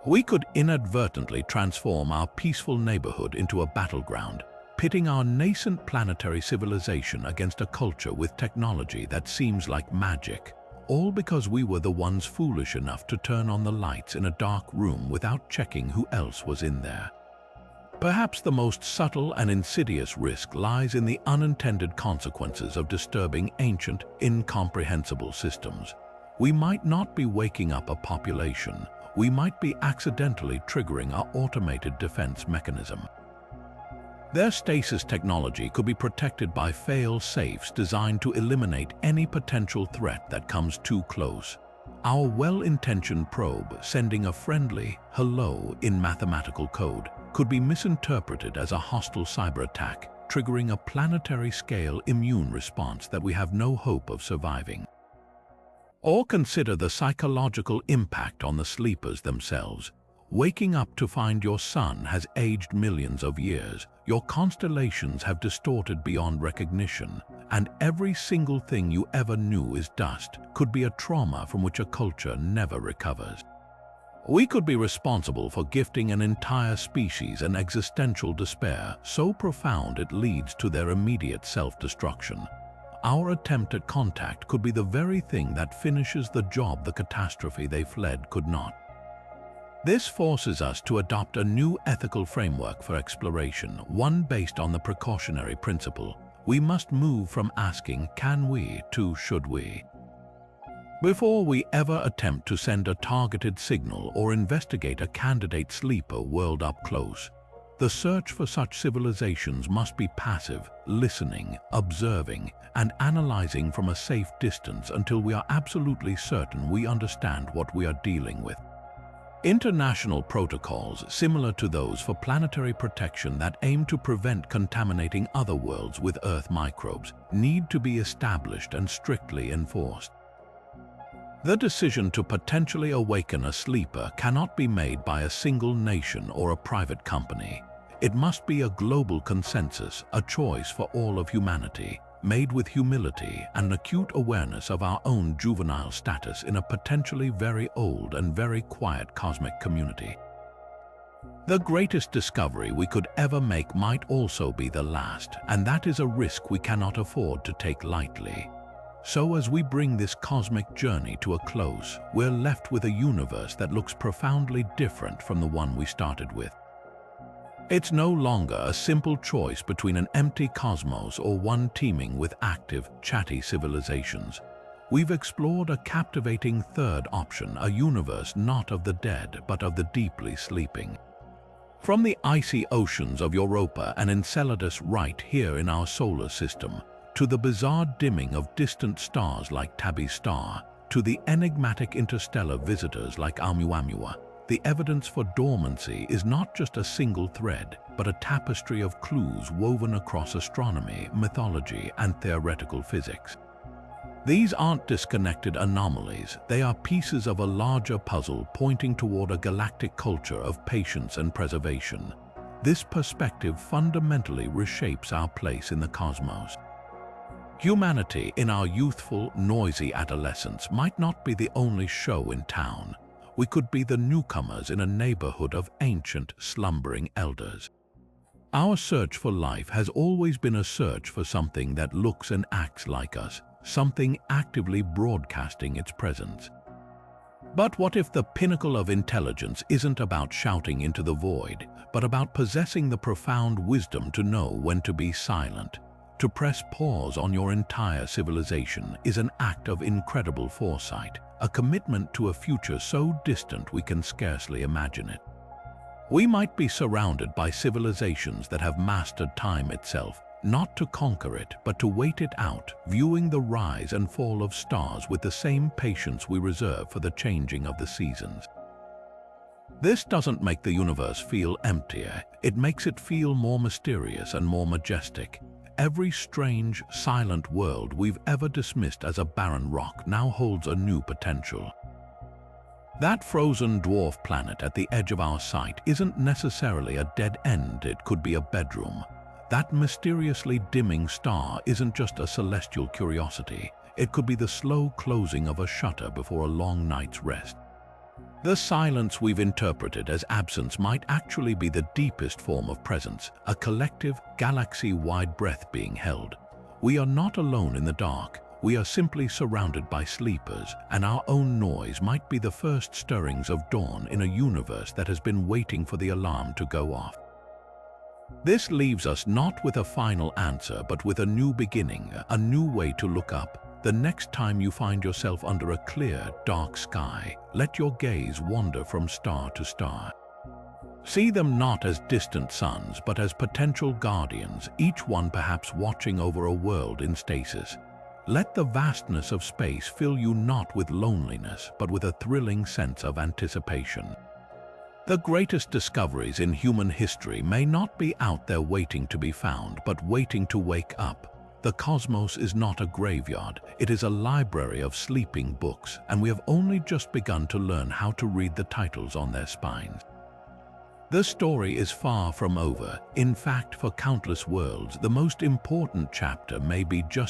We could inadvertently transform our peaceful neighborhood into a battleground, pitting our nascent planetary civilization against a culture with technology that seems like magic. All because we were the ones foolish enough to turn on the lights in a dark room without checking who else was in there. Perhaps the most subtle and insidious risk lies in the unintended consequences of disturbing ancient, incomprehensible systems. We might not be waking up a population. We might be accidentally triggering our automated defense mechanism. Their stasis technology could be protected by fail-safes designed to eliminate any potential threat that comes too close. Our well-intentioned probe, sending a friendly hello in mathematical code, could be misinterpreted as a hostile cyber attack, triggering a planetary-scale immune response that we have no hope of surviving. Or consider the psychological impact on the sleepers themselves. Waking up to find your sun has aged millions of years, your constellations have distorted beyond recognition, and every single thing you ever knew is dust could be a trauma from which a culture never recovers. We could be responsible for gifting an entire species an existential despair so profound it leads to their immediate self-destruction. Our attempt at contact could be the very thing that finishes the job the catastrophe they fled could not. This forces us to adopt a new ethical framework for exploration, one based on the precautionary principle. We must move from asking, can we, to should we. Before we ever attempt to send a targeted signal or investigate a candidate sleeper world up close, the search for such civilizations must be passive, listening, observing, and analyzing from a safe distance until we are absolutely certain we understand what we are dealing with. International protocols similar to those for planetary protection that aim to prevent contaminating other worlds with Earth microbes need to be established and strictly enforced. The decision to potentially awaken a sleeper cannot be made by a single nation or a private company. It must be a global consensus, a choice for all of humanity, made with humility and an acute awareness of our own juvenile status in a potentially very old and very quiet cosmic community. The greatest discovery we could ever make might also be the last, and that is a risk we cannot afford to take lightly. So as we bring this cosmic journey to a close, we're left with a universe that looks profoundly different from the one we started with. It's no longer a simple choice between an empty cosmos or one teeming with active, chatty civilizations. we've explored a captivating third option, a universe not of the dead, but of the deeply sleeping. From the icy oceans of Europa and Enceladus right here in our solar system, to the bizarre dimming of distant stars like Tabby's star, to the enigmatic interstellar visitors like Oumuamua, the evidence for dormancy is not just a single thread, but a tapestry of clues woven across astronomy, mythology, and theoretical physics. These aren't disconnected anomalies, they are pieces of a larger puzzle pointing toward a galactic culture of patience and preservation. This perspective fundamentally reshapes our place in the cosmos. Humanity in our youthful, noisy adolescence might not be the only show in town. We could be the newcomers in a neighborhood of ancient, slumbering elders. Our search for life has always been a search for something that looks and acts like us, something actively broadcasting its presence. But what if the pinnacle of intelligence isn't about shouting into the void, but about possessing the profound wisdom to know when to be silent? To press pause on your entire civilization is an act of incredible foresight, a commitment to a future so distant we can scarcely imagine it. We might be surrounded by civilizations that have mastered time itself, not to conquer it, but to wait it out, viewing the rise and fall of stars with the same patience we reserve for the changing of the seasons. This doesn't make the universe feel emptier, it makes it feel more mysterious and more majestic. Every strange, silent world we've ever dismissed as a barren rock now holds a new potential. That frozen dwarf planet at the edge of our sight isn't necessarily a dead end, it could be a bedroom. That mysteriously dimming star isn't just a celestial curiosity, it could be the slow closing of a shutter before a long night's rest. The silence we've interpreted as absence might actually be the deepest form of presence, a collective, galaxy-wide breath being held. We are not alone in the dark, we are simply surrounded by sleepers, and our own noise might be the first stirrings of dawn in a universe that has been waiting for the alarm to go off. This leaves us not with a final answer, but with a new beginning, a new way to look up. The next time you find yourself under a clear, dark sky, let your gaze wander from star to star. See them not as distant suns, but as potential guardians, each one perhaps watching over a world in stasis. Let the vastness of space fill you not with loneliness, but with a thrilling sense of anticipation. The greatest discoveries in human history may not be out there waiting to be found, but waiting to wake up. The cosmos is not a graveyard, it is a library of sleeping books, and we have only just begun to learn how to read the titles on their spines. The story is far from over. In fact, for countless worlds, the most important chapter may be just